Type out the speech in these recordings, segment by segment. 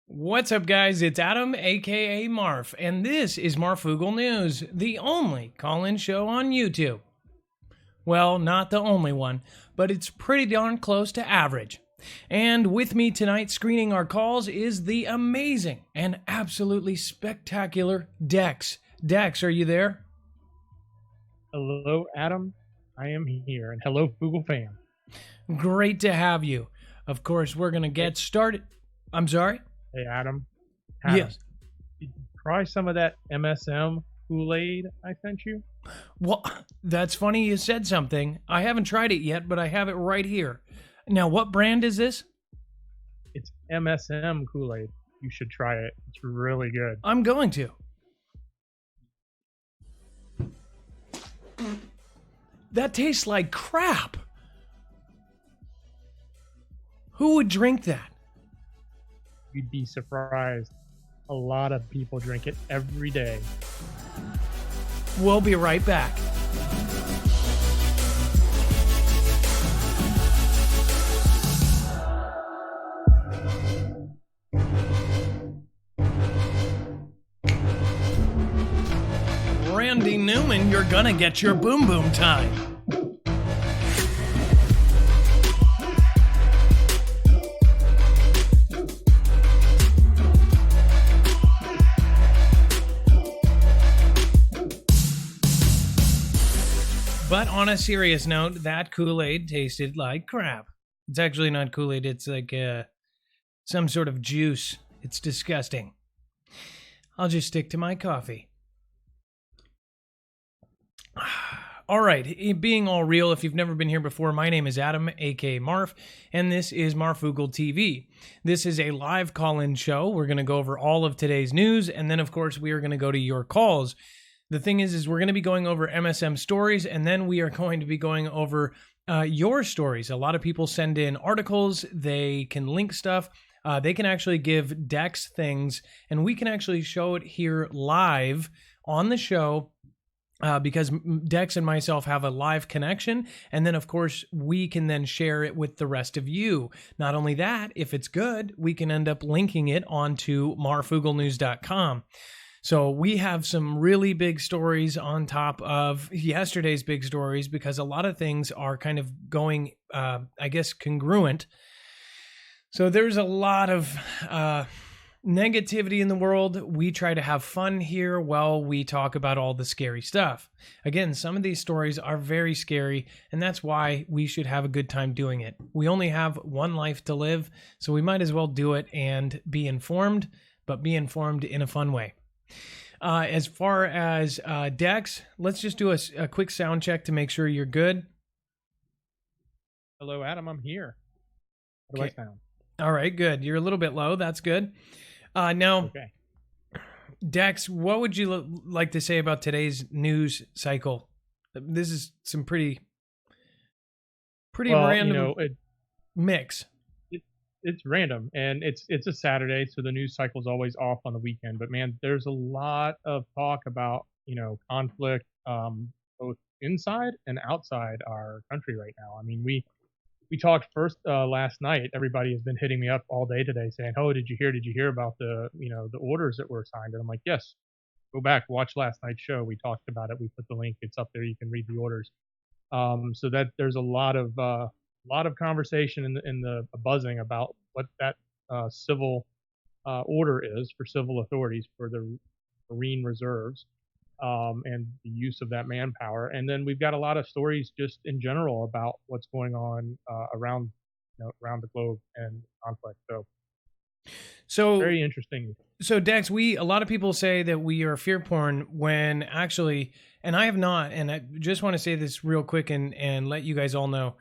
What's up, guys? It's Adam, aka Marf, and this is Marfoogle News, the only call-in show on YouTube. Well, not the only one, but it's pretty darn close to average. And with me tonight screening our calls is the amazing and absolutely spectacular Dex. Dex, are you there? Hello, Adam. I am here. And hello, Foogle Fam. Great to have you. Of course, we're going to get started. I'm sorry? Hey, Adam. Yes. Did you try some of that MSM Kool-Aid I sent you? Well, that's funny you said something. I haven't tried it yet, but I have it right here. Now, what brand is this? It's MSM Kool-Aid. You should try it. It's really good. I'm going to. That tastes like crap. Who would drink that? You'd be surprised. A lot of people drink it every day. We'll be right back. Randy Newman, you're gonna get your boom boom time. But on a serious note, that Kool-Aid tasted like crap. It's actually not Kool-Aid, it's like some sort of juice. It's disgusting. I'll just stick to my coffee. All right, being all real, if you've never been here before, my name is Adam, aka Marf, and this is Marfoogle TV. This is a live call-in show. We're going to go over all of today's news, and then, of course, we are going to go to your calls. The thing is we're going to be going over MSM stories, and then we are going to be going over your stories. A lot of people send in articles. They can link stuff. They can actually give Dex things, and we can actually show it here live on the show because Dex and myself have a live connection, and then, of course, we can then share it with the rest of you. Not only that, if it's good, we can end up linking it onto marfooglenews.com. So we have some really big stories on top of yesterday's big stories because a lot of things are kind of going, I guess, congruent. So there's a lot of negativity in the world. We try to have fun here while we talk about all the scary stuff. Again, some of these stories are very scary, and that's why we should have a good time doing it. We only have one life to live, so we might as well do it and be informed, but be informed in a fun way. As far as Dex, let's just do a quick sound check to make sure you're good. Hello, Adam. I'm here. How do I sound? All right, good. You're a little bit low. That's good. Now, okay. Dex, what would you like to say about today's news cycle? This is some pretty random mix. It's random, and it's a Saturday, so the news cycle is always off on the weekend. But man, there's a lot of talk about conflict, both inside and outside our country right now. I mean, we talked first last night. Everybody has been hitting me up all day today saying, "Oh, did you hear about the the orders that were signed?" And I'm like, "Yes, go back, watch last night's show. We talked about it. We put the link. It's up there. You can read the orders." So that there's a lot of conversation in the buzzing about what that civil order is for civil authorities for the Marine Reserves and the use of that manpower. And then we've got a lot of stories just in general about what's going on around the globe and conflict. So very interesting. So Dex, a lot of people say that we are fear porn when actually, and I have not, and I just want to say this real quick and let you guys all know,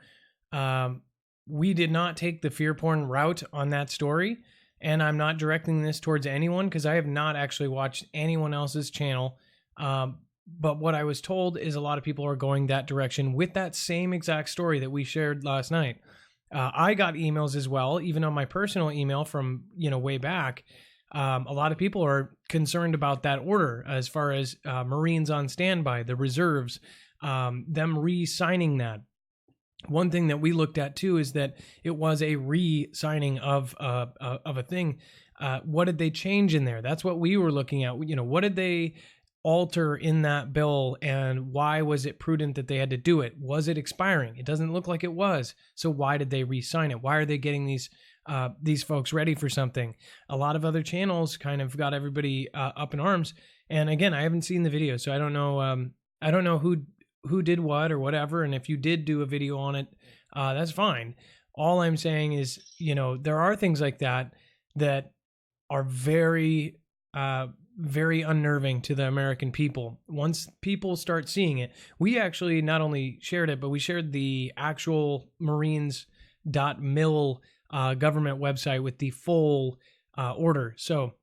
we did not take the fear porn route on that story, and I'm not directing this towards anyone because I have not actually watched anyone else's channel. But what I was told is a lot of people are going that direction with that same exact story that we shared last night. I got emails as well, even on my personal email from way back. A lot of people are concerned about that order as far as Marines on standby, the reserves, them re-signing that. one thing that we looked at too is that it was a re-signing of a thing. What did they change in there? That's what we were looking at. You know, what did they alter in that bill, and why was it prudent that they had to do it? Was it expiring? It doesn't look like it was. So why did they re-sign it? Why are they getting these folks ready for something? A lot of other channels kind of got everybody up in arms. And again, I haven't seen the video, so I don't know. I don't know who did what or whatever. And if you did do a video on it, that's fine. All I'm saying is, you know, there are things like that that are very, very unnerving to the American people. Once people start seeing it, we actually not only shared it, but we shared the actual Marines.mil government website with the full order. So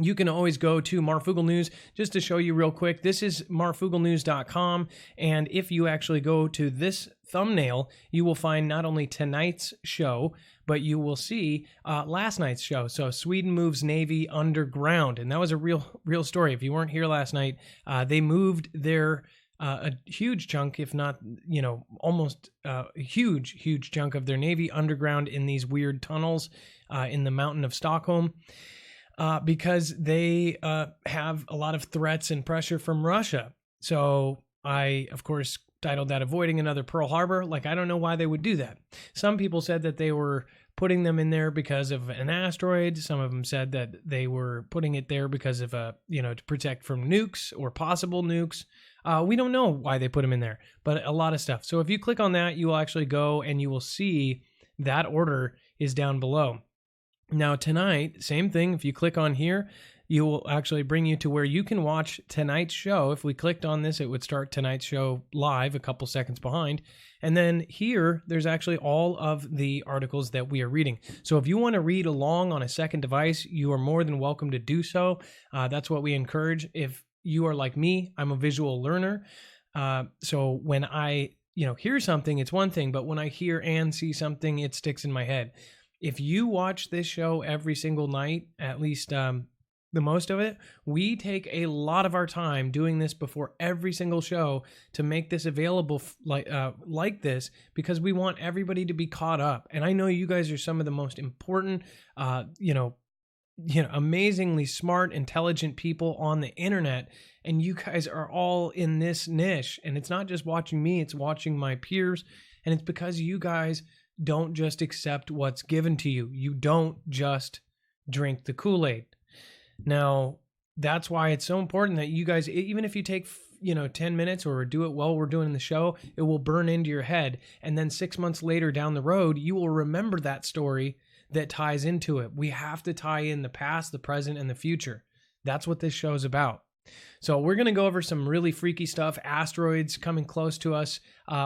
you can always go to Marfoogle News. Just to show you real quick, this is marfooglenews.com. And if you actually go to this thumbnail, you will find not only tonight's show, but you will see last night's show. So Sweden moves Navy underground. And that was a real story. If you weren't here last night, they moved their a huge chunk, if not, you know, almost a huge chunk of their Navy underground in these weird tunnels in the mountain of Stockholm. Because they have a lot of threats and pressure from Russia. So I, of course, titled that Avoiding Another Pearl Harbor. Like, I don't know why they would do that. Some people said that they were putting them in there because of an asteroid. Some of them said that they were putting it there because of to protect from nukes or possible nukes. We don't know why they put them in there, but a lot of stuff. So if you click on that, you will actually go and you will see that order is down below. Now tonight, same thing. If you click on here, you will actually bring you to where you can watch tonight's show. If we clicked on this, it would start tonight's show live a couple seconds behind. And then here, there's actually all of the articles that we are reading. So if you want to read along on a second device, you are more than welcome to do so. That's what we encourage. If you are like me, I'm a visual learner. So when I hear something, it's one thing, but when I hear and see something, it sticks in my head. If you watch this show every single night, at least the most of it, we take a lot of our time doing this before every single show to make this available like this, because we want everybody to be caught up. And I know you guys are some of the most important, amazingly smart, intelligent people on the internet, and you guys are all in this niche. And it's not just watching me, it's watching my peers, and it's because you guys don't just accept what's given to you. You don't just drink the Kool-Aid. Now, that's why it's so important that you guys, even if you take 10 minutes or do it while we're doing the show, it will burn into your head. And then 6 months later down the road, you will remember that story that ties into it. We have to tie in the past, the present, and the future. That's what this show is about. So we're going to go over some really freaky stuff. Asteroids coming close to us.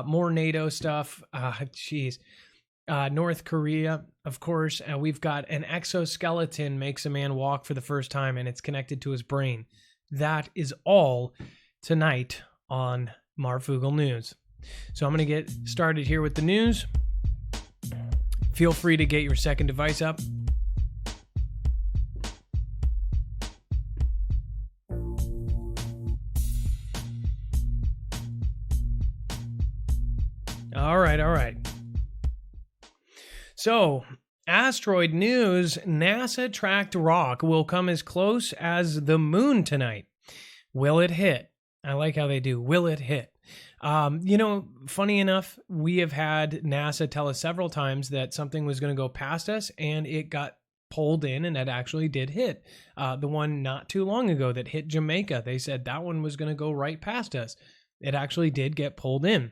More NATO stuff. North Korea, of course. We've got an exoskeleton makes a man walk for the first time, and it's connected to his brain. That is all tonight on Marfoogle News. So I'm going to get started here with the news. Feel free to get your second device up. All right. So, asteroid news, NASA tracked rock will come as close as the moon tonight. Will it hit? I like how they do. Will it hit? Funny enough, we have had NASA tell us several times that something was going to go past us, and it got pulled in, and it actually did hit. The one not too long ago that hit Jamaica, they said that one was going to go right past us. It actually did get pulled in.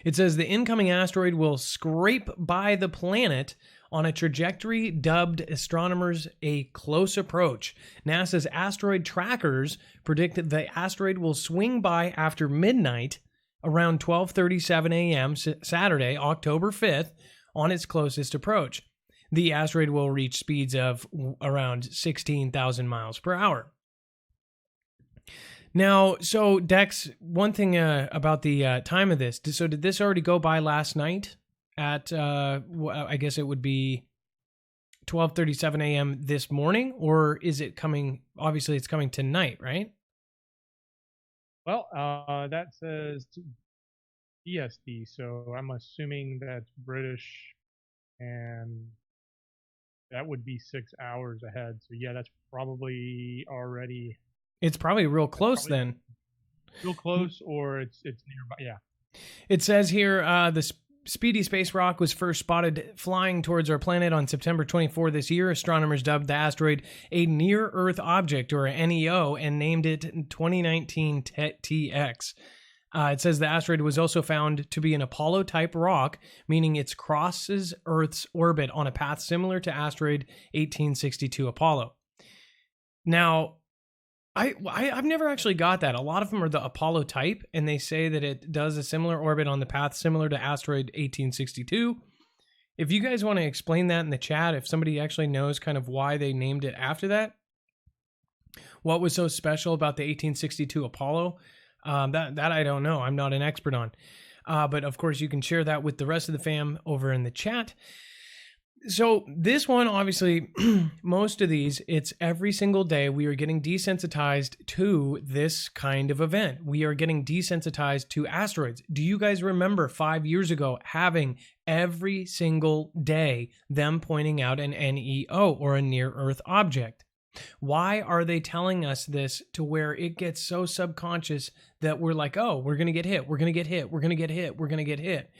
It says the incoming asteroid will scrape by the planet on a trajectory dubbed astronomers a close approach. NASA's asteroid trackers predict that the asteroid will swing by after midnight around 12:37 a.m. Saturday, October 5th, on its closest approach. The asteroid will reach speeds of around 16,000 miles per hour. Now, so Dex, one thing about the time of this, so did this already go by last night at, I guess it would be 12:37 a.m. this morning, or is it coming, obviously it's coming tonight, right? Well, that says EST, so I'm assuming that's British, and that would be 6 hours ahead. So yeah, that's probably already It's probably real that's close probably then. real close, or it's nearby. Yeah. It says here the speedy space rock was first spotted flying towards our planet on September 24 this year. Astronomers dubbed the asteroid a near Earth object, or a NEO, and named it 2019 TX. It says the asteroid was also found to be an Apollo-type rock, meaning it crosses Earth's orbit on a path similar to asteroid 1862 Apollo. Now, I've never actually got that. A lot of them are the Apollo type, and they say that it does a similar orbit on the path similar to asteroid 1862. If you guys want to explain that in the chat, if somebody actually knows kind of why they named it after that, what was so special about the 1862 Apollo, that I don't know. I'm not an expert on. But of course, you can share that with the rest of the fam over in the chat. So this one, obviously, most of these, it's every single day we are getting desensitized to this kind of event. We are getting desensitized to asteroids. Do you guys remember 5 years ago having every single day them pointing out an NEO, or a near Earth object? Why are they telling us this to where it gets so subconscious that we're like, oh, we're going to get hit, we're going to get hit, we're going to get hit, we're going to get hit?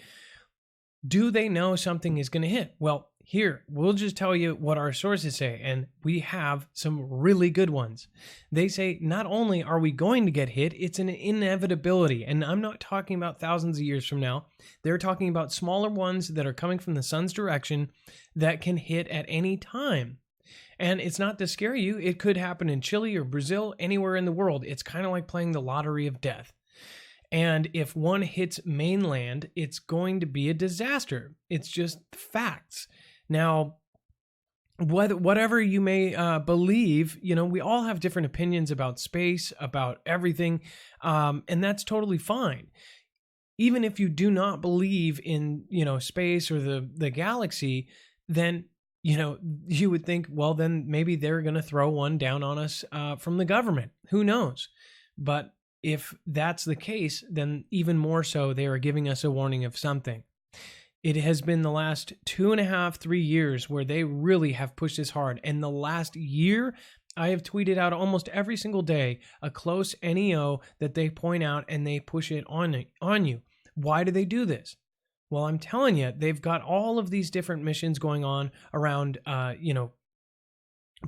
Do they know something is going to hit? Well, here, we'll just tell you what our sources say, and we have some really good ones. They say not only are we going to get hit, it's an inevitability. And I'm not talking about thousands of years from now. They're talking about smaller ones that are coming from the sun's direction that can hit at any time. And it's not to scare you. It could happen in Chile or Brazil, anywhere in the world. It's kind of like playing the lottery of death. And if one hits mainland, it's going to be a disaster. It's just facts. Now, whatever you may believe, we all have different opinions about space, about everything, and that's totally fine. Even if you do not believe in, space or the galaxy, then, you would think, well, then maybe they're going to throw one down on us from the government. Who knows? But if that's the case, then even more so, they are giving us a warning of something. It has been the last 2.5, 3 years where they really have pushed this hard. And the last year, I have tweeted out almost every single day a close NEO that they point out, and they push it on you. Why do they do this? Well, I'm telling you, they've got all of these different missions going on around,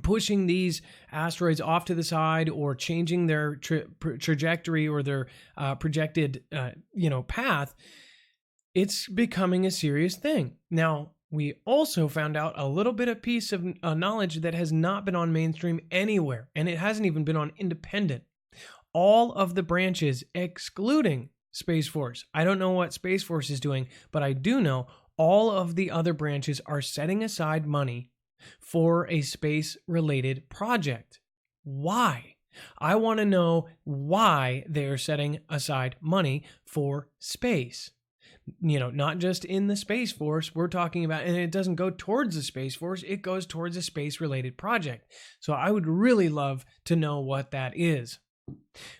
pushing these asteroids off to the side, or changing their trajectory, or their projected, path. It's becoming a serious thing. Now, we also found out a little bit of piece of knowledge that has not been on mainstream anywhere, and it hasn't even been on independent. All of the branches, excluding Space Force. I don't know what Space Force is doing, but I do know all of the other branches are setting aside money for a space-related project. Why? I want to know why they are setting aside money for space. Not just in the Space Force, we're talking about, and it doesn't go towards the Space Force, it goes towards a space-related project. So I would really love to know what that is.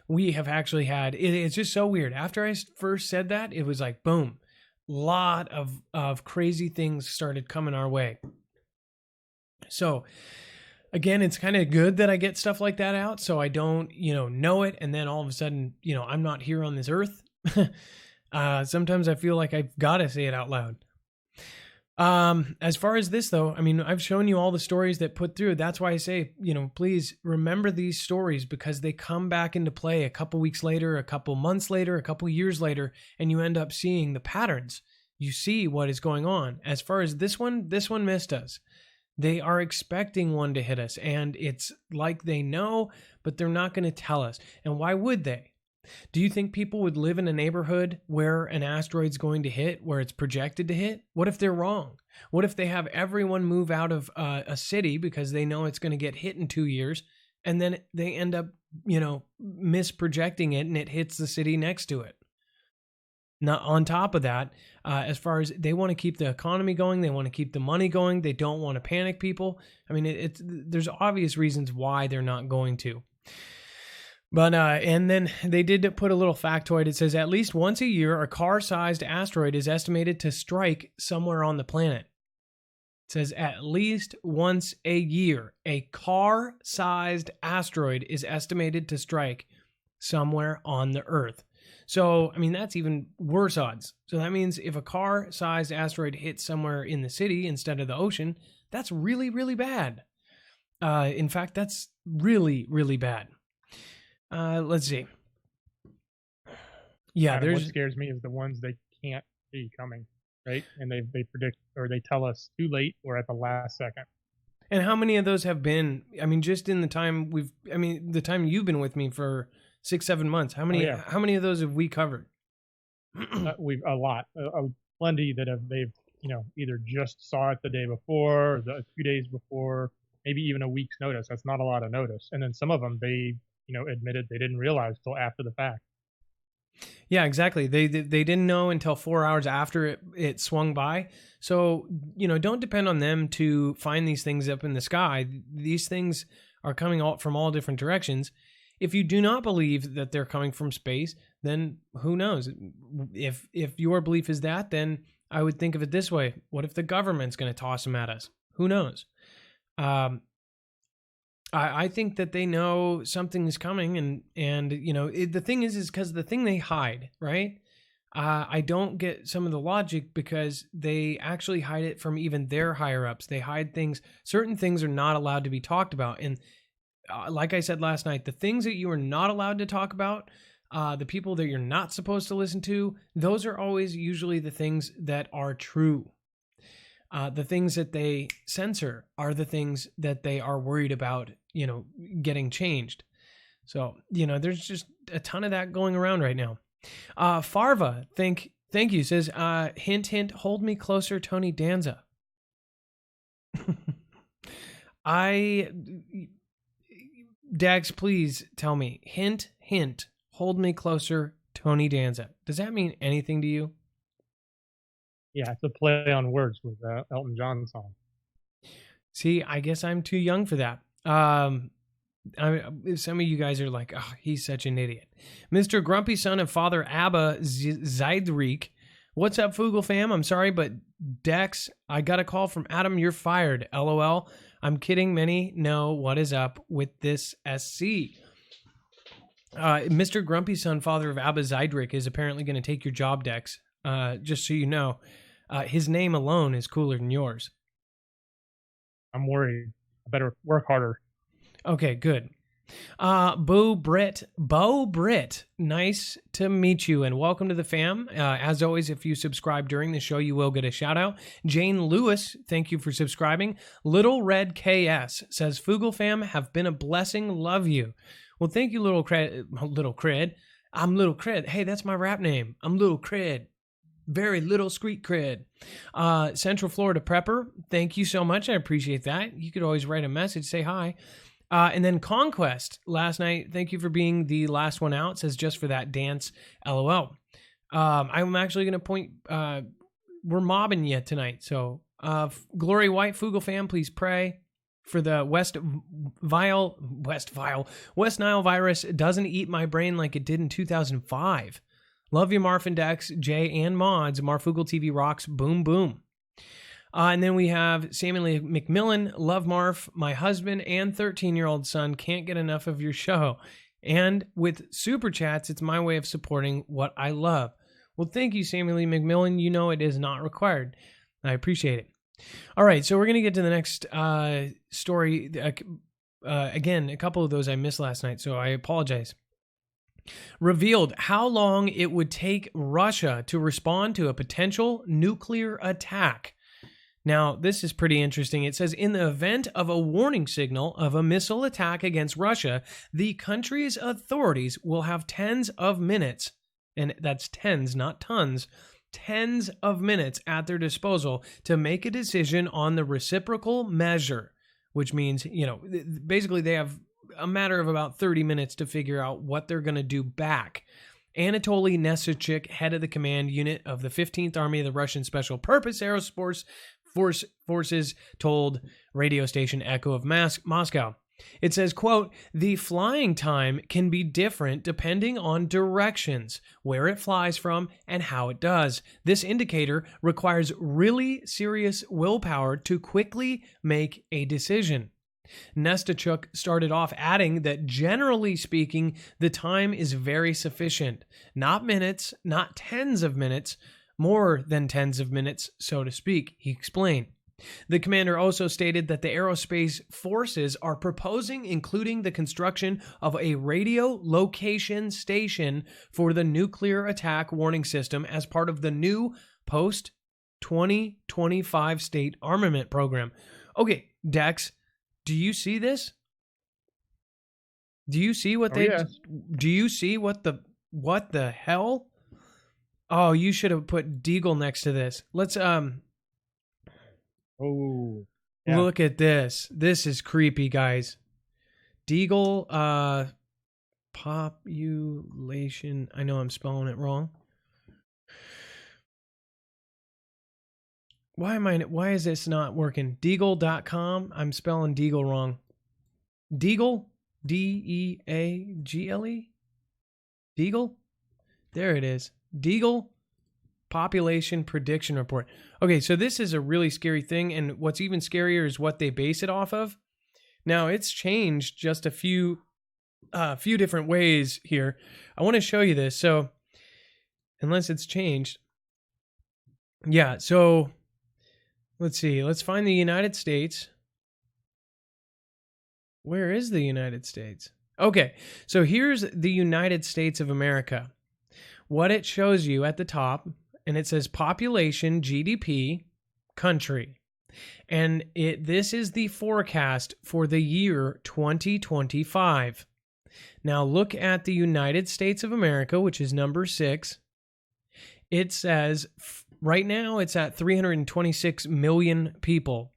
We have actually had, it's just so weird. After I first said that, it was like, boom, lot of crazy things started coming our way. So again, it's kind of good that I get stuff like that out, so I don't, know it, and then all of a sudden, I'm not here on this earth. Sometimes I feel like I've got to say it out loud. As far as this, though, I mean, I've shown you all the stories that put through. That's why I say, please remember these stories, because they come back into play a couple weeks later, a couple months later, a couple years later, and you end up seeing the patterns. You see what is going on. As far as this one missed us. They are expecting one to hit us, and it's like they know, but they're not going to tell us. And why would they? Do you think people would live in a neighborhood where an asteroid's going to hit, where it's projected to hit? What if they're wrong? What if they have everyone move out of a city because they know it's going to get hit in 2 years, and then they end up, misprojecting it, and it hits the city next to it? Now, on top of that, as far as they want to keep the economy going, they want to keep the money going, they don't want to panic people. I mean, there's obvious reasons why they're not going to. But and then they did put a little factoid. It says at least once a year, a car-sized asteroid is estimated to strike somewhere on the planet. It says at least once a year, a car-sized asteroid is estimated to strike somewhere on the Earth. So, I mean, that's even worse odds. So that means if a car-sized asteroid hits somewhere in the city instead of the ocean, that's really, really bad. In fact, that's really, really bad. Let's see. Yeah, what scares me is the ones they can't see coming, right? And they predict, or they tell us too late or at the last second. And how many of those have been? I mean, just in the time the time you've been with me for 6-7 months. How many? Oh, yeah. How many of those have we covered? We've a lot, plenty that they've either just saw it the day before, or 2 days before, maybe even a week's notice. That's not a lot of notice. And then some of them they admitted they didn't realize till after the fact. Yeah, exactly. They didn't know until 4 hours after it swung by. So, don't depend on them to find these things up in the sky. These things are coming out from all different directions. If you do not believe that they're coming from space, then who knows? If your belief is that, then I would think of it this way. What if the government's going to toss them at us? Who knows? I think that they know something is coming, and the thing is because the thing they hide, right? I don't get some of the logic because they actually hide it from even their higher ups. They hide things. Certain things are not allowed to be talked about, and like I said last night, the things that you are not allowed to talk about, the people that you're not supposed to listen to, those are always usually the things that are true. The things that they censor are the things that they are worried about, getting changed. So, there's just a ton of that going around right now. Farva, thank you, says, hint, hint, hold me closer, Tony Danza. Dax, please tell me, hint, hint, hold me closer, Tony Danza. Does that mean anything to you? Yeah, it's a play on words with Elton John song. See, I guess I'm too young for that. Some of you guys are like, oh, he's such an idiot. Mr. Grumpy Son of Father Abba Zydrik. What's up, Foogle Fam? I'm sorry, but Dex, I got a call from Adam. You're fired. LOL. I'm kidding. Many know what is up with this SC. Mr. Grumpy Son, Father of Abba Zydrik, is apparently going to take your job, Dex. Just so you know. His name alone is cooler than yours. I'm worried. I better work harder. Okay, good. Bo Britt, nice to meet you and welcome to the fam. As always, if you subscribe during the show, you will get a shout out. Jane Lewis, thank you for subscribing. Little Red KS says, Foogle Fam have been a blessing. Love you. Well, thank you, Little Cred. I'm Little Cred. Hey, that's my rap name. I'm Little Cred. Very little street cred. Central Florida Prepper, thank you so much. I appreciate that. You could always write a message, say hi. And then Conquest, last night, thank you for being the last one out. Says just for that dance, LOL. I'm actually going to point, we're mobbing you tonight. So Glory White, Foogle Fam, please pray for the West Nile virus doesn't eat my brain like it did in 2005. Love you, Marf and Dex, Jay, and Mods. Marfoogle TV rocks. Boom, boom. And then we have Samuel McMillan. Love Marf. My husband and 13-year-old son can't get enough of your show. And with Super Chats, it's my way of supporting what I love. Well, thank you, Samuel McMillan. You know it is not required. I appreciate it. All right, so we're going to get to the next story. Again, a couple of those I missed last night, so I apologize. Revealed how long it would take Russia to respond to a potential nuclear attack. Now, this is pretty interesting. It says, in the event of a warning signal of a missile attack against Russia, the country's authorities will have tens of minutes, and that's tens, not tons, tens of minutes at their disposal to make a decision on the reciprocal measure, which means, basically they have a matter of about 30 minutes to figure out what they're going to do back. Anatoly Nesterchik, head of the command unit of the 15th Army of the Russian Special Purpose Aerospace Forces, told radio station Echo of Moscow. It says, quote, the flying time can be different depending on directions, where it flies from, and how it does. This indicator requires really serious willpower to quickly make a decision. Nestachuk started off adding that generally speaking, the time is very sufficient. Not minutes, not tens of minutes, more than tens of minutes, so to speak, he explained. The commander also stated that the aerospace forces are proposing including the construction of a radio location station for the nuclear attack warning system as part of the new post-2025 state armament program. Okay, Dex, do you see this? Do you see what do you see what the hell? Oh, you should have put Deagle next to this. Let's Oh, yeah. Look at this. This is creepy, guys. Deagle, population. I know I'm spelling it wrong. Why is this not working? Deagle.com. I'm spelling Deagle wrong. Deagle? D-E-A-G-L-E? Deagle? There it is. Deagle Population Prediction Report. Okay, so this is a really scary thing, and what's even scarier is what they base it off of. Now, it's changed just a few different ways here. I want to show you this. So, unless it's changed. Yeah, so let's see. Let's find the United States. Where is the United States? Okay, so here's the United States of America. What it shows you at the top, and it says population, GDP, country. And this is the forecast for the year 2025. Now look at the United States of America, which is number 6. It says right now it's at 326 million people.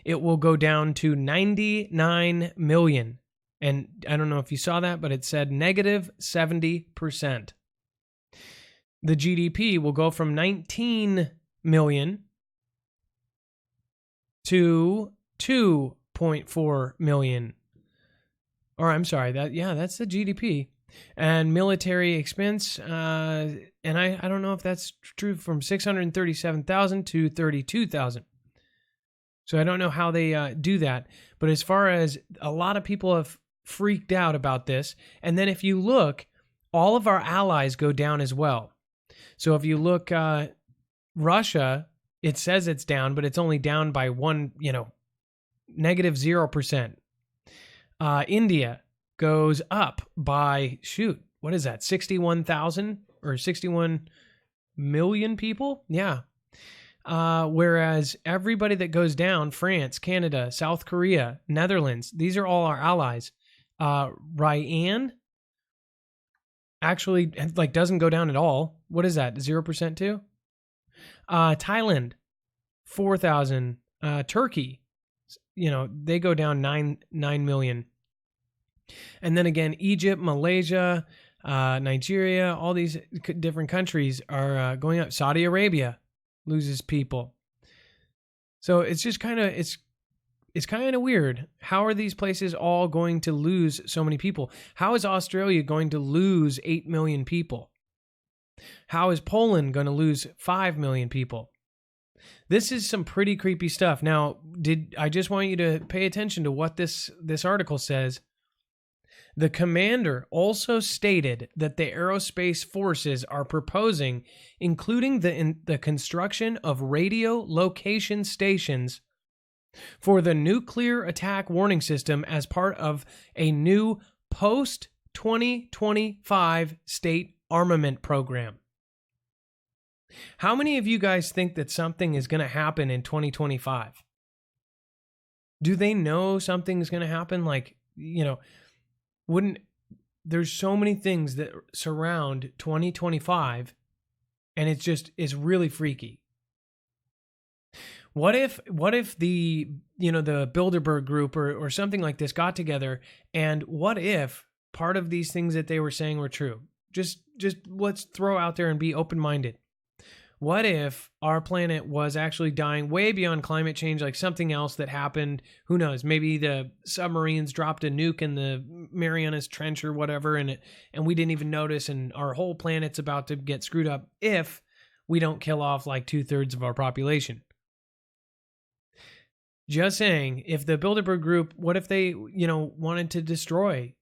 It will go down to 99 million. And I don't know if you saw that, but it said negative 70%. The GDP will go from 19 million to 2.4 million. Or I'm sorry, that's the GDP. And military expense, and I don't know if that's true, from 637,000 to 32,000. So I don't know how they do that. But as far as a lot of people have freaked out about this, and then if you look, all of our allies go down as well. So if you look, Russia, it says it's down, but it's only down by negative 0%. India goes up by, what is that, 61,000 or 61 million people? Yeah. Whereas everybody that goes down, France, Canada, South Korea, Netherlands, these are all our allies. Ryan actually doesn't go down at all. What is that? 0% too? Thailand, 4,000. Turkey, they go down 9 million. And then again, Egypt, Malaysia, Nigeria, all these different countries are going up. Saudi Arabia loses people. So it's just it's kind of weird. How are these places all going to lose so many people? How is Australia going to lose 8 million people? How is Poland going to lose 5 million people? This is some pretty creepy stuff. Now, I just want you to pay attention to what this article says. The commander also stated that the aerospace forces are proposing including the construction of radio location stations for the nuclear attack warning system as part of a new post-2025 state armament program. How many of you guys think that something is going to happen in 2025? Do they know something's going to happen? There's so many things that surround 2025, and it's really freaky. What if the Bilderberg group or something like this got together, and what if part of these things that they were saying were true? Just let's throw out there and be open-minded. What if our planet was actually dying way beyond climate change, like something else that happened? Who knows? Maybe the submarines dropped a nuke in the Marianas Trench or whatever, and we didn't even notice, and our whole planet's about to get screwed up if we don't kill off like 2/3 of our population. Just saying, if the Bilderberg Group, what if they, wanted to destroy,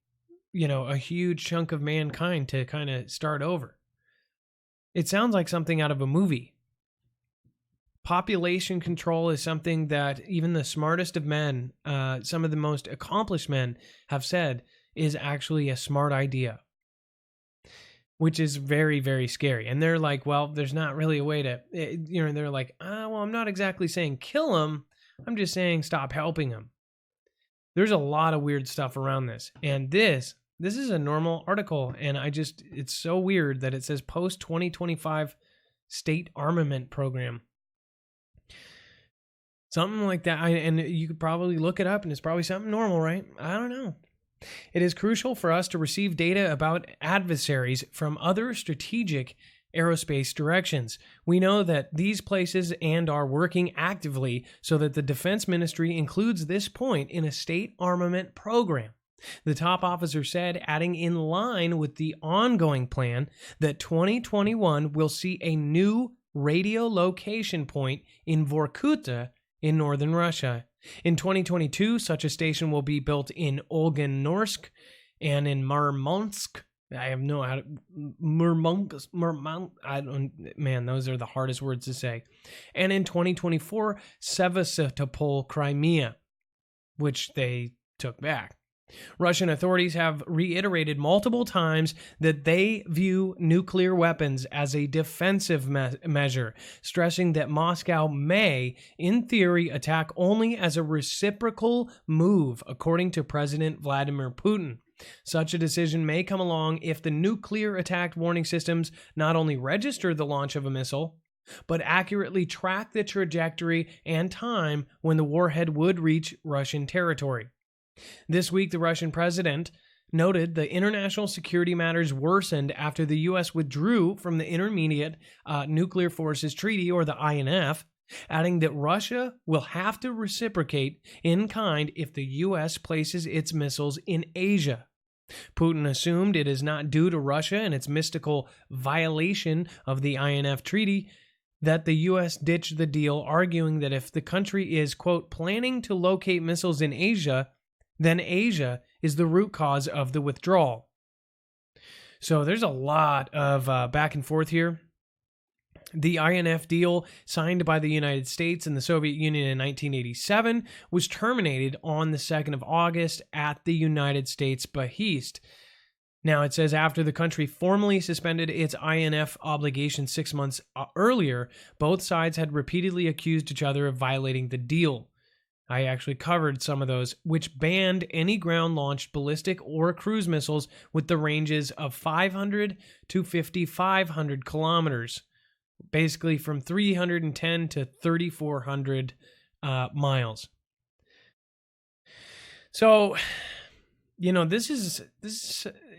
a huge chunk of mankind to kind of start over? It sounds like something out of a movie. Population control is something that even the smartest of men, some of the most accomplished men, have said is actually a smart idea, which is very, very scary. And they're like, well, there's not really a way to, they're like, well, I'm not exactly saying kill them. I'm just saying stop helping them. There's a lot of weird stuff around this. And this is a normal article, and it's so weird that it says post-2025 state armament program. Something like that, and you could probably look it up, and it's probably something normal, right? I don't know. It is crucial for us to receive data about adversaries from other strategic aerospace directions. We know that these places and are working actively so that the Defense Ministry includes this point in a state armament program. The top officer said, adding in line with the ongoing plan, that 2021 will see a new radio location point in Vorkuta in northern Russia. In 2022, such a station will be built in Olganorsk and in Murmansk. I have no idea. Man, those are the hardest words to say. And in 2024, Sevastopol, Crimea, which they took back. Russian authorities have reiterated multiple times that they view nuclear weapons as a defensive measure, stressing that Moscow may, in theory, attack only as a reciprocal move, according to President Vladimir Putin. Such a decision may come along if the nuclear attack warning systems not only register the launch of a missile, but accurately track the trajectory and time when the warhead would reach Russian territory. This week, the Russian president noted the international security matters worsened after the U.S. withdrew from the Intermediate Nuclear Forces Treaty, or the INF, adding that Russia will have to reciprocate in kind if the U.S. places its missiles in Asia. Putin assumed it is not due to Russia and its mystical violation of the INF treaty that the U.S. ditched the deal, arguing that if the country is, quote, planning to locate missiles in Asia, then Asia is the root cause of the withdrawal. So there's a lot of back and forth here. The INF deal, signed by the United States and the Soviet Union in 1987, was terminated on the 2nd of August at the United States' behest. Now, it says after the country formally suspended its INF obligation 6 months earlier, both sides had repeatedly accused each other of violating the deal. I actually covered some of those, which banned any ground-launched ballistic or cruise missiles with the ranges of 500 to 5,500 kilometers, basically from 310 to 3,400 miles. So, this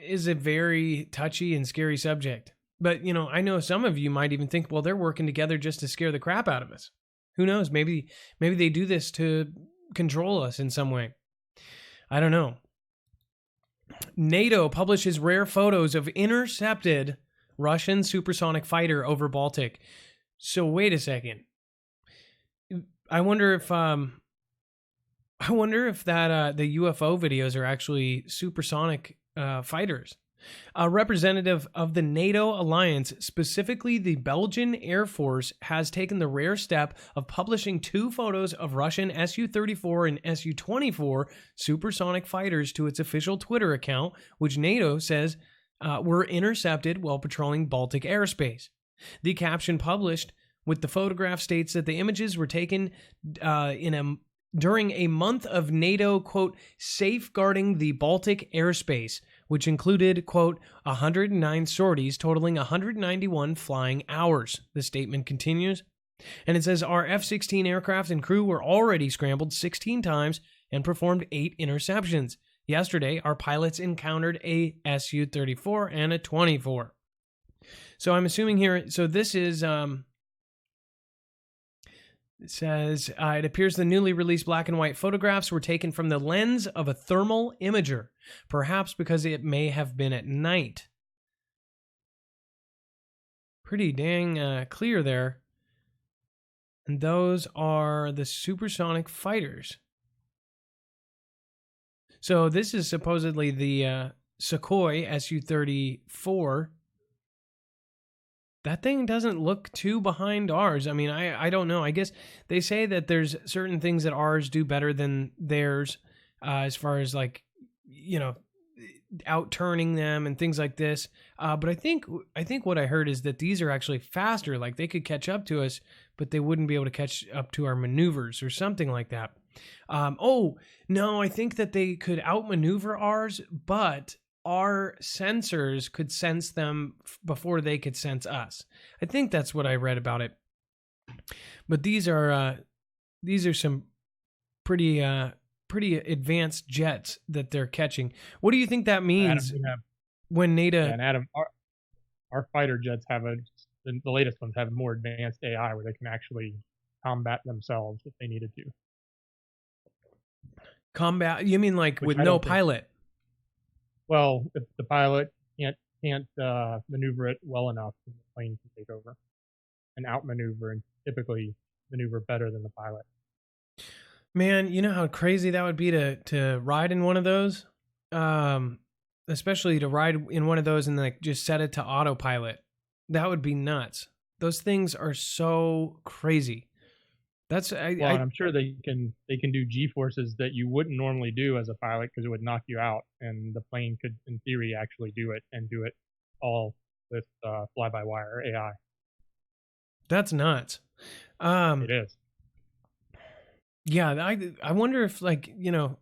is a very touchy and scary subject. But, I know some of you might even think, well, they're working together just to scare the crap out of us. Who knows? Maybe they do this to control us in some way. I don't know. NATO publishes rare photos of intercepted Russian supersonic fighter over Baltic. So wait a second. I wonder if that the UFO videos are actually supersonic fighters. A representative of the NATO alliance, specifically the Belgian Air Force, has taken the rare step of publishing 2 photos of Russian Su-34 and Su-24 supersonic fighters to its official Twitter account, which NATO says were intercepted while patrolling Baltic airspace. The caption published with the photograph states that the images were taken during a month of NATO, quote, safeguarding the Baltic airspace, which included, quote, 109 sorties totaling 191 flying hours. The statement continues. And it says, our F-16 aircraft and crew were already scrambled 16 times and performed 8 interceptions. Yesterday, our pilots encountered a Su-34 and a 24. So I'm assuming here, so this is It says, it appears the newly released black and white photographs were taken from the lens of a thermal imager, perhaps because it may have been at night. Pretty dang clear there. And those are the supersonic fighters. So this is supposedly the Sukhoi Su-34. That thing doesn't look too behind ours. I mean, I don't know. I guess they say that there's certain things that ours do better than theirs, as far as like, you know, outturning them and things like this. But I think what I heard is that these are actually faster. Like they could catch up to us, but they wouldn't be able to catch up to our maneuvers or something like that. Oh no, I think that they could outmaneuver ours, but our sensors could sense them before they could sense us. I think that's what I read about it. But these are some pretty advanced jets that they're catching. What do you think that means? Adam, when NATO? Yeah, and Adam, our fighter jets have the latest ones have more advanced AI where they can actually combat themselves if they needed to. Combat? You mean like with no pilot? Well, if the pilot can't maneuver it well enough, the plane can take over and outmaneuver and typically maneuver better than the pilot. Man, you know how crazy that would be to ride in one of those? Especially to ride in one of those and like just set it to autopilot. That would be nuts. Those things are so crazy. I'm sure they can do G-forces that you wouldn't normally do as a pilot because it would knock you out, and the plane could, in theory, actually do it and do it all with fly-by-wire AI. That's nuts. It is. Yeah, I wonder if, like, you know,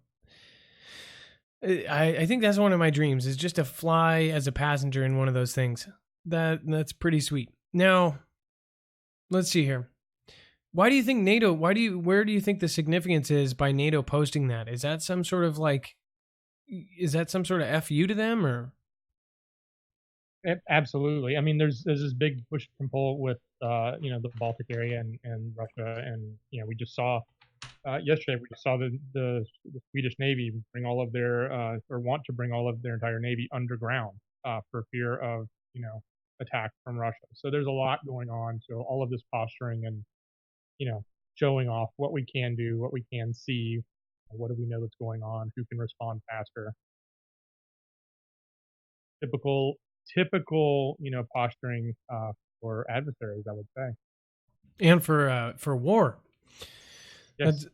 I think that's one of my dreams is just to fly as a passenger in one of those things. That's pretty sweet. Now, let's see here. Why do you think NATO, where do you think the significance is by NATO posting that? Is that some sort of FU to them or? Absolutely. I mean, there's this big push and pull with, the Baltic area and Russia. And, we just saw, yesterday, we just saw the Swedish Navy bring all of their, or want to bring all of their entire Navy underground for fear of, attack from Russia. So there's a lot going on. So all of this posturing and, showing off what we can do, what we can see, what do we know that's going on, who can respond faster. Typical, posturing for adversaries, I would say. And for war. Yes.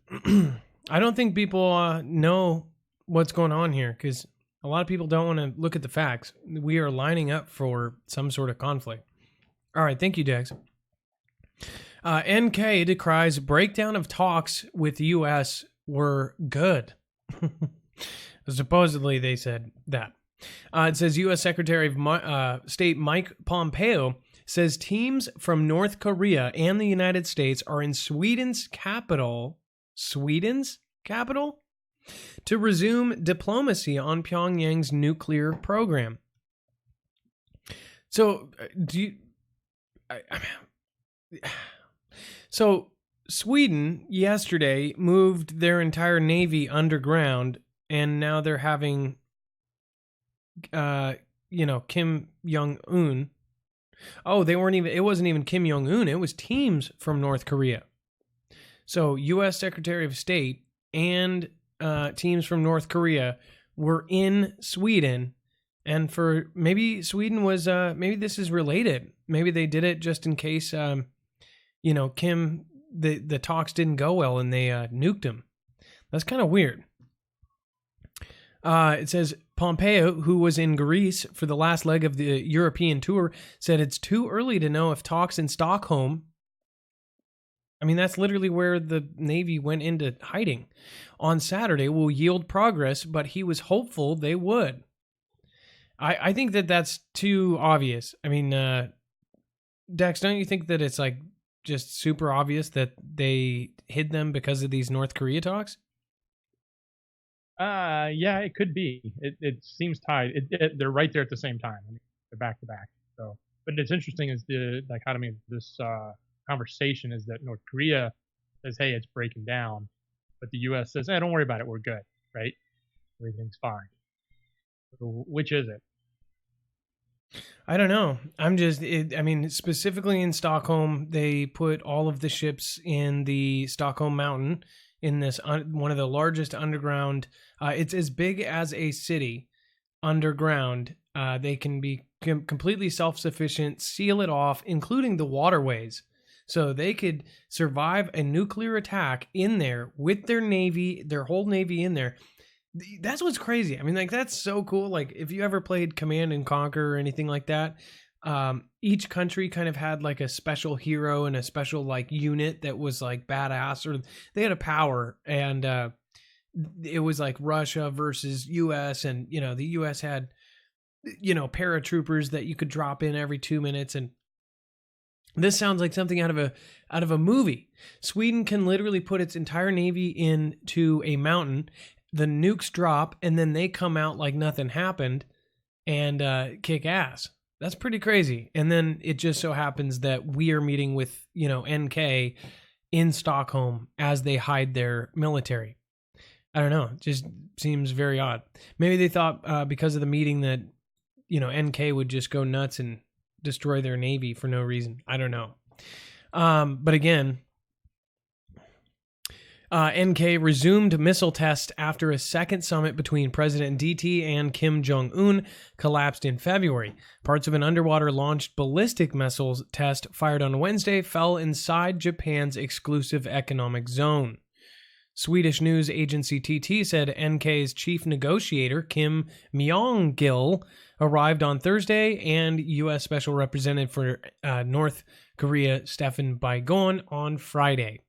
I don't think people know what's going on here because a lot of people don't want to look at the facts. We are lining up for some sort of conflict. All right. Thank you, Dex. NK decries breakdown of talks with the U.S. were good. Supposedly, they said that. It says U.S. Secretary of State Mike Pompeo says teams from North Korea and the United States are in Sweden's capital, to resume diplomacy on Pyongyang's nuclear program. So, So Sweden yesterday moved their entire navy underground, and now they're having, Kim Jong-un. Oh, it wasn't even Kim Jong-un. It was teams from North Korea. So U.S. Secretary of State and teams from North Korea were in Sweden. And maybe Sweden was, maybe this is related. Maybe they did it just in case, Kim, the talks didn't go well and they nuked him. That's kind of weird. It says Pompeo, who was in Greece for the last leg of the European tour, said it's too early to know if talks in Stockholm, I mean, that's literally where the Navy went into hiding, on Saturday will yield progress, but he was hopeful they would. I think that's too obvious. I mean, Dex, don't you think that it's like just super obvious that they hid them because of these North Korea talks? Yeah, it could be. It seems tied. They're right there at the same time. I mean, they're back to back. So, but it's interesting is the dichotomy of this conversation is that North Korea says, hey, it's breaking down. But the U.S. says, hey, don't worry about it. We're good, right? Everything's fine. So which is it? I don't know. I mean, specifically in Stockholm, they put all of the ships in the Stockholm Mountain in this one of the largest underground. It's as big as a city underground. They can be completely self-sufficient, seal it off, including the waterways. So they could survive a nuclear attack in there with their navy, their whole navy in there. That's what's crazy. I mean, like, that's so cool. Like, if you ever played Command and Conquer or anything like that, each country kind of had like a special hero and a special like unit that was like badass, or they had a power, and it was like Russia versus US, and the US had paratroopers that you could drop in every 2 minutes. And this sounds like something out of a movie. Sweden can literally put its entire navy into a mountain. The nukes drop, and then they come out like nothing happened and kick ass. That's pretty crazy. And then it just so happens that we are meeting with, NK in Stockholm as they hide their military. I don't know. It just seems very odd. Maybe they thought because of the meeting that, NK would just go nuts and destroy their navy for no reason. I don't know. But again, NK resumed missile tests after a second summit between President DT and Kim Jong-un collapsed in February. Parts of an underwater-launched ballistic missiles test fired on Wednesday fell inside Japan's exclusive economic zone. Swedish news agency TT said NK's chief negotiator, Kim Myong-gil, arrived on Thursday, and U.S. Special Representative for North Korea, Stefan Biegun, on Friday.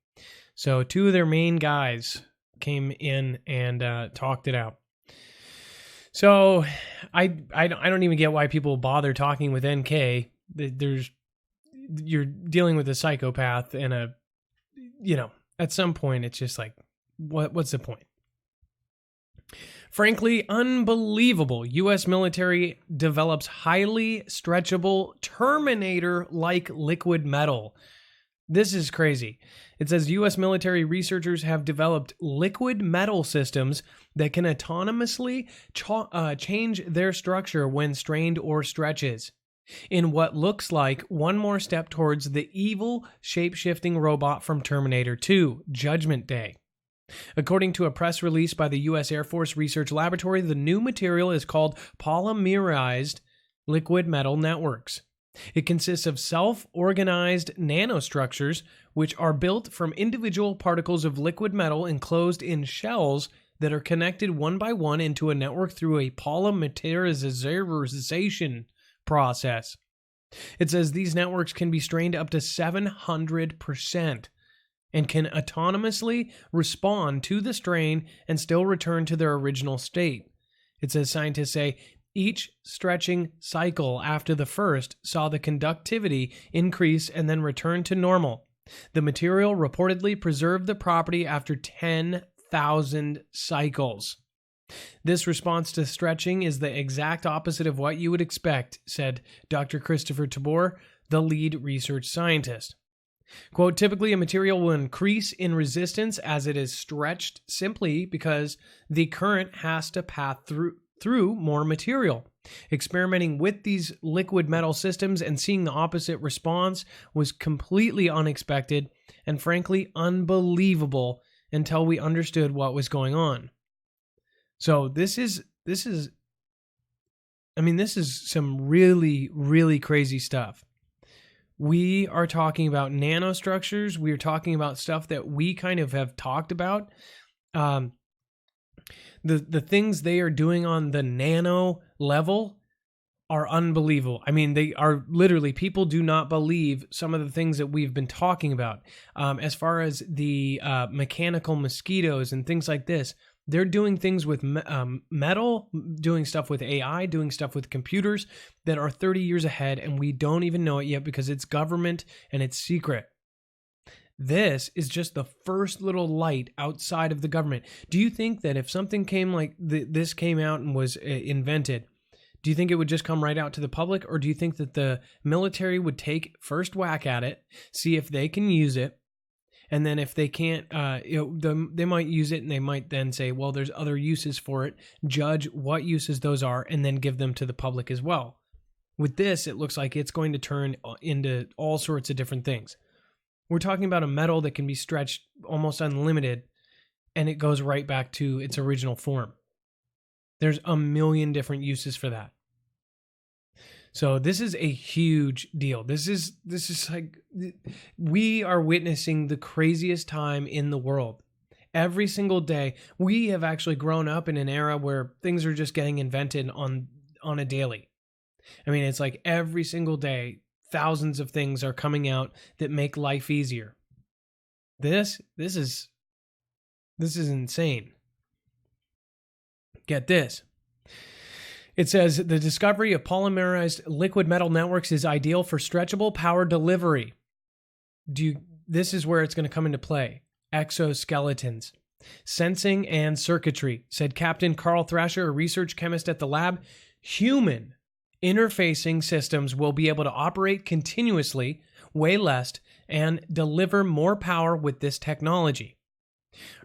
So two of their main guys came in and talked it out. So I don't even get why people bother talking with NK. You're dealing with a psychopath, and at some point it's just like, what's the point? Frankly, unbelievable. U.S. military develops highly stretchable Terminator-like liquid metal. This is crazy. It says U.S. military researchers have developed liquid metal systems that can autonomously change their structure when strained or stretches, in what looks like one more step towards the evil shape-shifting robot from Terminator 2, Judgment Day. According to a press release by the U.S. Air Force Research Laboratory, the new material is called polymerized liquid metal networks. It consists of self-organized nanostructures, which are built from individual particles of liquid metal enclosed in shells that are connected one by one into a network through a polymerization process. It says these networks can be strained up to 700% and can autonomously respond to the strain and still return to their original state. It says scientists say each stretching cycle after the first saw the conductivity increase and then return to normal. The material reportedly preserved the property after 10,000 cycles. This response to stretching is the exact opposite of what you would expect, said Dr. Christopher Tabor, the lead research scientist. Quote, typically a material will increase in resistance as it is stretched simply because the current has to pass through more material. Experimenting with these liquid metal systems and seeing the opposite response was completely unexpected and frankly unbelievable until we understood what was going on. So this is some really, really crazy stuff. We are talking about nanostructures. We are talking about stuff that we kind of have talked about. The things they are doing on the nano level are unbelievable. I mean, they are literally, people do not believe some of the things that we've been talking about. As far as the mechanical mosquitoes and things like this, they're doing things with metal, doing stuff with AI, doing stuff with computers that are 30 years ahead, and we don't even know it yet because it's government and it's secret. This is just the first little light outside of the government. Do you think that if something came like this came out and was invented, do you think it would just come right out to the public, or do you think that the military would take first whack at it, see if they can use it, And then if they can't, they might use it, and they might then say, well, there's other uses for it. Judge what uses those are, and then give them to the public as well. With this, it looks like it's going to turn into all sorts of different things. We're talking about a metal that can be stretched almost unlimited, and it goes right back to its original form. There's a million different uses for that. So this is a huge deal. This is like, we are witnessing the craziest time in the world. Every single day, we have actually grown up in an era where things are just getting invented on a daily. I mean, it's like every single day, thousands of things are coming out that make life easier. This is insane. Get this. It says the discovery of polymerized liquid metal networks is ideal for stretchable power delivery. This is where it's going to come into play. Exoskeletons, sensing and circuitry, said Captain Carl Thrasher, a research chemist at the lab. Human interfacing systems will be able to operate continuously, weigh less, and deliver more power with this technology.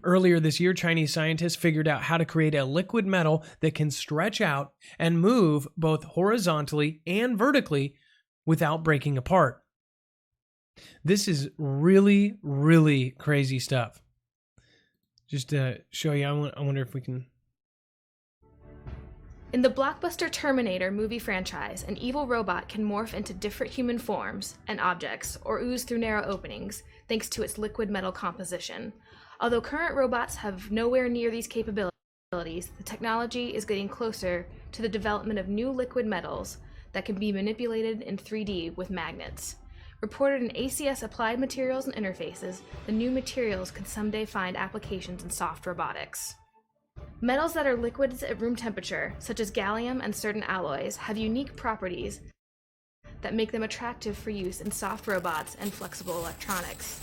Earlier this year, Chinese scientists figured out how to create a liquid metal that can stretch out and move both horizontally and vertically without breaking apart. This is really, really crazy stuff. Just to show you, I wonder if we can... In the blockbuster Terminator movie franchise, an evil robot can morph into different human forms and objects or ooze through narrow openings thanks to its liquid metal composition. Although current robots have nowhere near these capabilities, the technology is getting closer to the development of new liquid metals that can be manipulated in 3D with magnets. Reported in ACS Applied Materials and Interfaces, the new materials could someday find applications in soft robotics. Metals that are liquids at room temperature, such as gallium and certain alloys, have unique properties that make them attractive for use in soft robots and flexible electronics.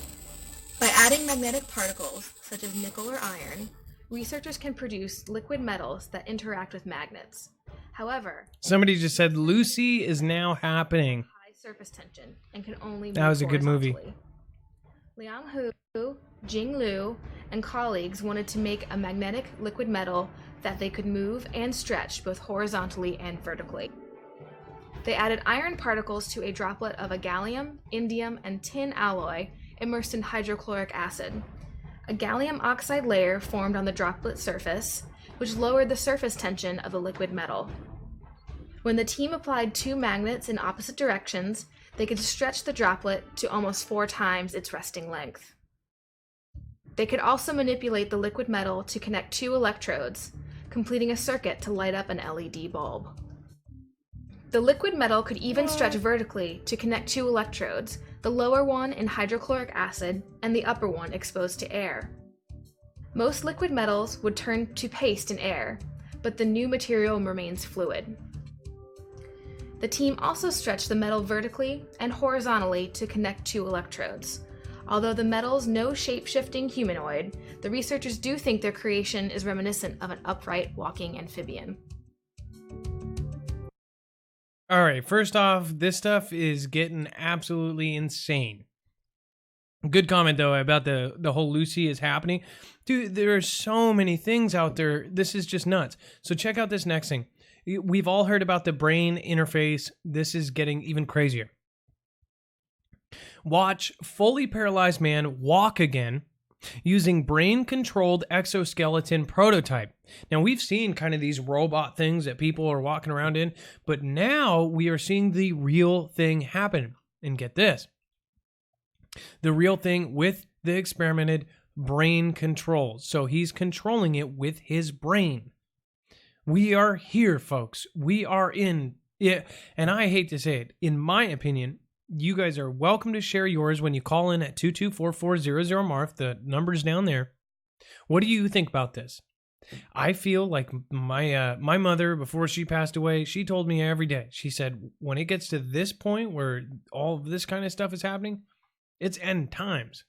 By adding magnetic particles, such as nickel or iron, researchers can produce liquid metals that interact with magnets. However, somebody just said Lucy is now happening. High surface tension and can only move that was a good movie. Liang Hu, Jing Liu, and colleagues wanted to make a magnetic liquid metal that they could move and stretch both horizontally and vertically. They added iron particles to a droplet of a gallium, indium, and tin alloy immersed in hydrochloric acid. A gallium oxide layer formed on the droplet surface, which lowered the surface tension of the liquid metal. When the team applied two magnets in opposite directions, they could stretch the droplet to almost 4 times its resting length. They could also manipulate the liquid metal to connect 2 electrodes, completing a circuit to light up an LED bulb. The liquid metal could even stretch vertically to connect 2 electrodes, the lower one in hydrochloric acid and the upper one exposed to air. Most liquid metals would turn to paste in air, but the new material remains fluid. The team also stretched the metal vertically and horizontally to connect 2 electrodes. Although the metal's no shape-shifting humanoid, the researchers do think their creation is reminiscent of an upright walking amphibian. All right, first off, this stuff is getting absolutely insane. Good comment, though, about the whole Lucy is happening. Dude, there are so many things out there. This is just nuts. So check out this next thing. We've all heard about the brain interface. This is getting even crazier. Watch fully paralyzed man walk again using brain-controlled exoskeleton prototype. Now, we've seen kind of these robot things that people are walking around in, but now we are seeing the real thing happen. And get this. The real thing with the experimented brain controls. So he's controlling it with his brain. We are here, folks. We are in it. And I hate to say it, in my opinion, you guys are welcome to share yours when you call in at 224-400-MARF. The number's down there. What do you think about this? I feel like my mother, before she passed away, she told me every day, she said, when it gets to this point where all of this kind of stuff is happening, it's end times.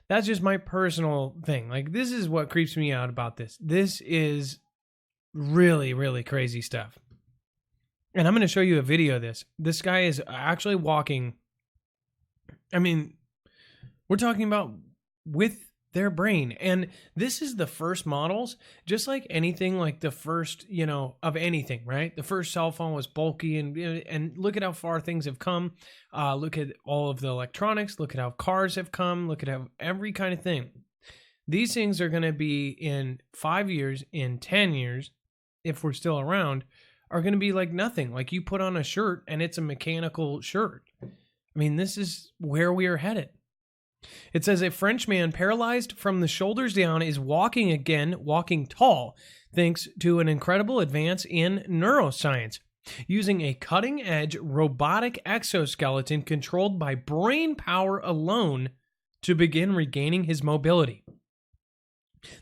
That's just my personal thing. Like, this is what creeps me out about this. This is really, really crazy stuff. And I'm going to show you a video of this. This guy is actually walking. I mean, we're talking about with their brain. And this is the first models, just like anything, like the first, of anything, right? The first cell phone was bulky, and look at how far things have come. Look at all of the electronics. Look at how cars have come. Look at how every kind of thing. These things are going to be in 5 years, in 10 years, if we're still around, are going to be like nothing. Like you put on a shirt and it's a mechanical shirt. I mean, this is where we are headed. It says a French man paralyzed from the shoulders down is walking again, walking tall, thanks to an incredible advance in neuroscience, using a cutting-edge robotic exoskeleton controlled by brain power alone to begin regaining his mobility.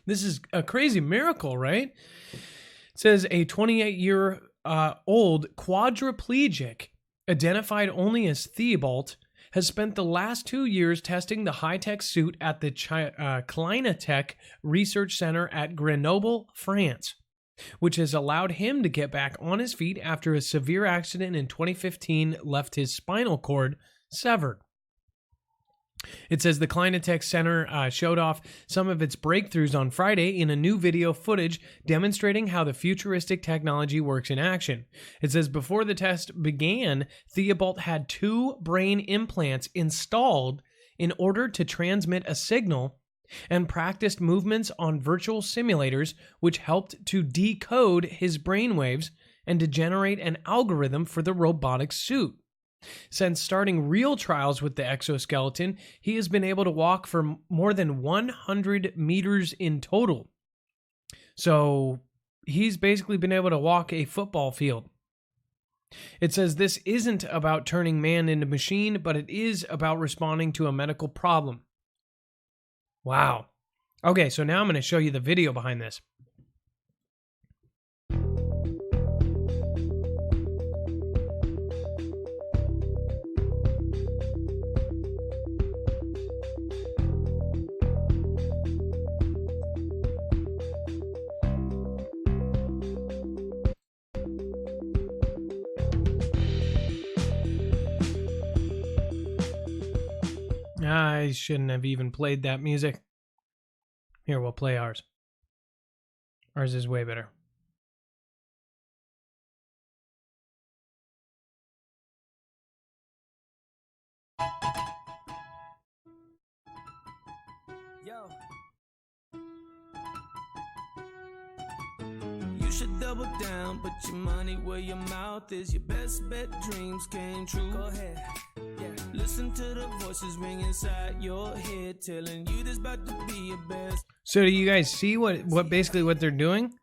This is a crazy miracle, right? It says a 28-year-old quadriplegic, identified only as Theobald, has spent the last 2 years testing the high-tech suit at the Clinatech Research Center at Grenoble, France, which has allowed him to get back on his feet after a severe accident in 2015 left his spinal cord severed. It says the Clinatech Center showed off some of its breakthroughs on Friday in a new video footage demonstrating how the futuristic technology works in action. It says before the test began, Theobald had 2 brain implants installed in order to transmit a signal and practiced movements on virtual simulators, which helped to decode his brainwaves and to generate an algorithm for the robotic suit. Since starting real trials with the exoskeleton, he has been able to walk for more than 100 meters in total. So he's basically been able to walk a football field. It says this isn't about turning man into machine, but it is about responding to a medical problem. Wow. Okay, so now I'm going to show you the video behind this. I shouldn't have even played that music. Here, we'll play ours. Ours is way better. Yo. You should double down, put your money where your mouth is. Your best bet, dreams came true. Go ahead. Yeah. Listen to the voices ring inside your head, telling you this about to be your best. So do you guys see what basically what they're doing?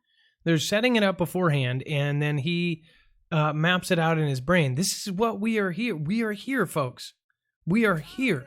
They're setting it up beforehand, and then he maps it out in his brain. This is what we are here. We are here, folks. We are here.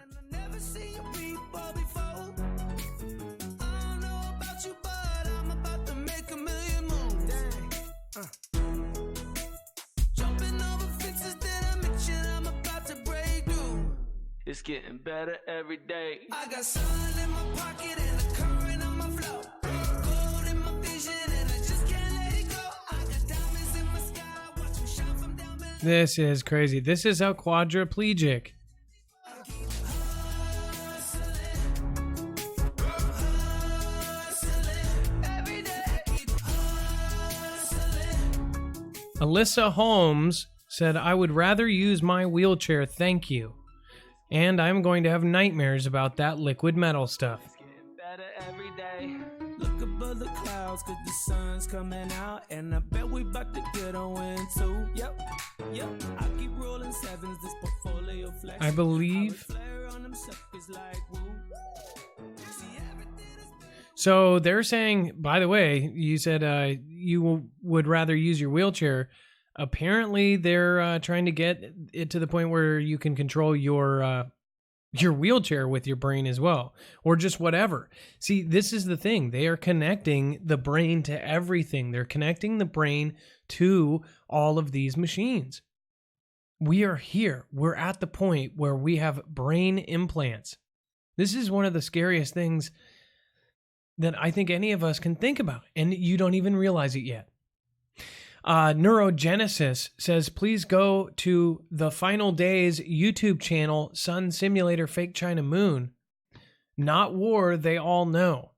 It's getting better every day. I got sun in my pocket and a current on my flow. Gold in my vision and I just can't let it go. I got diamonds in my sky, watch them shine from down below. This is crazy. This is a quadriplegic. Alyssa Holmes said, I would rather use my wheelchair, thank you. And I'm going to have nightmares about that liquid metal stuff. It's getting better every day. Look above the clouds, cause the sun's coming out. And I bet we about to get a win too. Yep. I keep rolling sevens, this portfolio flex. I believe. So they're saying, by the way, you said you would rather use your wheelchair. Apparently, they're trying to get it to the point where you can control your wheelchair with your brain as well, or just whatever. See, this is the thing. They are connecting the brain to everything. They're connecting the brain to all of these machines. We are here. We're at the point where we have brain implants. This is one of the scariest things that I think any of us can think about, and you don't even realize it yet. Neurogenesis says, please go to the Final Days YouTube channel, Sun Simulator Fake China Moon. not war, they all know.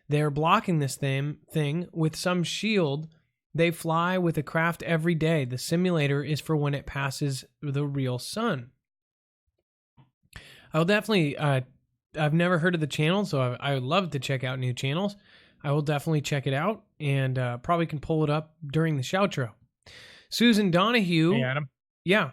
They're blocking this thing with some shield. They fly with a craft every day. The simulator is for when it passes the real sun. I'll definitely, I've never heard of the channel, so I would love to check out new channels. I will definitely check it out and probably can pull it up during the shoutro. Susan Donahue. Hey, Adam. Yeah.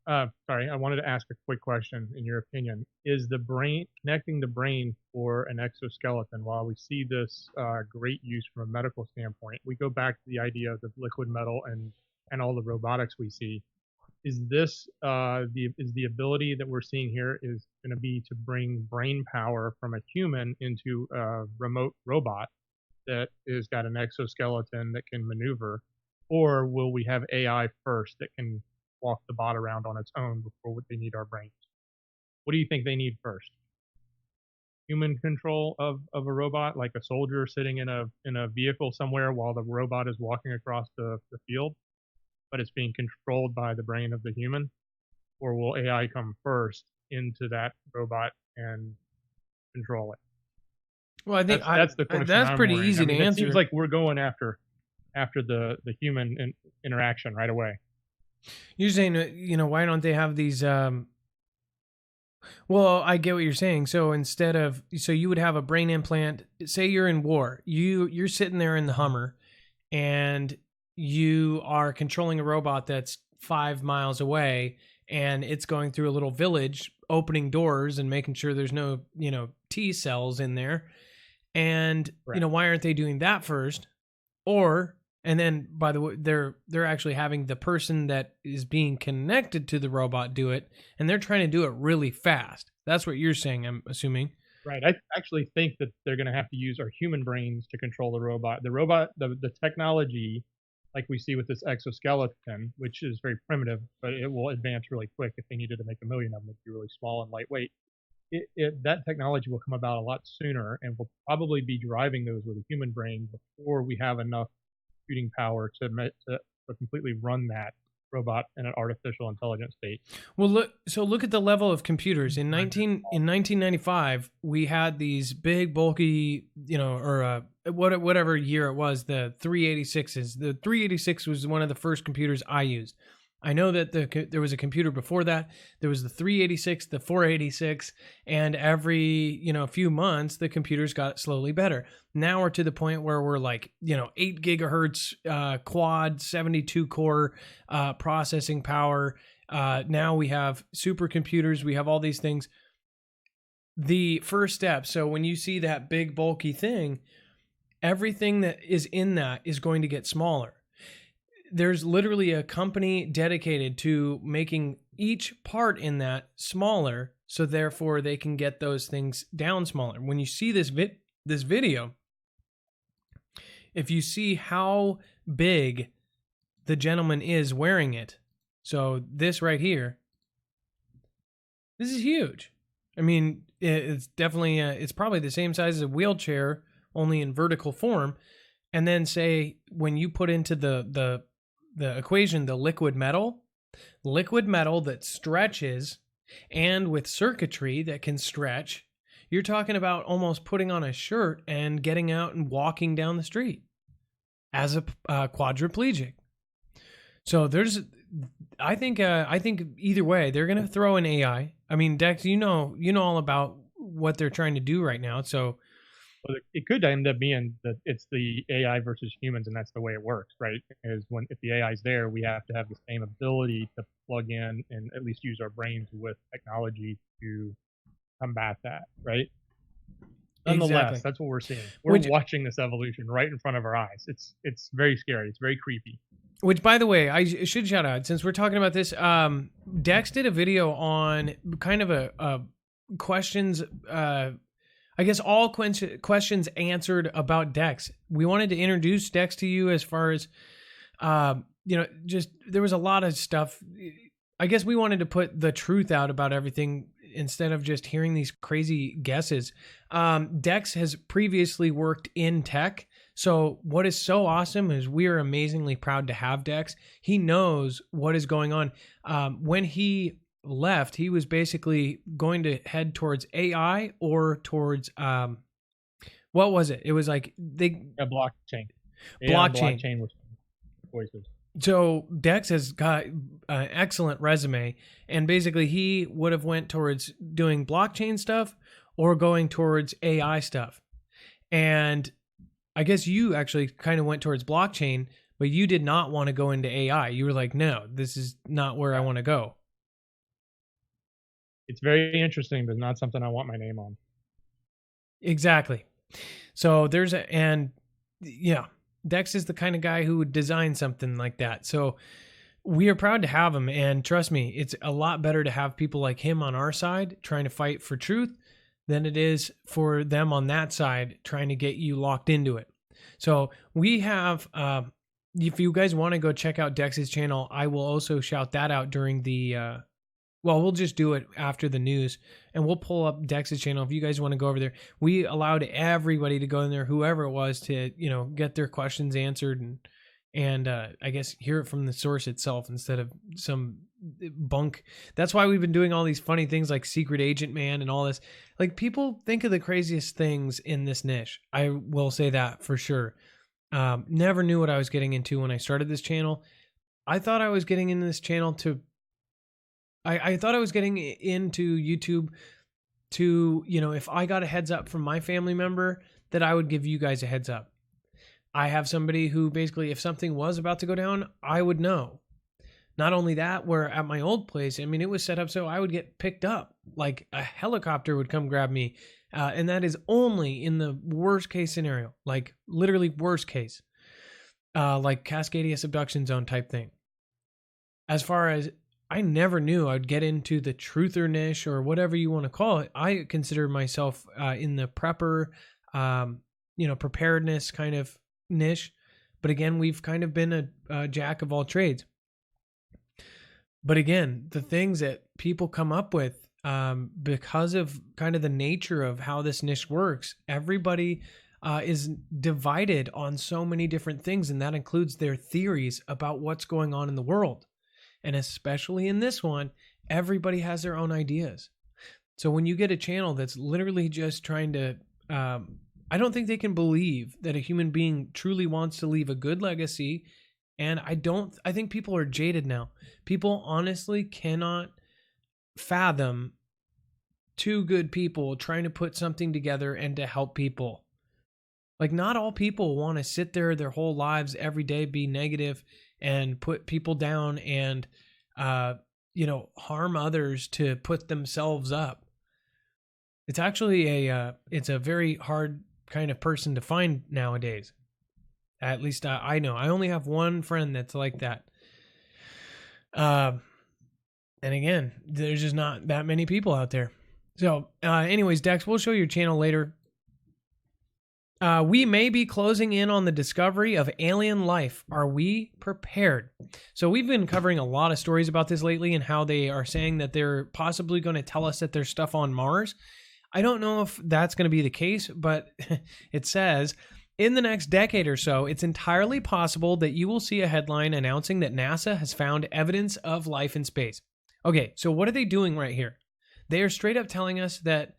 Sorry, I wanted to ask a quick question. In your opinion, is the brain connecting the brain for an exoskeleton? While we see this great use from a medical standpoint, we go back to the idea of the liquid metal and all the robotics we see. Is this the ability that we're seeing here is going to be to bring brain power from a human into a remote robot that has got an exoskeleton that can maneuver, or will we have AI first that can walk the bot around on its own before they need our brains? What do you think they need first? Human control of a robot, like a soldier sitting in a vehicle somewhere while the robot is walking across the field, but it's being controlled by the brain of the human? Or will AI come first into that robot and control it? Well, I think that's the question. That's pretty easy to answer. It seems like we're going after the human interaction right away. You're saying, why don't they have these? Well, I get what you're saying. So you would have a brain implant. Say you're in war. You're sitting there in the Hummer, and you are controlling a robot that's 5 miles away, and it's going through a little village, opening doors and making sure there's no, T cells in there. And right. Why aren't they doing that first? And then, by the way, they're actually having the person that is being connected to the robot do it, and they're trying to do it really fast. That's what you're saying, I'm assuming. Right. I actually think that they're going to have to use our human brains to control the robot. The robot, the technology, like we see with this exoskeleton, which is very primitive, but it will advance really quick. If they needed to make 1 million of them, it'd be really small and lightweight. That technology will come about a lot sooner, and we'll probably be driving those with a human brain before we have enough computing power to completely run that robot in an artificial intelligence state. Well, look at the level of computers. In 1995, we had these big, bulky, whatever year it was, the 386s. The 386 was one of the first computers I used. I know that there was a computer before that. There was the 386, the 486, and every few months the computers got slowly better. Now we're to the point where we're like 8 gigahertz quad 72 core processing power. Now we have supercomputers. We have all these things. The first step. So when you see that big bulky thing, everything that is in that is going to get smaller. There's literally a company dedicated to making each part in that smaller, so therefore they can get those things down smaller. When you see this video, if you see how big the gentleman is wearing it, so this right here, this is huge. I mean, it's definitely it's probably the same size as a wheelchair, only in vertical form. And then say when you put into the equation, the liquid metal that stretches and with circuitry that can stretch, you're talking about almost putting on a shirt and getting out and walking down the street as a quadriplegic. So I think either way, they're going to throw in AI. I mean, Dex, you know all about what they're trying to do right now. So well, it could end up being that it's the AI versus humans, and that's the way it works, right? Is if the AI is there, we have to have the same ability to plug in and at least use our brains with technology to combat that, right? Nonetheless, exactly. That's what we're seeing. We're watching this evolution right in front of our eyes. It's very scary. It's very creepy. Which, by the way, I should shout out, since we're talking about this, Dex did a video on kind of a questions, I guess all questions answered about Dex. We wanted to introduce Dex to you as far as, just there was a lot of stuff. I guess we wanted to put the truth out about everything instead of just hearing these crazy guesses. Dex has previously worked in tech. So what is so awesome is we are amazingly proud to have Dex. He knows what is going on. When he left, he was basically going to head towards AI or towards what was it? It was like A blockchain. Blockchain. Blockchain with voices. So Dex has got an excellent resume, and basically he would have went towards doing blockchain stuff or going towards AI stuff. And I guess you actually kind of went towards blockchain, but you did not want to go into AI. You were like, no, this is not where I want to go. It's very interesting, but not something I want my name on. Exactly. So Dex is the kind of guy who would design something like that. So we are proud to have him. And trust me, it's a lot better to have people like him on our side trying to fight for truth than it is for them on that side trying to get you locked into it. So we have, if you guys want to go check out Dex's channel, I will also shout that out during the, we'll just do it after the news, and we'll pull up Dex's channel. If you guys want to go over there, we allowed everybody to go in there, whoever it was, to, get their questions answered and I guess hear it from the source itself instead of some bunk. That's why we've been doing all these funny things like Secret Agent Man and all this. Like, people think of the craziest things in this niche. I will say that for sure. Never knew what I was getting into when I started this channel. I thought I was getting into this channel I thought I was getting into YouTube to, if I got a heads up from my family member, that I would give you guys a heads up. I have somebody who basically, if something was about to go down, I would know. Not only that, where at my old place, it was set up so I would get picked up. Like a helicopter would come grab me. And that is only in the worst case scenario, like literally worst case, like Cascadia subduction zone type thing. As far as, I never knew I'd get into the truther niche or whatever you want to call it. I consider myself in the prepper, preparedness kind of niche. But again, we've kind of been a jack of all trades. But again, the things that people come up with because of kind of the nature of how this niche works, everybody is divided on so many different things, and that includes their theories about what's going on in the world. And especially in this one, everybody has their own ideas. So when you get a channel that's literally just trying to, I don't think they can believe that a human being truly wants to leave a good legacy. And I think people are jaded now. People honestly cannot fathom two good people trying to put something together and to help people. Like, not all people want to sit there their whole lives every day, be negative and put people down and, harm others to put themselves up. It's actually it's a very hard kind of person to find nowadays. At least I know. I only have one friend that's like that. And again, there's just not that many people out there. So anyways, Dex, we'll show your channel later. We may be closing in on the discovery of alien life. Are we prepared? So we've been covering a lot of stories about this lately and how they are saying that they're possibly going to tell us that there's stuff on Mars. I don't know if that's going to be the case, but it says, in the next decade or so, it's entirely possible that you will see a headline announcing that NASA has found evidence of life in space. Okay, so what are they doing right here? They are straight up telling us that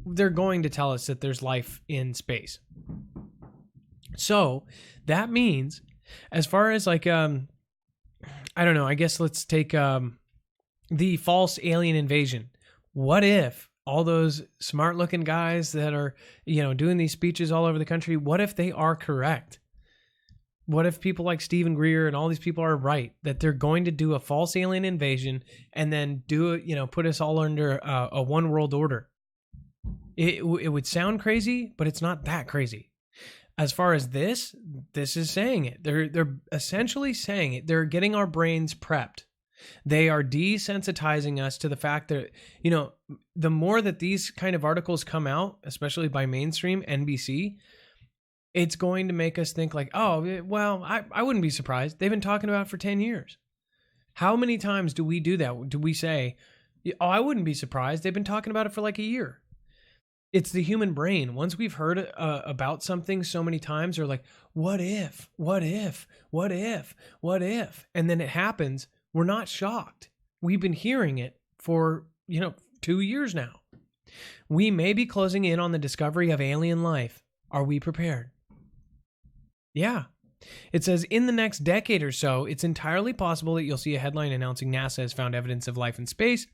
they're going to tell us that there's life in space. So that means, as far as like, I don't know, I guess let's take the false alien invasion. What if all those smart looking guys that are, doing these speeches all over the country, what if they are correct? What if people like Stephen Greer and all these people are right, that they're going to do a false alien invasion and then do it, put us all under a one world order? It would sound crazy, but it's not that crazy. As far as this is saying it. They're essentially saying it. They're getting our brains prepped. They are desensitizing us to the fact that, the more that these kind of articles come out, especially by mainstream NBC, it's going to make us think like, oh, well, I wouldn't be surprised. They've been talking about it for 10 years. How many times do we do that? Do we say, oh, I wouldn't be surprised. They've been talking about it for like a year. It's the human brain. Once we've heard about something so many times, we're like, what if, what if, what if, what if? And then it happens. We're not shocked We've been hearing it for, 2 years now. We may be closing in on the discovery of alien life. Are we prepared? Yeah. It says, in the next decade or so, it's entirely possible that you'll see a headline announcing NASA has found evidence of life in space.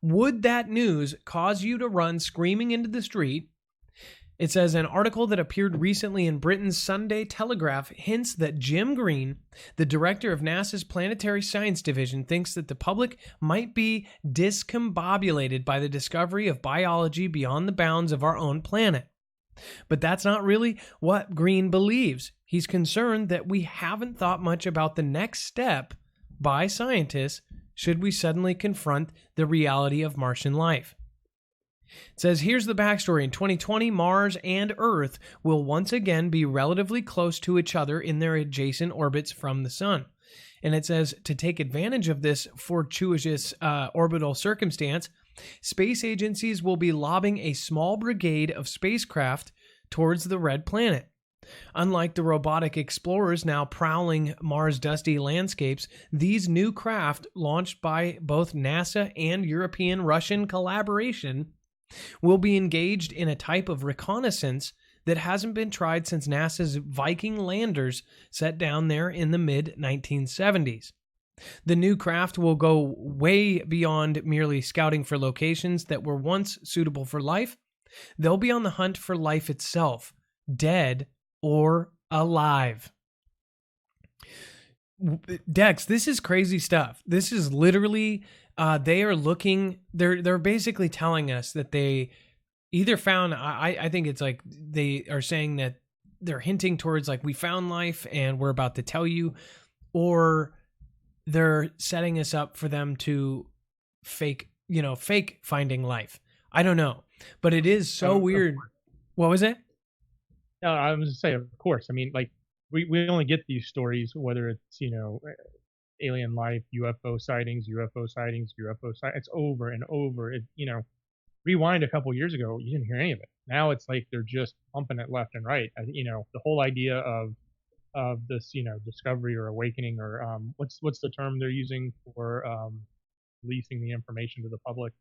Would that news cause you to run screaming into the street? It says, an article that appeared recently in Britain's Sunday Telegraph hints that Jim Green, the director of NASA's Planetary Science Division, thinks that the public might be discombobulated by the discovery of biology beyond the bounds of our own planet. But that's not really what Green believes. He's concerned that we haven't thought much about the next step by scientists should we suddenly confront the reality of Martian life. It says, here's the backstory. In 2020, Mars and Earth will once again be relatively close to each other in their adjacent orbits from the sun. And it says, to take advantage of this fortuitous orbital circumstance, space agencies will be lobbing a small brigade of spacecraft towards the red planet. Unlike the robotic explorers now prowling Mars' dusty landscapes, these new craft, launched by both NASA and European-Russian collaboration, will be engaged in a type of reconnaissance that hasn't been tried since NASA's Viking landers set down there in the mid-1970s. The new craft will go way beyond merely scouting for locations that were once suitable for life. They'll be on the hunt for life itself, dead or alive. Dex, this is crazy stuff. This is literally, they are looking, they're basically telling us that they either found, I think it's like they are saying that they're hinting towards like we found life and we're about to tell you, or they're setting us up for them to fake finding life. I don't know, but it is so weird. What was it? No, I was just saying, of course. I mean, like we only get these stories, whether it's, alien life, UFO sightings, it's over and over. Rewind a couple years ago, you didn't hear any of it. Now it's like they're just pumping it left and right. The whole idea of this, discovery or awakening, or what's the term they're using for releasing the information to the public?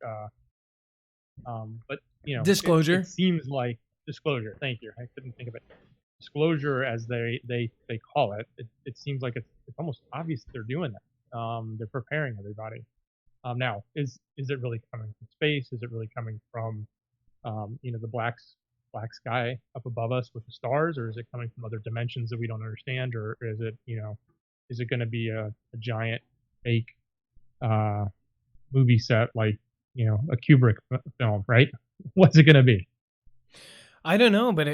But disclosure. It seems like disclosure. Thank you. I couldn't think of it. Disclosure, as they call it. It seems like it's almost obvious that they're doing that. They're preparing everybody. Now, is it really coming from space? Is it really coming from the black sky up above us with the stars, or is it coming from other dimensions that we don't understand, or is it going to be a giant fake movie set like a Kubrick film, right? What's it going to be? I don't know, but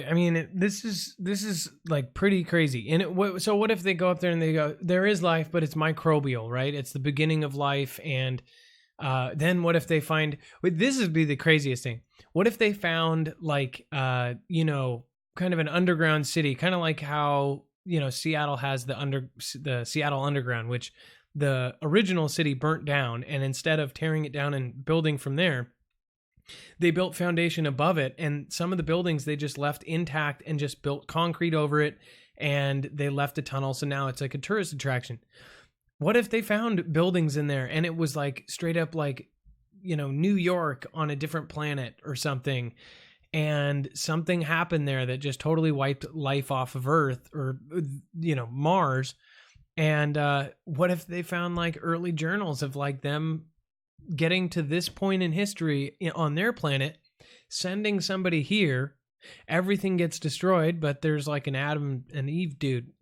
this is like pretty crazy. And so what if they go up there and they go, there is life, but it's microbial, right? It's the beginning of life. And then what if they find, this would be the craziest thing. What if they found like, kind of an underground city, kind of like how, Seattle has the Seattle Underground, which the original city burnt down. And instead of tearing it down and building from there, they built foundation above it, and some of the buildings they just left intact and just built concrete over it, and they left a tunnel. So now it's like a tourist attraction. What if they found buildings in there and it was like straight up like, New York on a different planet or something, and something happened there that just totally wiped life off of Earth or, Mars. And what if they found like early journals of like them getting to this point in history on their planet, sending somebody here, everything gets destroyed, but there's like an Adam and Eve dude,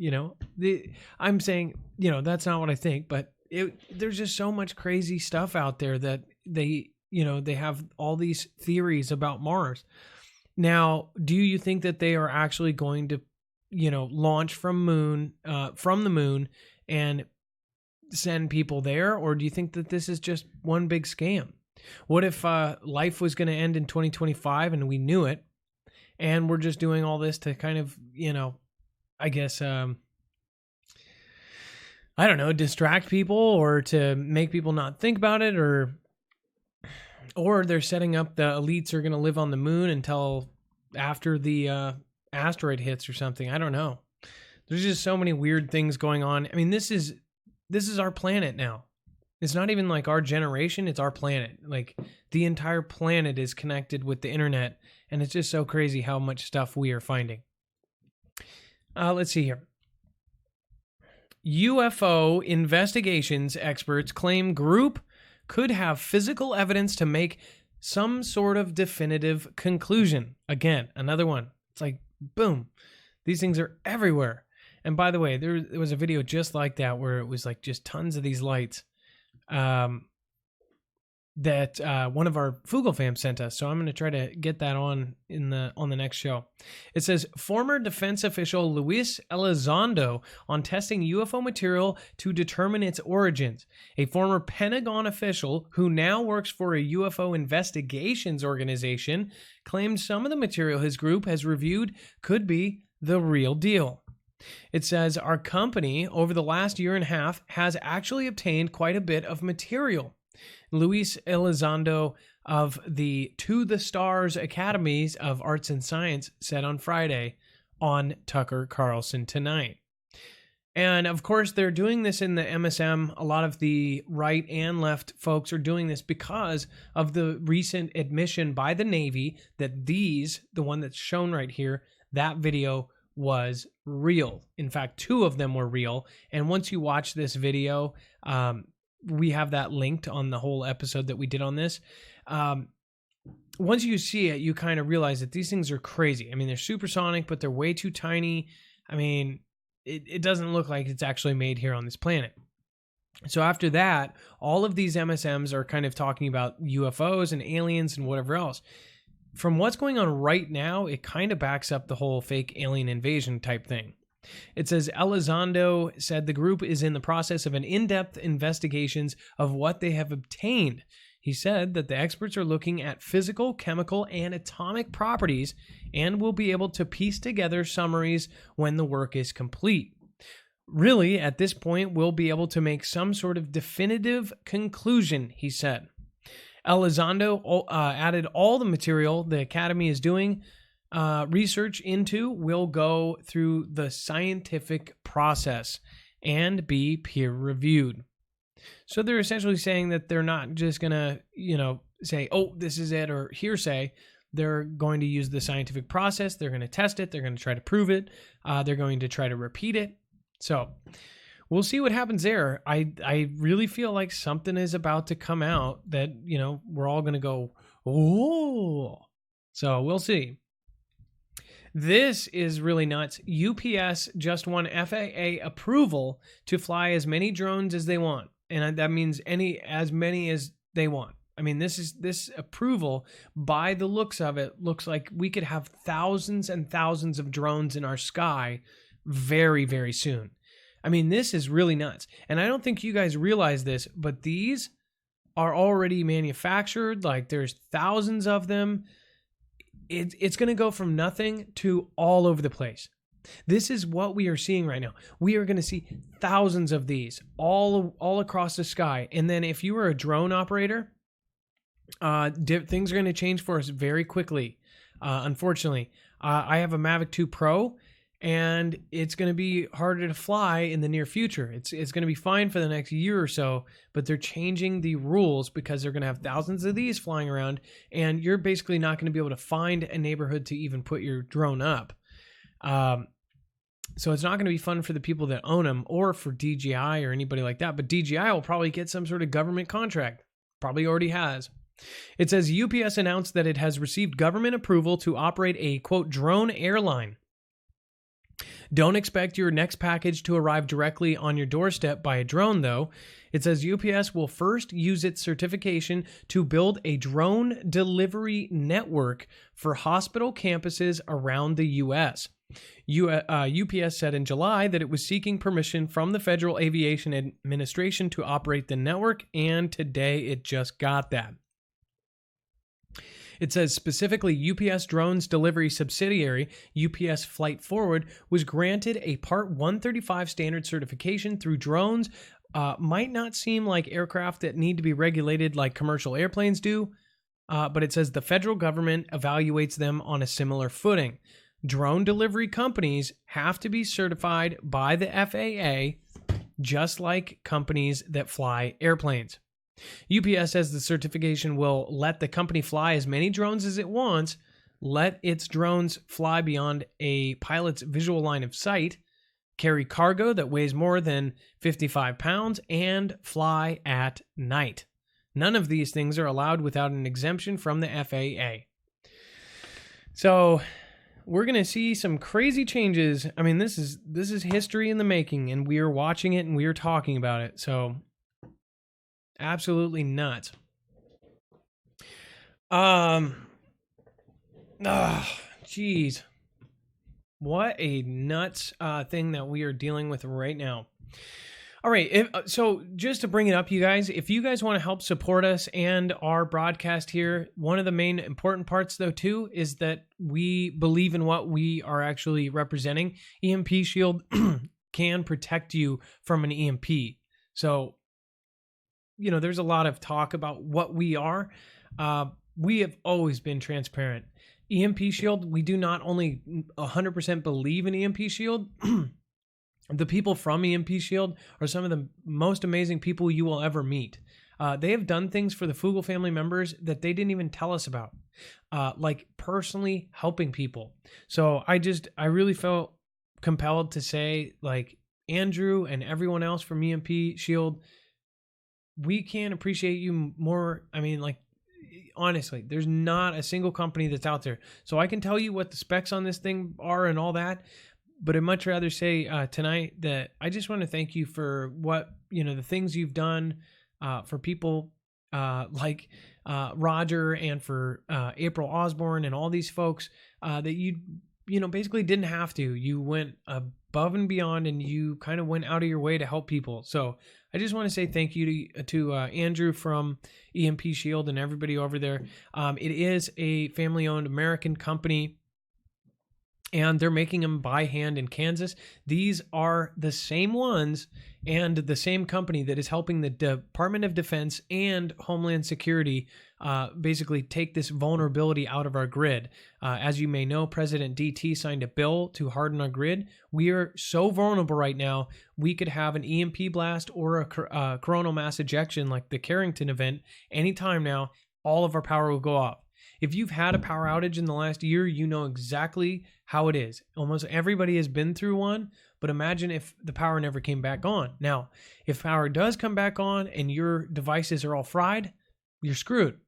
I'm saying, that's not what I think, but there's just so much crazy stuff out there that they have all these theories about Mars. Now, do you think that they are actually going to, launch from the moon and send people there, or do you think that this is just one big scam? What if life was going to end in 2025 and we knew it, and we're just doing all this to kind of, I guess, I don't know, distract people or to make people not think about it, or they're setting up the elites are going to live on the moon until after the asteroid hits or something. I don't know. There's just so many weird things going on. I mean, this is our planet now. It's not even like our generation, it's our planet. Like the entire planet is connected with the internet, and it's just so crazy how much stuff we are finding. Let's see here. UFO investigations experts claim group could have physical evidence to make some sort of definitive conclusion. Again, another one. It's like, boom. These things are everywhere. And by the way, there was a video just like that where it was like just tons of these lights that one of our Foogle Fam sent us. So I'm going to try to get that on the next show. It says former defense official Luis Elizondo on testing UFO material to determine its origins. A former Pentagon official who now works for a UFO investigations organization claimed some of the material his group has reviewed could be the real deal. It says our company over the last year and a half has actually obtained quite a bit of material. Luis Elizondo of the To the Stars Academies of Arts and Science said on Friday on Tucker Carlson Tonight. And of course, they're doing this in the MSM. A lot of the right and left folks are doing this because of the recent admission by the Navy that the one that's shown right here, that video was real. In fact, 2 of them were real. And once you watch this video, we have that linked on the whole episode that we did on this. Once you see it, you kind of realize that these things are crazy. I mean, they're supersonic, but they're way too tiny. I mean, it doesn't look like it's actually made here on this planet. So after that, all of these MSMs are kind of talking about UFOs and aliens and whatever else. From what's going on right now, it kind of backs up the whole fake alien invasion type thing. It says Elizondo said the group is in the process of an in-depth investigations of what they have obtained. He said that the experts are looking at physical, chemical, and atomic properties and will be able to piece together summaries when the work is complete. Really, at this point, we'll be able to make some sort of definitive conclusion, he said. Elizondo added all the material the Academy is doing research into will go through the scientific process and be peer-reviewed. So they're essentially saying that they're not just going to, say, oh, this is it, or hearsay. They're going to use the scientific process. They're going to test it. They're going to try to prove it. They're going to try to repeat it. So we'll see what happens there. I really feel like something is about to come out that, we're all going to go, oh. So we'll see. This is really nuts. UPS just won FAA approval to fly as many drones as they want. And that means as many as they want. I mean, this approval, by the looks of it, looks like we could have thousands and thousands of drones in our sky very, very soon. I mean, this is really nuts. And I don't think you guys realize this, but these are already manufactured. Like, there's thousands of them. It's going to go from nothing to all over the place. This is what we are seeing right now. We are going to see thousands of these all across the sky. And then if you are a drone operator, things are going to change for us very quickly. Unfortunately, I have a Mavic 2 Pro, and it's going to be harder to fly in the near future. It's going to be fine for the next year or so, but they're changing the rules because they're going to have thousands of these flying around, and you're basically not going to be able to find a neighborhood to even put your drone up. So it's not going to be fun for the people that own them or for DJI or anybody like that, but DJI will probably get some sort of government contract. Probably already has. It says UPS announced that it has received government approval to operate a, quote, drone airline. Don't expect your next package to arrive directly on your doorstep by a drone, though. It says UPS will first use its certification to build a drone delivery network for hospital campuses around the U.S. UPS said in July that it was seeking permission from the Federal Aviation Administration to operate the network, and today it just got that. It says specifically UPS Drones Delivery subsidiary, UPS Flight Forward, was granted a Part 135 standard certification through drones. Might not seem like aircraft that need to be regulated like commercial airplanes do, but it says the federal government evaluates them on a similar footing. Drone delivery companies have to be certified by the FAA just like companies that fly airplanes. UPS says the certification will let the company fly as many drones as it wants, let its drones fly beyond a pilot's visual line of sight, carry cargo that weighs more than 55 pounds, and fly at night. None of these things are allowed without an exemption from the FAA. So we're going to see some crazy changes. I mean, this is history in the making, and we are watching it and we are talking about it. So absolutely nuts. Geez. What a nuts thing that we are dealing with right now. All right, so just to bring it up, you guys, if you guys want to help support us and our broadcast here, one of the main important parts, though, too, is that we believe in what we are actually representing. EMP Shield can protect you from an EMP. So, you know, there's a lot of talk about what we are. We have always been transparent. EMP Shield, we do not only 100% believe in EMP Shield, the people from EMP Shield are some of the most amazing people you will ever meet. They have done things for the Foogle family members that they didn't even tell us about, like personally helping people. So I really felt compelled to say, like, Andrew and everyone else from EMP Shield, we can't appreciate you more. I mean, like, honestly, there's not a single company that's out there. So I can tell you what the specs on this thing are and all that, but I'd much rather say tonight that I just want to thank you for what, you know, the things you've done for people like Roger and for April Osborne and all these folks that you know, basically didn't have to. You went above and beyond, and you kind of went out of your way to help people. So I just want to say thank you to Andrew from EMP Shield and everybody over there. It is a family-owned American company, and they're making them by hand in Kansas. These are the same ones and the same company that is helping the Department of Defense and Homeland Security basically take this vulnerability out of our grid. As you may know, President DT signed a bill to harden our grid. We are so vulnerable right now, we could have an EMP blast or a coronal mass ejection like the Carrington event anytime now. All of our power will go off. If you've had a power outage in the last year, you know exactly how it is. Almost everybody has been through one, but imagine if the power never came back on. Now, if power does come back on and your devices are all fried, you're screwed.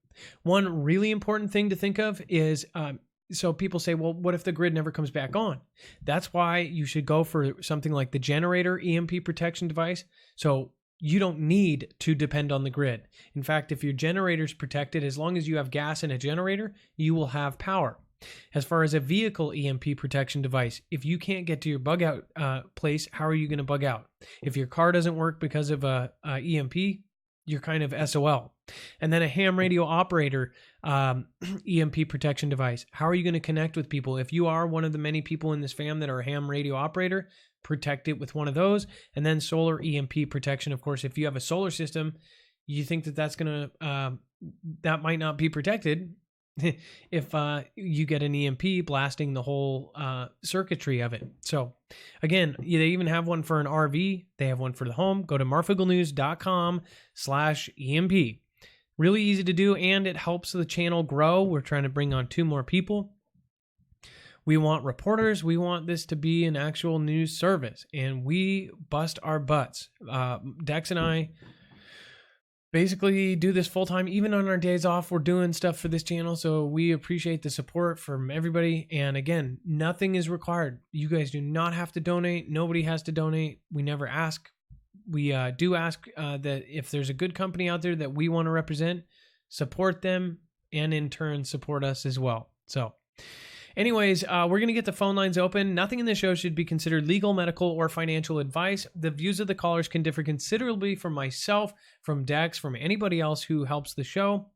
One really important thing to think of is, so people say, well, what if the grid never comes back on? That's why you should go for something like the generator EMP protection device. So you don't need to depend on the grid. In fact, if your generator's protected, as long as you have gas in a generator, you will have power. As far as a vehicle EMP protection device, if you can't get to your bug out place, how are you going to bug out? If your car doesn't work because of a EMP, you're kind of SOL. And then a ham radio operator EMP protection device. How are you going to connect with people? If you are one of the many people in this fam that are a ham radio operator, protect it with one of those. And then solar EMP protection. Of course, if you have a solar system, you think that that's going to, that might not be protected if you get an EMP blasting the whole circuitry of it. So again, they even have one for an RV. They have one for the home. Go to marfooglenews.com/EMP. Really easy to do, and it helps the channel grow. We're trying to bring on 2 more people. We want reporters. We want this to be an actual news service, and we bust our butts. Dex and I basically do this full time. Even on our days off, we're doing stuff for this channel, so we appreciate the support from everybody. And again, nothing is required. You guys do not have to donate. Nobody has to donate. We never ask. We do ask that if there's a good company out there that we want to represent, support them, and in turn support us as well. So anyways, we're going to get the phone lines open. Nothing in this show should be considered legal, medical, or financial advice. The views of the callers can differ considerably from myself, from Dex, from anybody else who helps the show.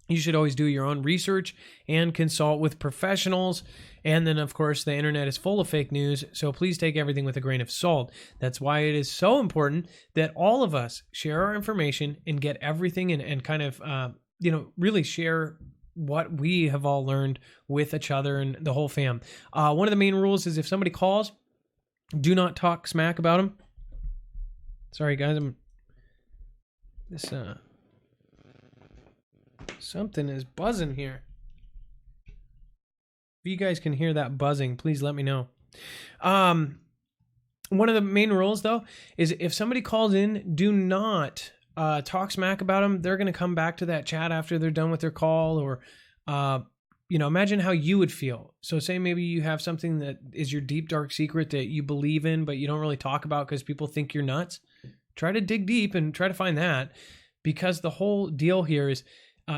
You should always do your own research and consult with professionals. And then, of course, the internet is full of fake news, so please take everything with a grain of salt. That's why it is so important that all of us share our information and get everything and kind of, really share what we have all learned with each other and the whole fam. One of the main rules is if somebody calls, do not talk smack about them. Sorry, guys. Something is buzzing here. If you guys can hear that buzzing, please let me know. One of the main rules, though, is if somebody calls in, do not talk smack about them. They're going to come back to that chat after they're done with their call, or imagine how you would feel. So say maybe you have something that is your deep, dark secret that you believe in, but you don't really talk about because people think you're nuts. Try to dig deep and try to find that, because the whole deal here is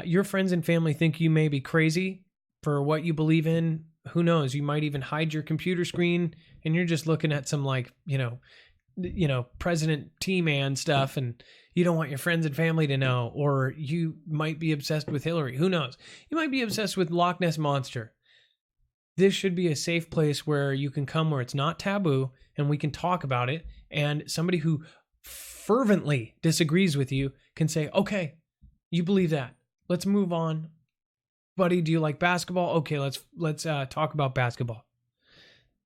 your friends and family think you may be crazy for what you believe in. Who knows? You might even hide your computer screen and you're just looking at some President T-Man stuff, and you don't want your friends and family to know. Or you might be obsessed with Hillary. Who knows? You might be obsessed with Loch Ness Monster. This should be a safe place where you can come, where it's not taboo and we can talk about it. And somebody who fervently disagrees with you can say, okay, you believe that. Let's move on. Buddy, do you like basketball? Okay, let's talk about basketball.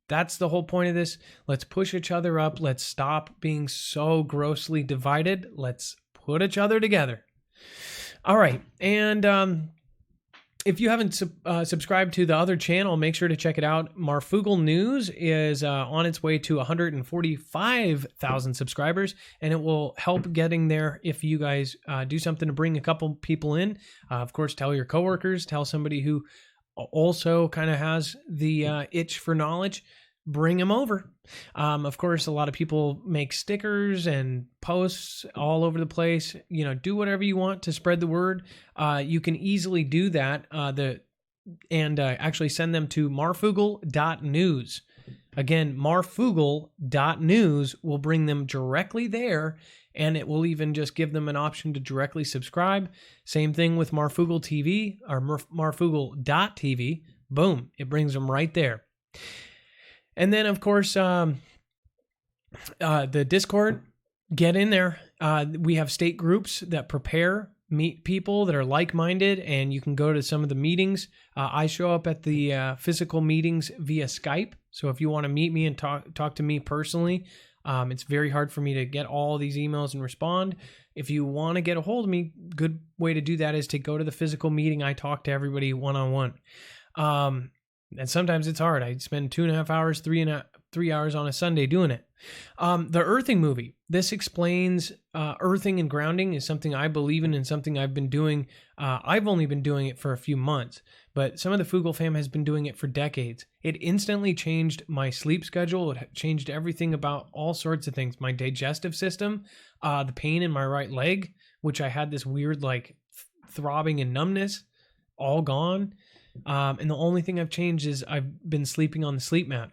That's the whole point of this. Let's push each other up. Let's stop being so grossly divided. Let's put each other together. All right. And if you haven't subscribed to the other channel, make sure to check it out. Marfoogle News is on its way to 145,000 subscribers, and it will help getting there if you guys do something to bring a couple people in. Of course, tell your coworkers, tell somebody who also kind of has the itch for knowledge. Bring them over. Of course, a lot of people make stickers and posts all over the place. Do whatever you want to spread the word. You can easily do that. Actually send them to marfoogle.news. Again, marfoogle.news will bring them directly there, and it will even just give them an option to directly subscribe. Same thing with Marfoogle TV or marfoogle.tv. Boom, it brings them right there. And then, of course, the Discord, get in there. We have state groups that meet people that are like-minded, and you can go to some of the meetings. I show up at the physical meetings via Skype. So if you want to meet me and talk to me personally, it's very hard for me to get all these emails and respond. If you want to get a hold of me, good way to do that is to go to the physical meeting. I talk to everybody one-on-one. And sometimes it's hard. I spend 2.5 hours, 3 hours on a Sunday doing it. The earthing movie. This explains earthing and grounding is something I believe in and something I've been doing. I've only been doing it for a few months, but some of the Foogle Fam has been doing it for decades. It instantly changed my sleep schedule. It changed everything about all sorts of things. My digestive system, the pain in my right leg, which I had this weird throbbing and numbness, all gone. And the only thing I've changed is I've been sleeping on the sleep mat.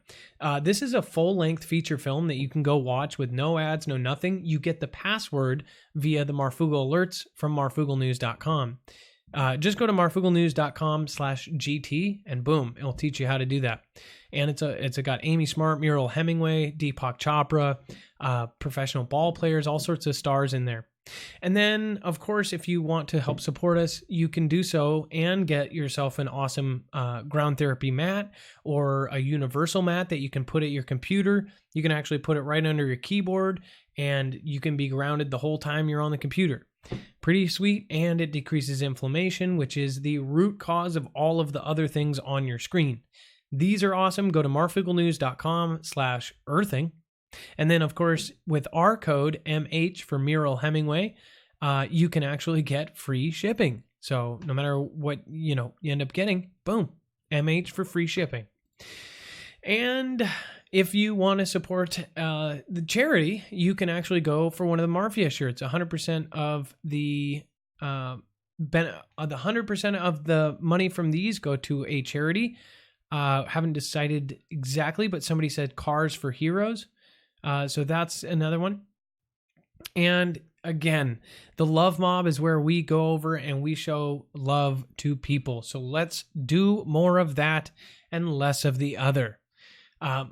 This is a full-length feature film that you can go watch with no ads, no nothing. You get the password via the Marfoogle alerts from marfooglenews.com. Just go to marfooglenews.com/GT and boom, it'll teach you how to do that. And it's got Amy Smart, Muriel Hemingway, Deepak Chopra, professional ball players, all sorts of stars in there. And then, of course, if you want to help support us, you can do so and get yourself an awesome ground therapy mat or a universal mat that you can put at your computer. You can actually put it right under your keyboard, and you can be grounded the whole time you're on the computer. Pretty sweet, and it decreases inflammation, which is the root cause of all of the other things on your screen. These are awesome. Go to marfooglenews.com/earthing. And then, of course, with our code MH for Muriel Hemingway, you can actually get free shipping. So no matter what you end up getting, boom, MH for free shipping. And if you want to support the charity, you can actually go for one of the Marfia shirts. 100% of the 100% of the money from these go to a charity. Haven't decided exactly, but somebody said Cars for Heroes. So that's another one. And again, the Love Mob is where we go over and we show love to people. So let's do more of that and less of the other.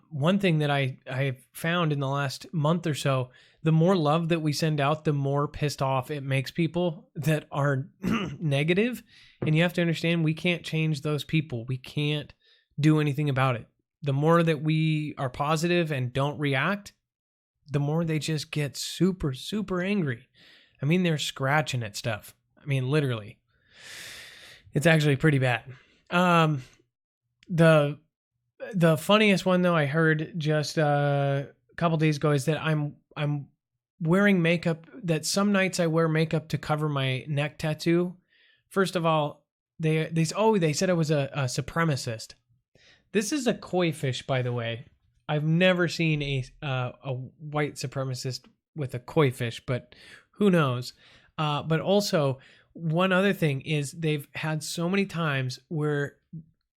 One thing that I found in the last month or so, the more love that we send out, the more pissed off it makes people that are negative. And you have to understand, we can't change those people. We can't do anything about it. The more that we are positive and don't react, the more they just get super, super angry. I mean, they're scratching at stuff. I mean, literally. It's actually pretty bad. The funniest one, though, I heard just a couple days ago is that I'm wearing makeup, that some nights I wear makeup to cover my neck tattoo. First of all, they said I was a supremacist. This is a koi fish, by the way. I've never seen a white supremacist with a koi fish, but who knows? But also, one other thing is they've had so many times where,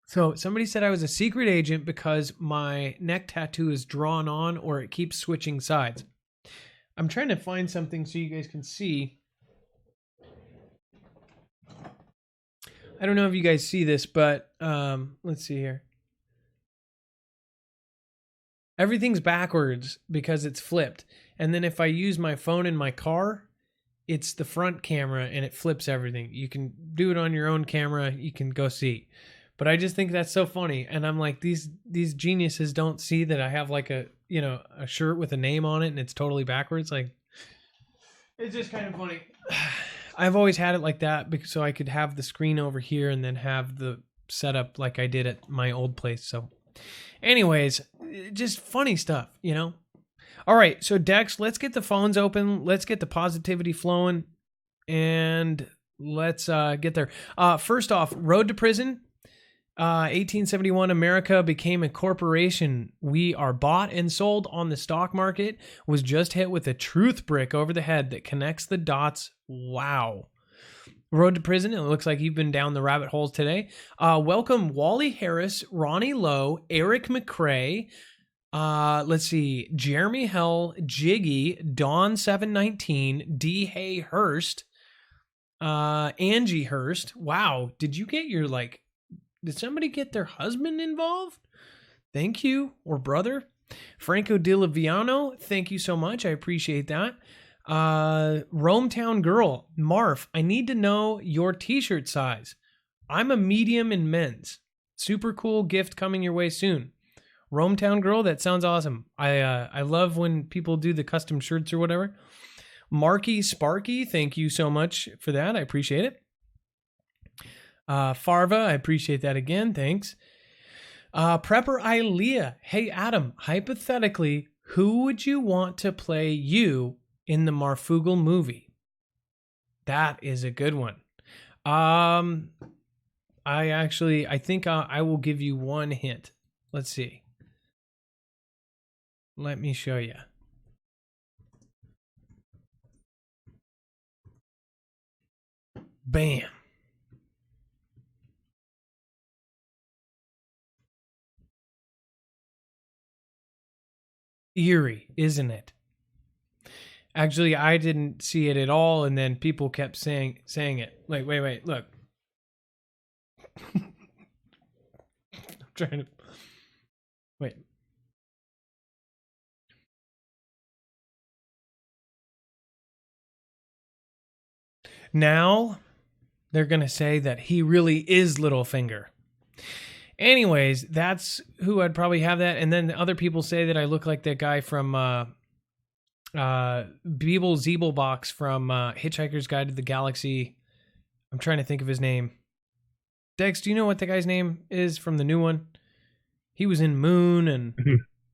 so somebody said I was a secret agent because my neck tattoo is drawn on or it keeps switching sides. I'm trying to find something so you guys can see. I don't know if you guys see this, but let's see here. Everything's backwards because it's flipped. And then if I use my phone in my car, it's the front camera and it flips everything. You can do it on your own camera. You can go see. But I just think that's so funny. And I'm like, these geniuses don't see that I have like a shirt with a name on it and it's totally backwards. Like, it's just kind of funny. I've always had it like that because so I could have the screen over here and then have the setup like I did at my old place. So anyways, just funny stuff, you know? All right, so Dex, let's get the phones open. Let's get the positivity flowing, and let's get there. First off, Road to Prison. 1871, America became a corporation. We are bought and sold on the stock market. Was just hit with a truth brick over the head that connects the dots. Wow. Road to Prison. It looks like you've been down the rabbit holes today. Welcome Wally Harris, Ronnie Lowe, Eric McCrae. Let's see. Jeremy Hell, Jiggy, Dawn 719, D. Hay Hurst, Angie Hurst. Wow. Did somebody get their husband involved? Thank you. Or brother. Franco Dillaviano. Thank you so much. I appreciate that. Rometown Girl, Marf, I need to know your t-shirt size. I'm a medium in men's. Super cool gift coming your way soon. Rometown Girl, that sounds awesome. I love when people do the custom shirts or whatever. Marky Sparky, thank you so much for that. I appreciate it. Farva, I appreciate that again. Thanks. Prepper Ilea, hey Adam, hypothetically, who would you want to play you in the Marfoogle movie? That is a good one. I think I will give you one hint. Let's see. Let me show you. Bam. Eerie, isn't it? Actually, I didn't see it at all, and then people kept saying it. Like, wait, look. I'm trying to... Wait. Now, they're going to say that he really is Littlefinger. Anyways, that's who I'd probably have that. And then other people say that I look like that guy from Beeble Zeeblebox from Hitchhiker's Guide to the Galaxy. I'm trying to think of his name. Dex, do you know what the guy's name is from the new one? He was in Moon and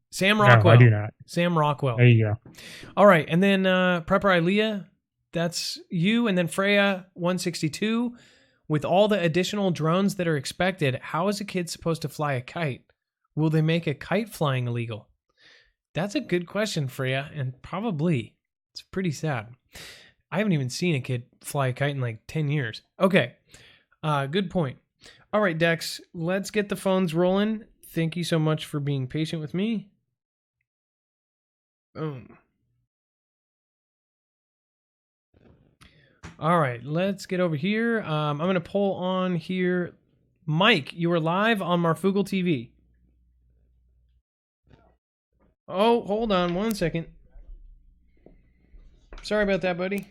Sam Rockwell. No, I do not. Sam Rockwell. There you go. All right. And then Prepper Ilea, that's you. And then Freya 162. With all the additional drones that are expected, how is a kid supposed to fly a kite? Will they make a kite flying illegal? That's a good question, Freya, and probably. It's pretty sad. I haven't even seen a kid fly a kite in like 10 years. Okay, good point. All right, Dex, let's get the phones rolling. Thank you so much for being patient with me. Boom. All right, let's get over here. I'm going to pull on here. Mike, you are live on Marfoogle TV. Oh, hold on 1 second. Sorry about that, buddy.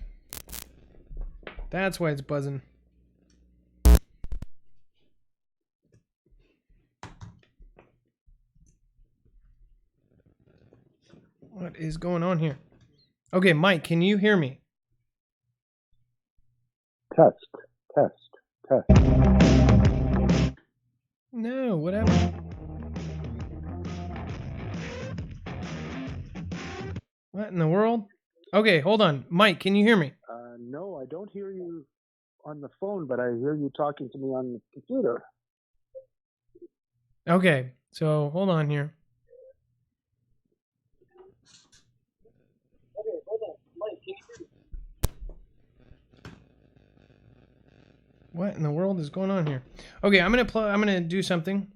That's why it's buzzing. What is going on here? Okay, Mike, can you hear me? Test, test, test. No, what happened? What in the world? Okay, hold on. Mike, can you hear me? No, I don't hear you on the phone, but I hear you talking to me on the computer. Okay, so hold on here. Okay, hold on. Mike, can you hear me? What in the world is going on here? Okay, I'm gonna do something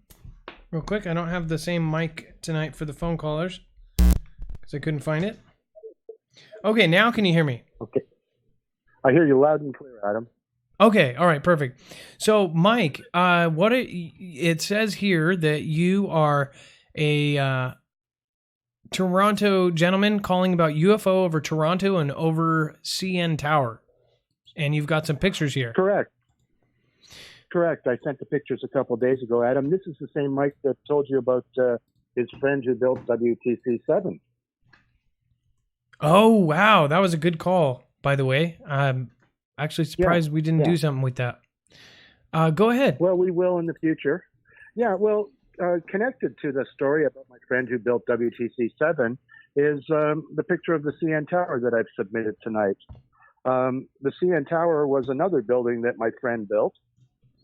real quick. I don't have the same mic tonight for the phone callers because I couldn't find it. Okay, now can you hear me? Okay. I hear you loud and clear, Adam. Okay, all right, perfect. So, Mike, it says here that you are a Toronto gentleman calling about UFO over Toronto and over CN Tower, and you've got some pictures here. Correct. I sent the pictures a couple of days ago, Adam. This is the same Mike that told you about his friend who built WTC-7. Oh, wow, that was a good call, by the way. I'm actually surprised we didn't do something with that. Go ahead. Well, we will in the future. Yeah, well, connected to the story about my friend who built WTC-7 is the picture of the CN Tower that I've submitted tonight. The CN Tower was another building that my friend built,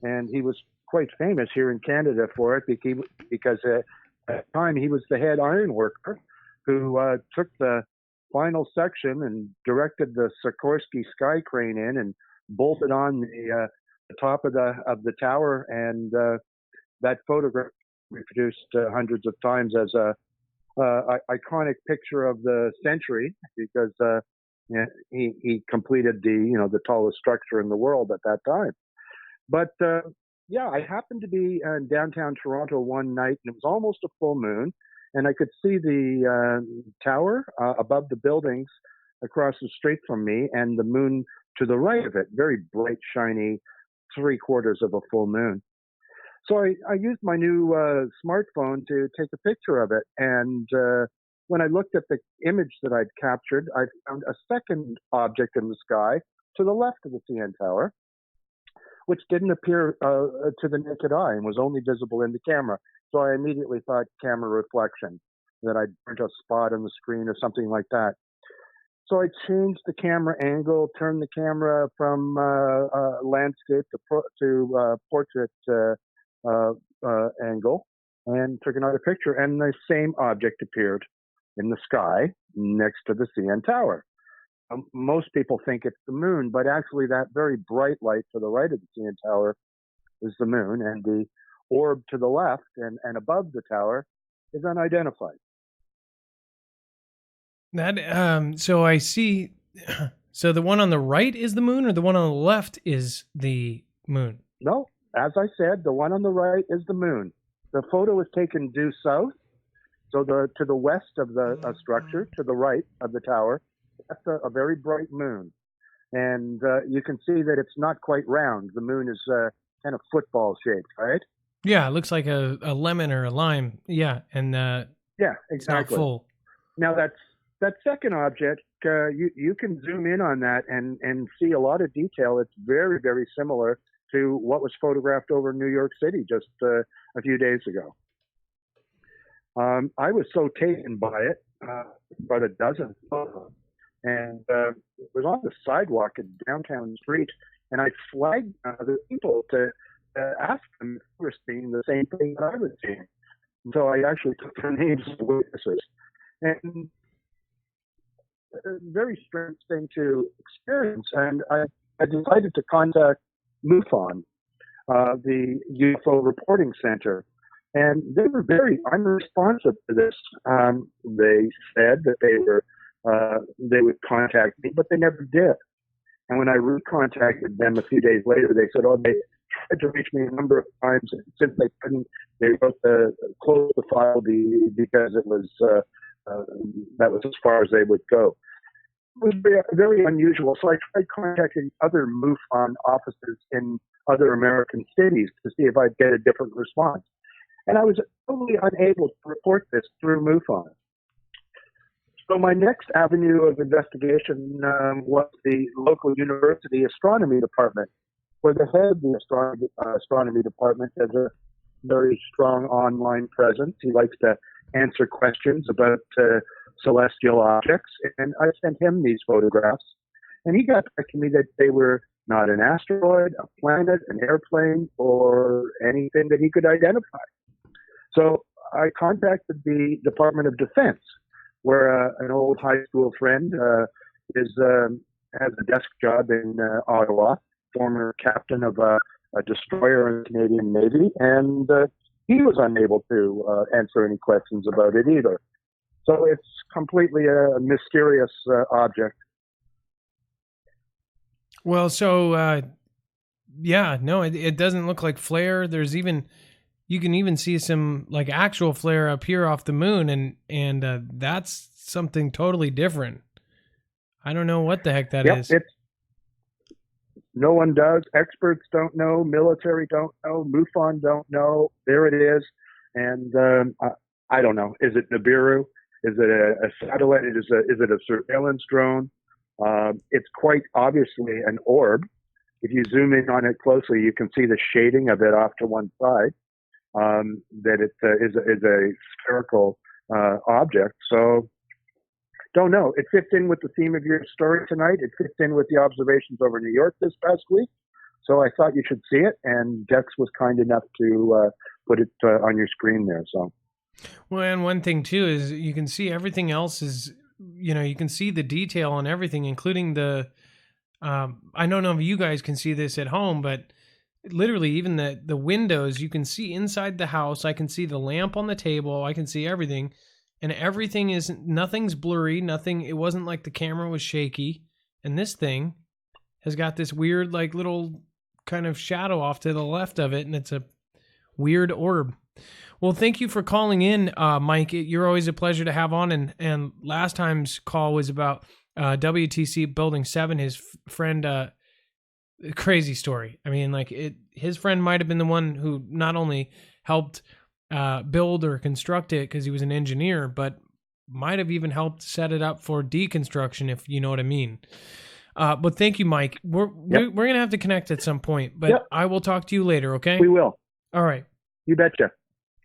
and he was quite famous here in Canada for it because at the time he was the head iron worker who took the final section and directed the Sikorsky sky crane in and bolted on the top of the tower, and that photograph reproduced hundreds of times as a iconic picture of the century because he completed the tallest structure in the world at that time. But I happened to be in downtown Toronto one night, and it was almost a full moon. And I could see the tower above the buildings across the street from me and the moon to the right of it, very bright, shiny, 3/4 of a full moon. So I used my new smartphone to take a picture of it. And when I looked at the image that I'd captured, I found a second object in the sky to the left of the CN Tower, which didn't appear to the naked eye and was only visible in the camera. So I immediately thought camera reflection, that I'd burnt a spot on the screen or something like that. So I changed the camera angle, turned the camera from landscape to portrait angle, and took another picture. And the same object appeared in the sky next to the CN Tower. Most people think it's the moon, but actually that very bright light to the right of the CN Tower is the moon, and the orb to the left and above the tower is unidentified. That so I see. So the one on the right is the moon, or the one on the left is the moon? No, as I said, the one on the right is the moon. The photo was taken due south, so to the west of the structure, to the right of the tower. That's a very bright moon, and you can see that it's not quite round. The moon is kind of football shaped, right? Yeah, it looks like a lemon or a lime. Yeah, and yeah, exactly. It's not full. Now that second object, you can zoom in on that and see a lot of detail. It's very, very similar to what was photographed over New York City just a few days ago. I was so taken by it, about a dozen photos, and it was on the sidewalk in downtown street, and I flagged the people to ask them if they were seeing the same thing that I was seeing. So I actually took their names as witnesses. And a very strange thing to experience. And I decided to contact MUFON, the UFO Reporting Center. And they were very unresponsive to this. They said that they would contact me, but they never did. And when I recontacted them a few days later, they said, they tried to reach me a number of times. Since they couldn't, they wrote close the file because it was that was as far as they would go. It was very, very unusual. So I tried contacting other MUFON offices in other American cities to see if I'd get a different response. And I was totally unable to report this through MUFON. So my next avenue of investigation was the local university astronomy department, where the head of the astronomy department has a very strong online presence. He likes to answer questions about celestial objects, and I sent him these photographs, and he got back to me that they were not an asteroid, a planet, an airplane, or anything that he could identify. So I contacted the Department of Defense, where an old high school friend has a desk job in Ottawa, former captain of a destroyer in the Canadian Navy, and he was unable to answer any questions about it either. So it's completely a mysterious object. Well, so yeah, no, it doesn't look like flare. You can even see some like actual flare up here off the moon, and that's something totally different. I don't know what the heck that is. No one does. Experts don't know. Military don't know. MUFON don't know. There it is. And I don't know. Is it Nibiru? Is it a satellite? Is it a surveillance drone? It's quite obviously an orb. If you zoom in on it closely, you can see the shading of it off to one side. That it is a spherical object. So, don't know. It fits in with the theme of your story tonight. It fits in with the observations over New York this past week. So I thought you should see it, and Dex was kind enough to put it on your screen there. So, well, and one thing too is you can see everything else is, you can see the detail on everything, including the. I don't know if you guys can see this at home, but literally even the windows, you can see inside the house. I can see the lamp on the table. I can see everything. And nothing's blurry, it wasn't like the camera was shaky. And this thing has got this weird, like, little kind of shadow off to the left of it, and it's a weird orb. Well, thank you for calling in, Mike. You're always a pleasure to have on. And last time's call was about WTC Building 7, his friend, crazy story. I mean, like, his friend might have been the one who not only helped build or construct it because he was an engineer, but might have even helped set it up for deconstruction, if you know what I mean. But thank you, Mike. We're gonna have to connect at some point, but I will talk to you later. Okay? We will. All right. You betcha.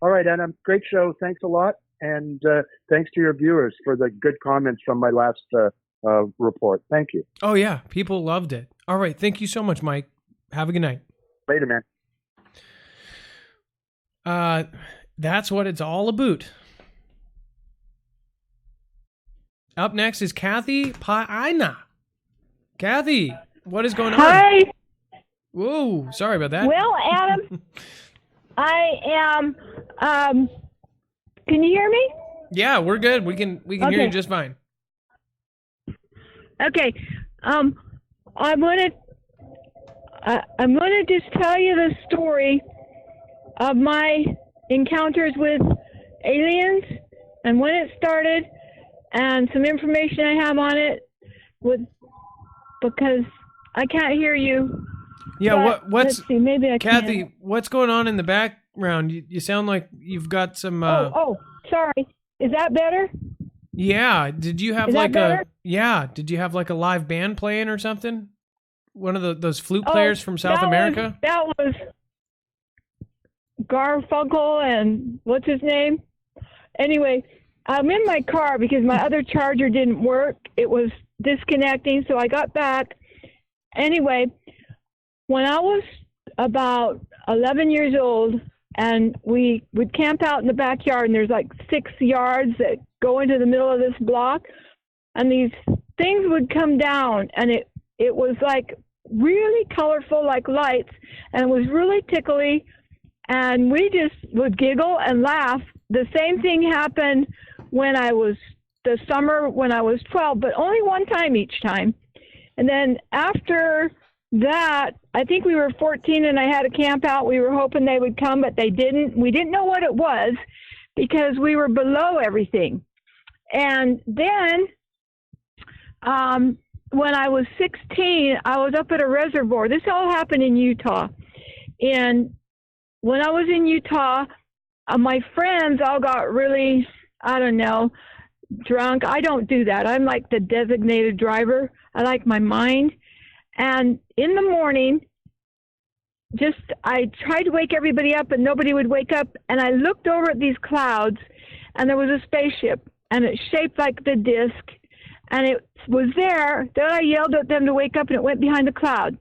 All right, Adam. Great show. Thanks a lot, and thanks to your viewers for the good comments from my last report. Thank you. Oh yeah, people loved it. All right. Thank you so much, Mike. Have a good night. Later, man. That's what it's all about. Up next is Kathy Paina. Kathy, what is going on? Hi. Whoa, sorry about that. Well, Adam, I am. Can you hear me? Yeah, we're good. We can hear you just fine. Okay. I'm gonna just tell you the story of my encounters with aliens and when it started, and some information I have on it because I can't hear you. Yeah, what's let's see, maybe I Kathy, can. what's going on in the background? You sound like you've got some Sorry. Is that better? Yeah, did you have did you have like a live band playing or something? One of those flute players from South America? That was Garfunkel and what's his name? Anyway, I'm in my car because my other charger didn't work. It was disconnecting, so I got back. Anyway, when I was about 11 years old, and we would camp out in the backyard, and there's like 6 yards that go into the middle of this block, and these things would come down, and it was like really colorful, like lights, and it was really tickly. And we just would giggle and laugh. The same thing happened when the summer when I was 12, but only one time each time. And then after that, I think we were 14 and I had a camp out. We were hoping they would come, but they didn't. We didn't know what it was because we were below everything. And then when I was 16, I was up at a reservoir. This all happened in Utah. And when I was in Utah, my friends all got really, I don't know, drunk. I don't do that. I'm like the designated driver. I like my mind. And in the morning, I tried to wake everybody up, and nobody would wake up. And I looked over at these clouds, and there was a spaceship, and it's shaped like the disc, and it was there. Then I yelled at them to wake up, and it went behind the cloud.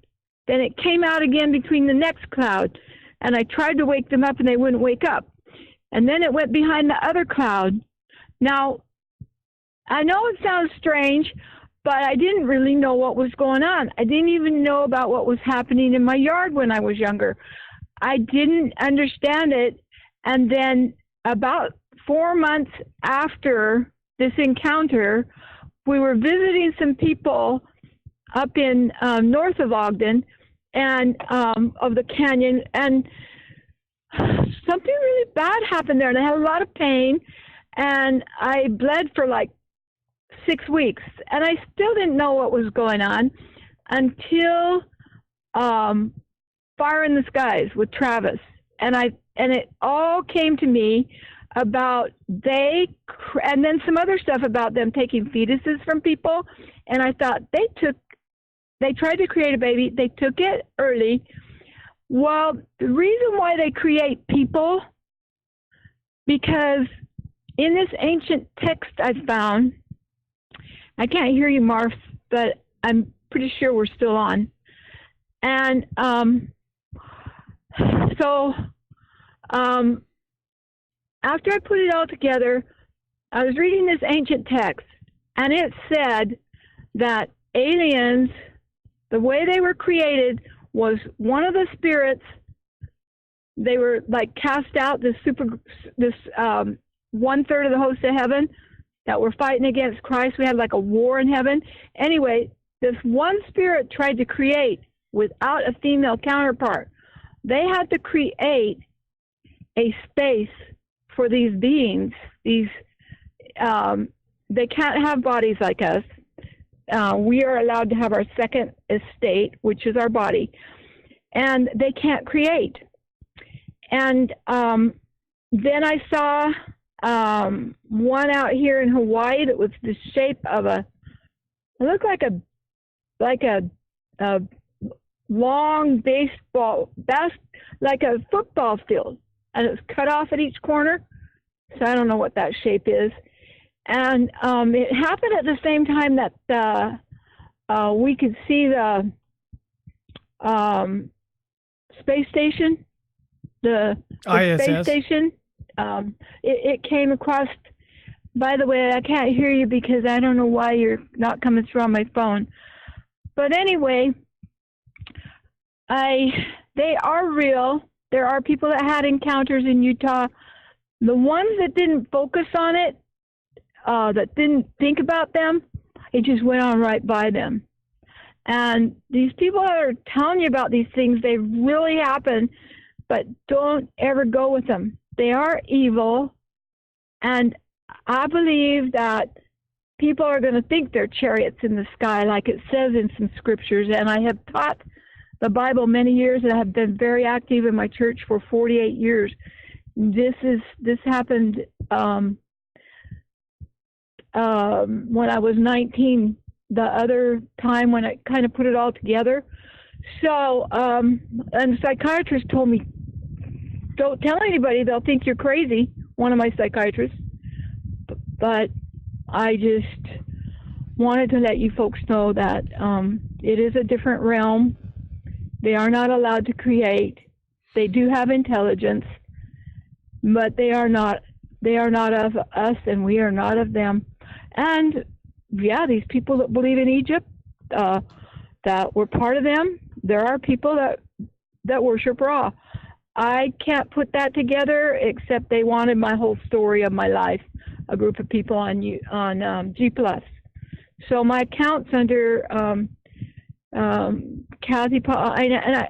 Then it came out again between the next cloud, and I tried to wake them up, and they wouldn't wake up. And then it went behind the other cloud. Now, I know it sounds strange, but I didn't really know what was going on. I didn't even know about what was happening in my yard when I was younger. I didn't understand it. And then about 4 months after this encounter, we were visiting some people up in north of Ogden and of the canyon, and something really bad happened there, and I had a lot of pain, and I bled for like 6 weeks, and I still didn't know what was going on until Fire in the Skies with Travis, and it all came to me about and then some other stuff about them taking fetuses from people, and I thought they tried to create a baby, they took it early. Well, the reason why they create people, because in this ancient text I found, I can't hear you, Marf, but I'm pretty sure we're still on. And so after I put it all together, I was reading this ancient text, and it said that aliens, the way they were created was one of the spirits, they were like cast out, this 1/3 of the host of heaven that were fighting against Christ. We had like a war in heaven. Anyway, this one spirit tried to create without a female counterpart. They had to create a space for these beings. They can't have bodies like us. We are allowed to have our second estate, which is our body, and they can't create. And then I saw one out here in Hawaii that was the shape of it looked like a long baseball, like a football field, and it was cut off at each corner. So I don't know what that shape is. And it happened at the same time that we could see the space station, the space station. It came across. By the way, I can't hear you because I don't know why you're not coming through on my phone. But anyway, they are real. There are people that had encounters in Utah. The ones that didn't focus on it, that didn't think about them, it just went on right by them. And these people that are telling you about these things, they really happen, but don't ever go with them. They are evil, and I believe that people are going to think they're chariots in the sky, like it says in some scriptures. And I have taught the Bible many years, and I have been very active in my church for 48 years. This happened when I was 19, the other time when I kind of put it all together. So, and the psychiatrist told me, don't tell anybody, they'll think you're crazy, one of my psychiatrists. But I just wanted to let you folks know that it is a different realm. They are not allowed to create. They do have intelligence, but they are not of us, and we are not of them. And yeah, these people that believe in Egypt, that were part of them, there are people that worship Ra. I can't put that together, except they wanted my whole story of my life, a group of people on G+. So my account's under Kathy and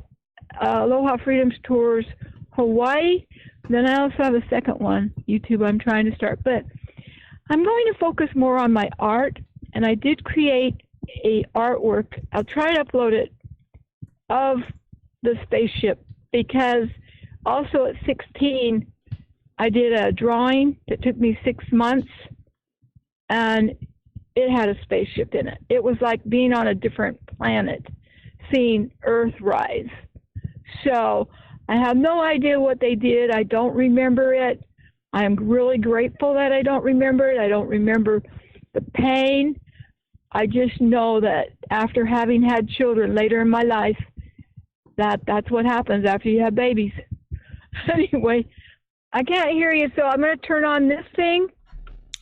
Aloha Freedoms Tours Hawaii. Then I also have a second one, YouTube, I'm trying to start. But I'm going to focus more on my art, and I did create a artwork. I'll try to upload it of the spaceship, because also at 16, I did a drawing that took me 6 months, and it had a spaceship in it. It was like being on a different planet, seeing Earth rise. So I have no idea what they did. I don't remember it. I'm really grateful that I don't remember it. I don't remember the pain. I just know that after having had children later in my life, that's what happens after you have babies. Anyway, I can't hear you, so I'm going to turn on this thing.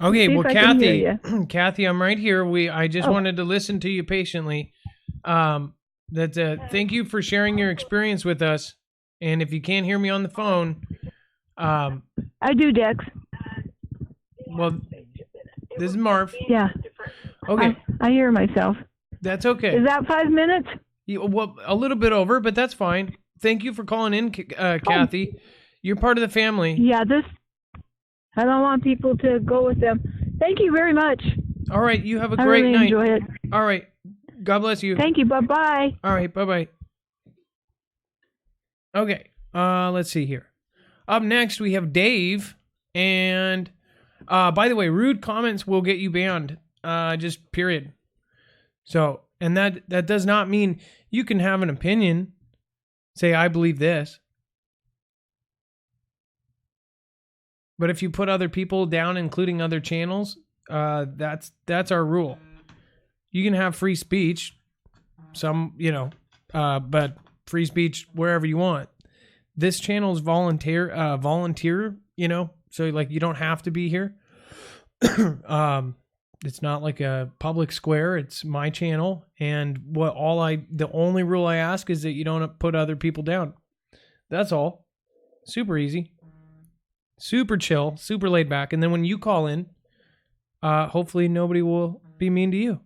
Okay, well, Kathy, Kathy, I'm right here. I just wanted to listen to you patiently. Thank you for sharing your experience with us. And if you can't hear me on the phone, I do, Dex. Well, this is Marv. Yeah. Okay. I hear myself. That's okay. Is that 5 minutes? Well, a little bit over, but that's fine. Thank you for calling in, Kathy. You're part of the family. Yeah, I don't want people to go with them. Thank you very much. All right, you have a great night. I really enjoy it. All right. God bless you. Thank you. Bye-bye. All right, bye-bye. Okay, let's see here. Up next, we have Dave. And, by the way, rude comments will get you banned. Just period. So, and that does not mean you can have an opinion. Say, I believe this. But if you put other people down, including other channels, that's our rule. You can have free speech, but free speech wherever you want. This channel is volunteer, so like you don't have to be here. It's not like a public square. It's my channel, and the only rule I ask is that you don't put other people down. That's all. Super easy. Super chill, super laid back. And then when you call in, hopefully nobody will be mean to you.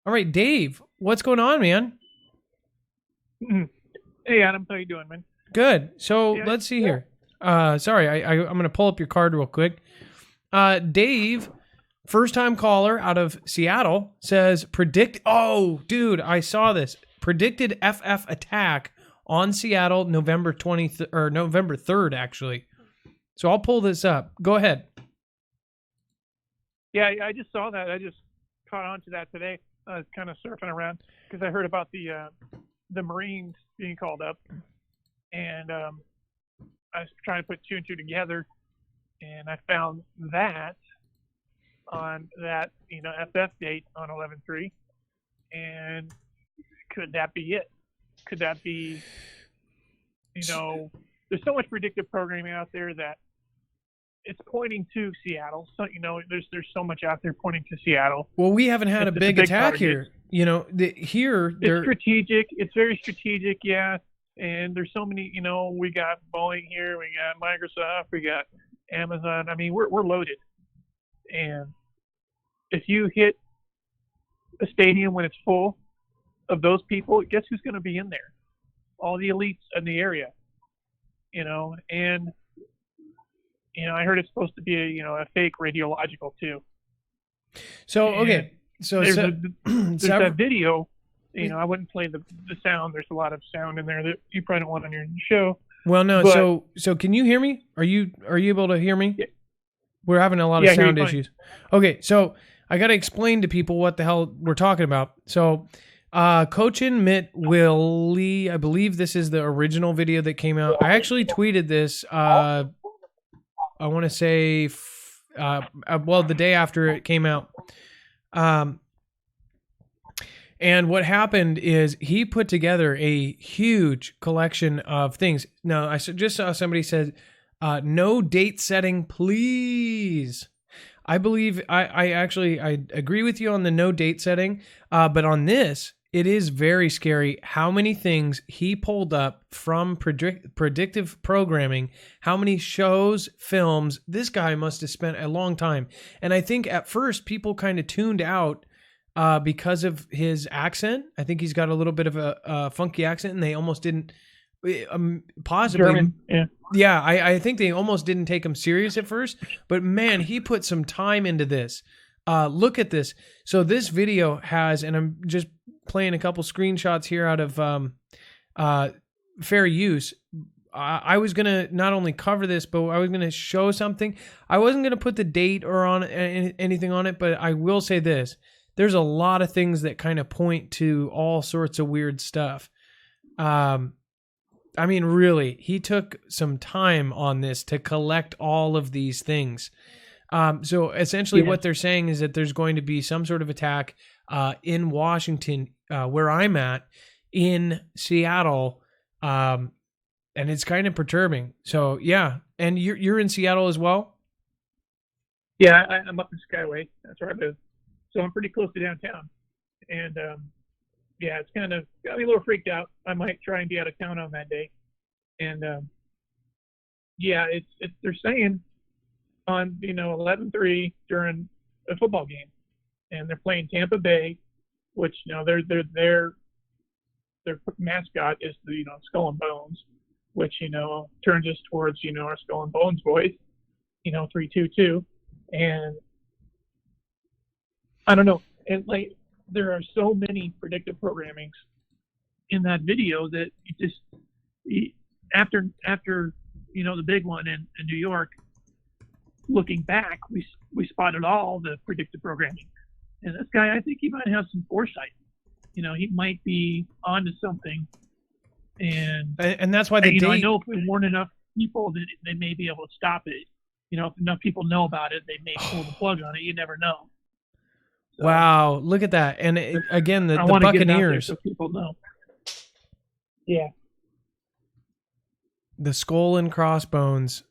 All right, Dave, what's going on, man? Hey, Adam, how you doing, man? Good. So let's see here. Sorry, I'm going to pull up your card real quick. Dave, first-time caller out of Seattle, says, oh, dude, I saw this. Predicted FF attack on Seattle November 20th, or November 3rd, actually. So I'll pull this up. Go ahead. Yeah, I just saw that. I just caught on to that today. I was kind of surfing around because I heard about the Marines being called up, and I was trying to put two and two together, and I found that on that FF date on 11/3, and could that be it? Could that be? There's so much predictive programming out there that it's pointing to Seattle. So there's so much out there pointing to Seattle. Well, we haven't had a big attack here. Here it's strategic. It's very strategic, yeah. And there's so many. We got Boeing here, we got Microsoft, we got Amazon. I mean, we're loaded. And if you hit a stadium when it's full of those people, guess who's going to be in there? All the elites in the area. And I heard it's supposed to be a fake radiological too. So okay, so there's that video. I wouldn't play the sound. There's a lot of sound in there that you probably don't want on your show. Well, no. But, so can you hear me? Are you able to hear me? Yeah. We're having a lot of sound issues. Okay, so I got to explain to people what the hell we're talking about. So. Cochin Mitt Willie, I believe this is the original video that came out. I actually tweeted this, I want to say, the day after it came out. And what happened is he put together a huge collection of things. Now, I just saw somebody said, no date setting, please. I believe I agree with you on the no date setting, but on this, it is very scary how many things he pulled up from predictive programming, how many shows, films. This guy must have spent a long time. And I think at first people kind of tuned out because of his accent. I think he's got a little bit of a funky accent, and they almost didn't possibly. German, yeah. Yeah, I think they almost didn't take him serious at first. But man, he put some time into this. Look at this. So this video has, and I'm just playing a couple screenshots here out of fair use. I was gonna not only cover this, but I was gonna show something. I wasn't gonna put the date or on anything on it, but I will say this: there's a lot of things that kind of point to all sorts of weird stuff. I mean, really, he took some time on this to collect all of these things. So essentially what they're saying is that there's going to be some sort of attack in Washington, where I'm at, in Seattle, and it's kind of perturbing. So, yeah. And you're in Seattle as well? Yeah, I'm up in Skyway. That's where I live. So I'm pretty close to downtown. And, yeah, it's kind of got me a little freaked out. I might try and be out of town on that day. And, yeah, it's they're saying on, 11-3 during a football game. And they're playing Tampa Bay, which, their mascot is the, Skull and Bones, which, turns us towards, our Skull and Bones boys, 3-2-2. And I don't know. And like, there are so many predictive programmings in that video that after the big one in New York, looking back, we spotted all the predictive programming. And this guy, I think he might have some foresight. He might be onto something. And that's why I know if we warn enough people, that they may be able to stop it. If enough people know about it, they may pull the plug on it. You never know. So, wow, look at that. And again, the Buccaneers. So people know. Yeah. The skull and crossbones.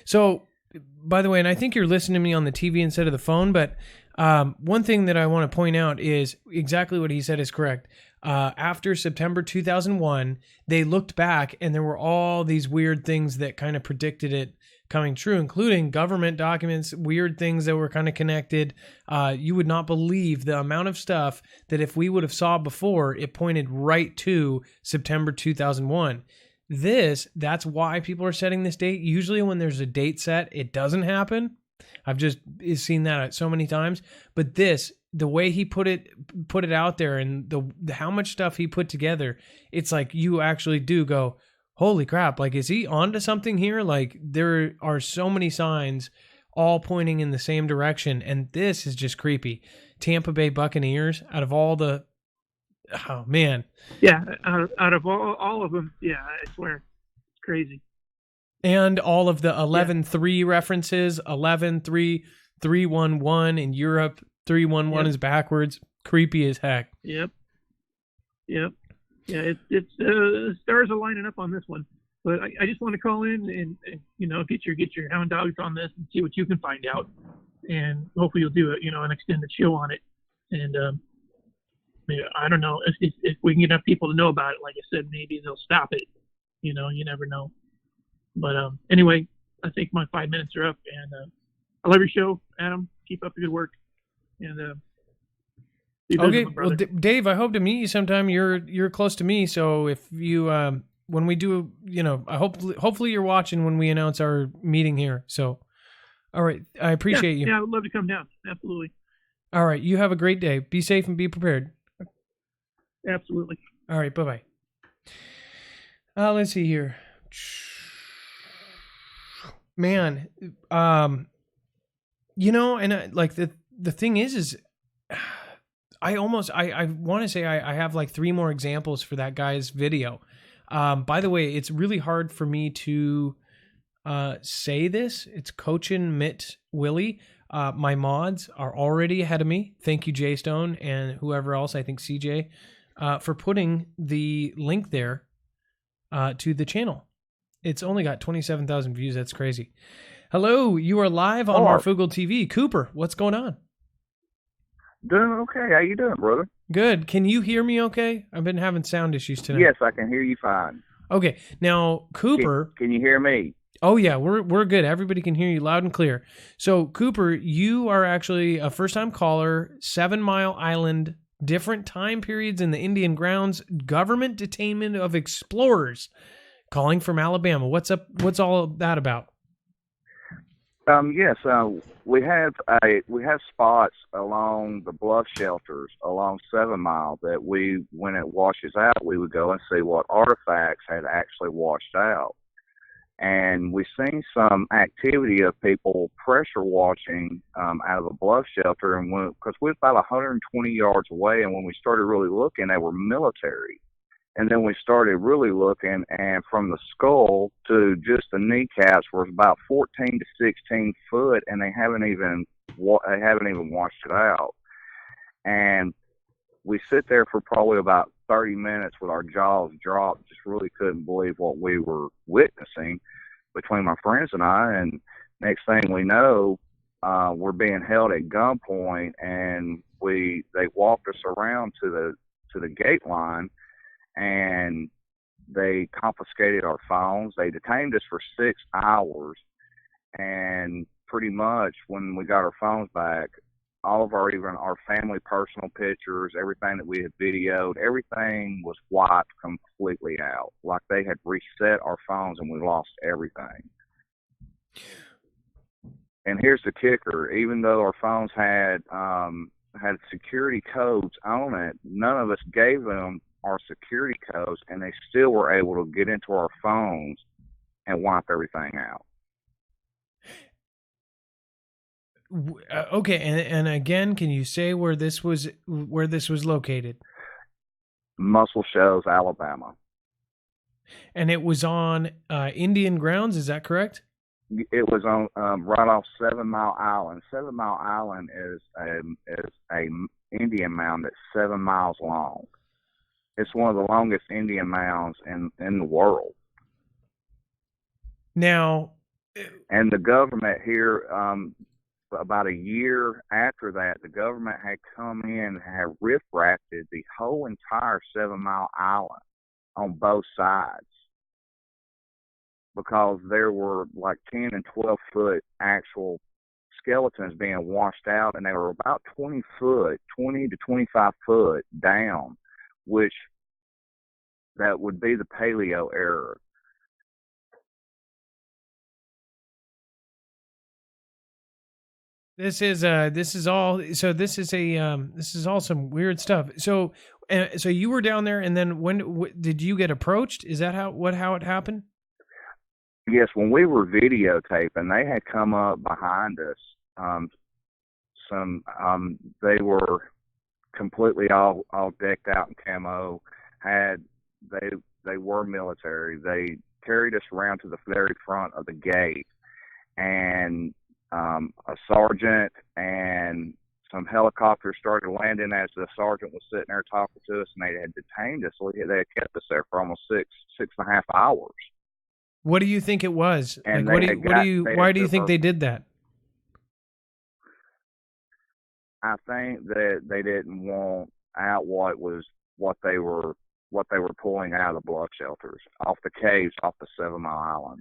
So, by the way, and I think you're listening to me on the TV instead of the phone, but one thing that I want to point out is exactly what he said is correct. After September 2001, they looked back and there were all these weird things that kind of predicted it coming true, including government documents, weird things that were kind of connected. You would not believe the amount of stuff that if we would have saw before, it pointed right to September 2001. That's why people are setting this date. Usually when there's a date set, it doesn't happen. I've just seen that so many times. But the way he put it out there, and the how much stuff he put together, it's like you actually do go, holy crap, like, is he onto something here? Like, there are so many signs all pointing in the same direction, and this is just creepy. Tampa Bay Buccaneers, out of all the... Oh, man. Yeah, out of all of them, yeah, I swear. It's crazy. And all of the 11-3 references, 11-3, 3-1-1 in Europe, 3-1-1 is backwards. Creepy as heck. Yep. Yeah, it's the stars are lining up on this one. But I just want to call in and get your hound dogs on this and see what you can find out. And hopefully you'll do an extended show on it. And I don't know if we can get enough people to know about it. Like I said, maybe they'll stop it. You never know. But anyway, I think my 5 minutes are up, and I love your show, Adam. Keep up the good work. And okay, well, Dave, I hope to meet you sometime. You're close to me, so if you when we do, I hopefully you're watching when we announce our meeting here. So, all right, I appreciate you. Yeah, I would love to come down. Absolutely. All right, you have a great day. Be safe and be prepared. Absolutely. All right, bye bye. Let's see here. Man, and like the thing is I want to say I have like 3 more examples for that guy's video. By the way, it's really hard for me to say this. It's Cochin Mitt Willie. My mods are already ahead of me. Thank you, Jay Stone, and whoever else, I think CJ, for putting the link there to the channel. It's only got 27,000 views. That's crazy. Hello, you are live on Marfoogle TV. Cooper, what's going on? Doing okay. How you doing, brother? Good. Can you hear me okay? I've been having sound issues tonight. Yes, I can hear you fine. Okay. Now, Cooper... Can you hear me? Oh, yeah. We're good. Everybody can hear you loud and clear. So, Cooper, you are actually a first-time caller, 7 Mile Island, different time periods in the Indian grounds, government detainment of explorers, calling from Alabama. What's up? What's all of that about? Yes, we have spots along the bluff shelters along 7 Mile that when it washes out, we would go and see what artifacts had actually washed out. And we seen some activity of people pressure washing out of a bluff shelter, and because we were about 120 yards away, and when we started really looking, they were military. And then we started really looking, and from the skull to just the kneecaps was about 14 to 16 foot, and they haven't even washed it out. And we sit there for probably about 30 minutes with our jaws dropped, just really couldn't believe what we were witnessing between my friends and I. And next thing we know, we're being held at gunpoint, and they walked us around to the gate line, and they confiscated our phones. They detained us for 6 hours, and pretty much when we got our phones back, all of our family personal pictures, everything that we had videoed, everything was wiped completely out. Like they had reset our phones and we lost everything. And here's the kicker: even though our phones had security codes on it, none of us gave them our security codes, and they still were able to get into our phones and wipe everything out. Okay, and again, can you say where this was located? Muscle Shoals, Alabama. And it was on Indian grounds, is that correct? It was on right off 7 Mile Island. 7 Mile Island is a Indian mound that's 7 miles long. It's one of the longest Indian mounds in the world. Now, and the government here, about a year after that, the government had come in and had riff-raffed the whole entire 7 Mile Island on both sides, because there were like 10 and 12 foot actual skeletons being washed out, and they were about 20 to 25 foot down, which that would be the Paleo era. This is all some weird stuff. So you were down there, and then did you get approached? Is that how it happened? Yes, when we were videotaping, they had come up behind us. They were completely all decked out in camo. They were military. They carried us around to the very front of the gate, and a sergeant and some helicopters started landing as the sergeant was sitting there talking to us, and they had detained us. So they had kept us there for almost six and a half hours. What do you think it was? And why do you think they did that? I think that they didn't want out what they were pulling out of the blood shelters, off the caves, off the 7 Mile Island.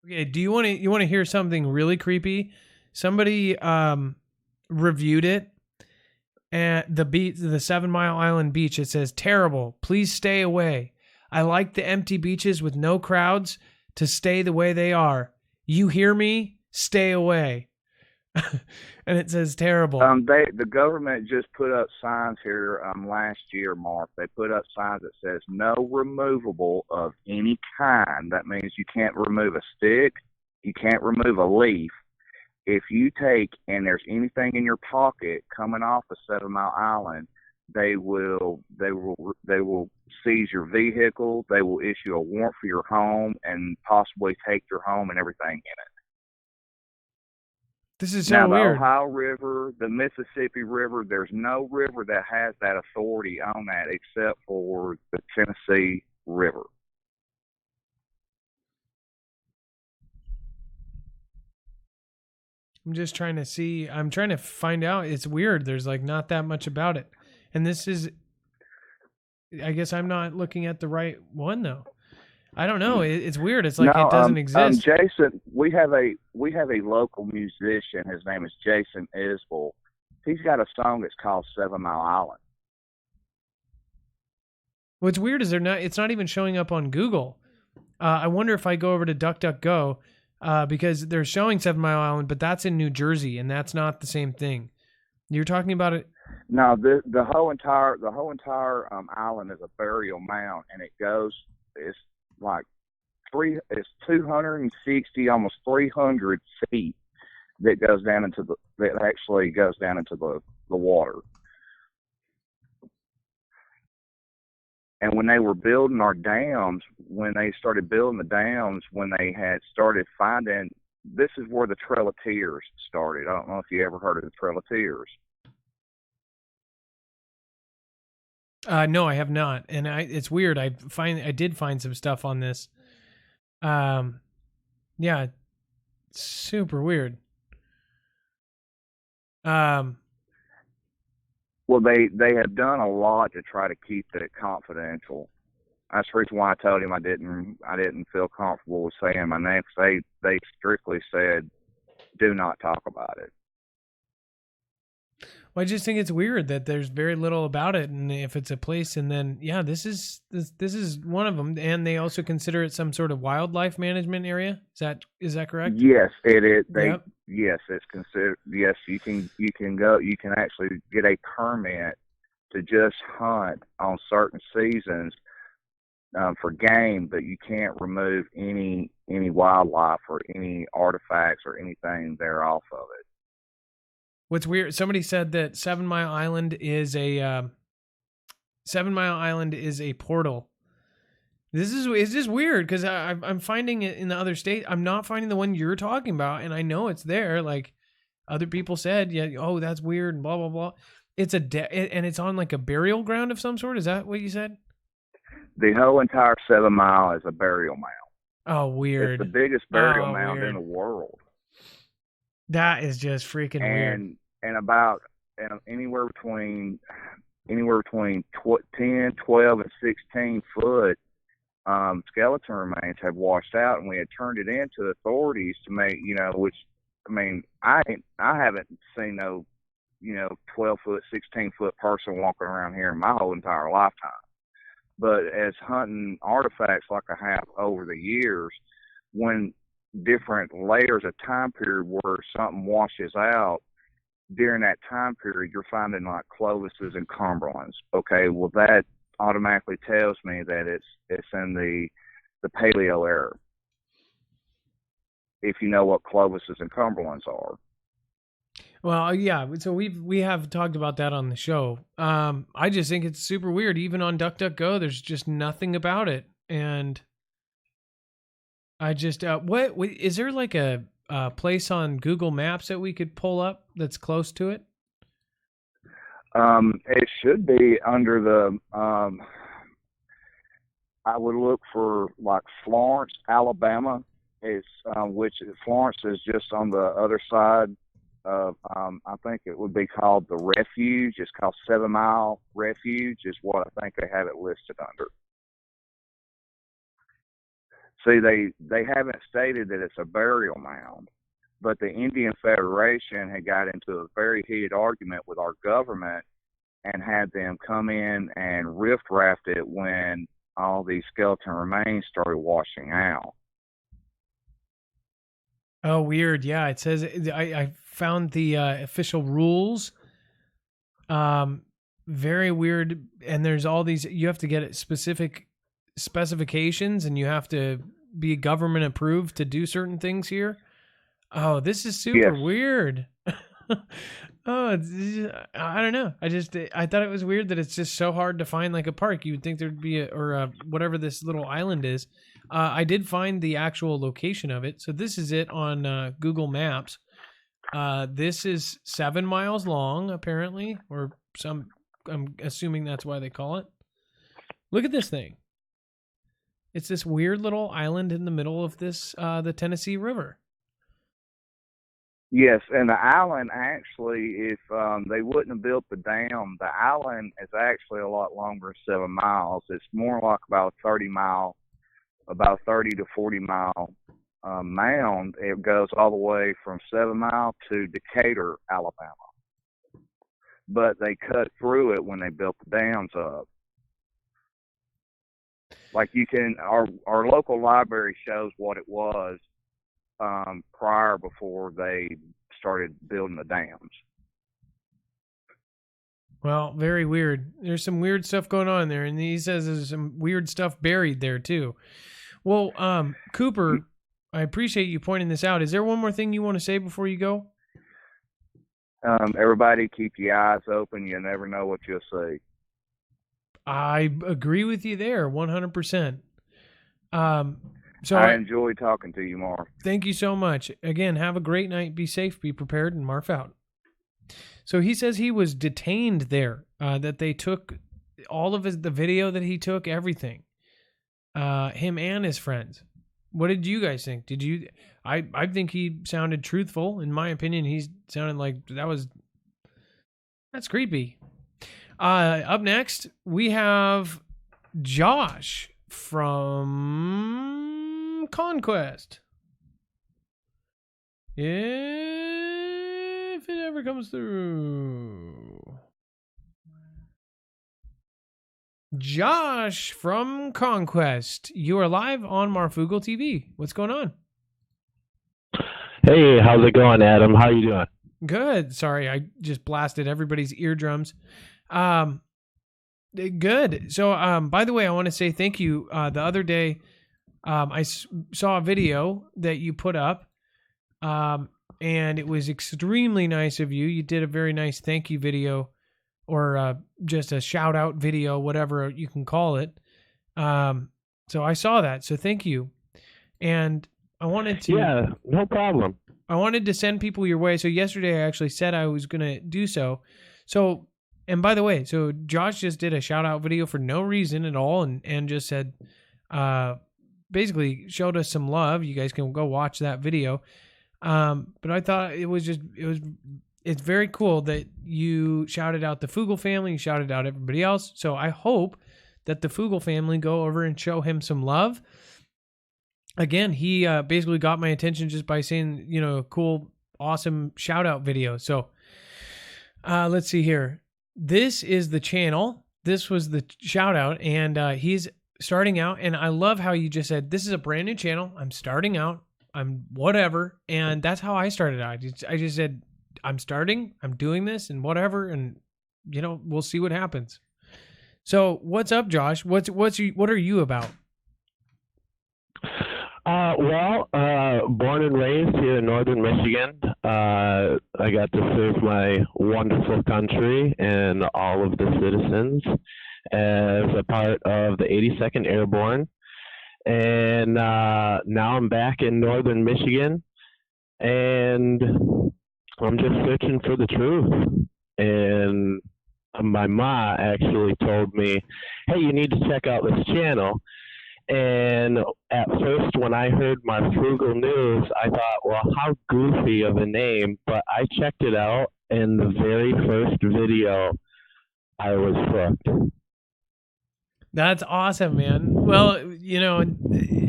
Okay, do you want to hear something really creepy? Somebody reviewed it, and the 7 Mile Island beach. It says, "Terrible. Please stay away. I like the empty beaches with no crowds to stay the way they are. You hear me? Stay away." And it says terrible. The government just put up signs here last year, Mark. They put up signs that says no removable of any kind. That means you can't remove a stick, you can't remove a leaf. If you take and there's anything in your pocket coming off of 7 Mile Island, they will seize your vehicle. They will issue a warrant for your home and possibly take your home and everything in it. This is so weird. The Ohio River, the Mississippi River, there's no river that has that authority on that except for the Tennessee River. I'm just trying to see. I'm trying to find out. It's weird. There's like not that much about it. And this is, I guess I'm not looking at the right one though. I don't know. It's weird. It's like it doesn't exist. Jason, we have a local musician. His name is Jason Isbell. He's got a song that's called 7 Mile Island. What's weird is it's not even showing up on Google. I wonder if I go over to DuckDuckGo, because they're showing 7 Mile Island, but that's in New Jersey, and that's not the same thing. You're talking about it. No, the whole entire island is a burial mound, and it's like it's 260, almost 300 feet that goes down into the water. And when they were building our dams, when they started building the dams, when they had started finding, this is where the Trail of Tears started. I don't know if you ever heard of the Trail of Tears. No, I have not, and it's weird. I did find some stuff on this. Yeah, super weird. Well, they have done a lot to try to keep it confidential. That's the reason why I told him I didn't feel comfortable with saying my name. 'Cause they strictly said, do not talk about it. Well, I just think it's weird that there's very little about it, and if it's a place, and then this is one of them, and they also consider it some sort of wildlife management area. Is that correct? Yes, it is. Yep. Yes, it's considered. Yes, you can go. You can actually get a permit to just hunt on certain seasons for game, but you can't remove any wildlife or any artifacts or anything there off of it. What's weird? Somebody said that 7 Mile Island is a portal. It's just weird because I'm finding it in the other state. I'm not finding the one you're talking about, and I know it's there. Like other people said, yeah, oh, that's weird, and blah blah blah. It's and it's on like a burial ground of some sort. Is that what you said? The whole entire 7 Mile is a burial mound. Oh, weird! It's the biggest burial mound in the world. That is just freaking weird. And about anywhere between 10, 12, and 16 foot skeleton remains have washed out, and we had turned it in to the authorities to make, which, I mean, I haven't seen no, 12 foot, 16 foot person walking around here in my whole entire lifetime. But as hunting artifacts like I have over the years, when different layers of time period where something washes out, during that time period, you're finding like Clovises and Cumberlands. Okay, well that automatically tells me that it's in the Paleo era. If you know what Clovises and Cumberlands are. Well, yeah. So we have talked about that on the show. I just think it's super weird. Even on DuckDuckGo, there's just nothing about it, and I just what is there like a place on Google Maps that we could pull up that's close to it? It should be under the. I would look for like Florence, Alabama. It's which Florence is just on the other side of. I think it would be called the Refuge. It's called 7 Mile Refuge. Is what I think they have it listed under. See, they haven't stated that it's a burial mound, but the Indian Federation had got into a very heated argument with our government and had them come in and riff-raffed it when all these skeleton remains started washing out. Oh, weird. Yeah, it says I found the official rules. Very weird, and there's all these. You have to get specific specifications, and you have to be government approved to do certain things here. Oh, this is super weird. I don't know. I thought it was weird that it's just so hard to find like a park. You would think there'd be whatever this little island is. I did find the actual location of it. So this is it on Google Maps. This is 7 miles long, apparently, or I'm assuming that's why they call it. Look at this thing. It's this weird little island in the middle of this, the Tennessee River. Yes, and the island actually, if they wouldn't have built the dam, the island is actually a lot longer than 7 miles. It's more like about 30 to 40 mile mound. It goes all the way from 7 Mile to Decatur, Alabama. But they cut through it when they built the dams up. Like our local library shows what it was before they started building the dams. Well, very weird. There's some weird stuff going on there, and he says there's some weird stuff buried there too. Well, Cooper, I appreciate you pointing this out. Is there one more thing you want to say before you go? Everybody keep your eyes open. You never know what you'll see. I agree with you there, 100%. So I enjoy talking to you, Marf. Thank you so much. Again, have a great night. Be safe, be prepared, and Marf out. So he says he was detained there, that they took all of the video that he took, everything. Him and his friends. What did you guys think? I think he sounded truthful. In my opinion, he sounded like that's creepy. Up next, we have Josh from Conquest. If it ever comes through. Josh from Conquest, you are live on Marfoogle TV. What's going on? Hey, how's it going, Adam? How you doing? Good. Sorry, I just blasted everybody's eardrums. Good. So, by the way, I want to say thank you. The other day, I saw a video that you put up, and it was extremely nice of you. You did a very nice thank you video, or just a shout out video, whatever you can call it. So I saw that. So thank you. And I wanted to... Yeah, no problem. I wanted to send people your way. So yesterday I actually said I was going to do so. So, and by the way, so Josh just did a shout out video for no reason at all, and just said, basically showed us some love. You guys can go watch that video. But I thought it's very cool that you shouted out the Foogle family, you shouted out everybody else. So I hope that the Foogle family go over and show him some love. Again, he basically got my attention just by saying, a cool, awesome shout out video. So let's see here. This is the channel. This was the shout out, and he's starting out. And I love how you just said, this is a brand new channel. I'm starting out. I'm whatever. And that's how I started out. I just said, I'm starting, I'm doing this and whatever. And, we'll see what happens. So what's up, Josh? What are you about? Born and raised here in northern Michigan. I got to serve my wonderful country and all of the citizens as a part of the 82nd Airborne. And now I'm back in northern Michigan, and I'm just searching for the truth. And my ma actually told me, hey, you need to check out this channel. And at first, when I heard Marfoogle News, I thought, well, how goofy of a name. But I checked it out, and the very first video, I was hooked. That's awesome, man. Well,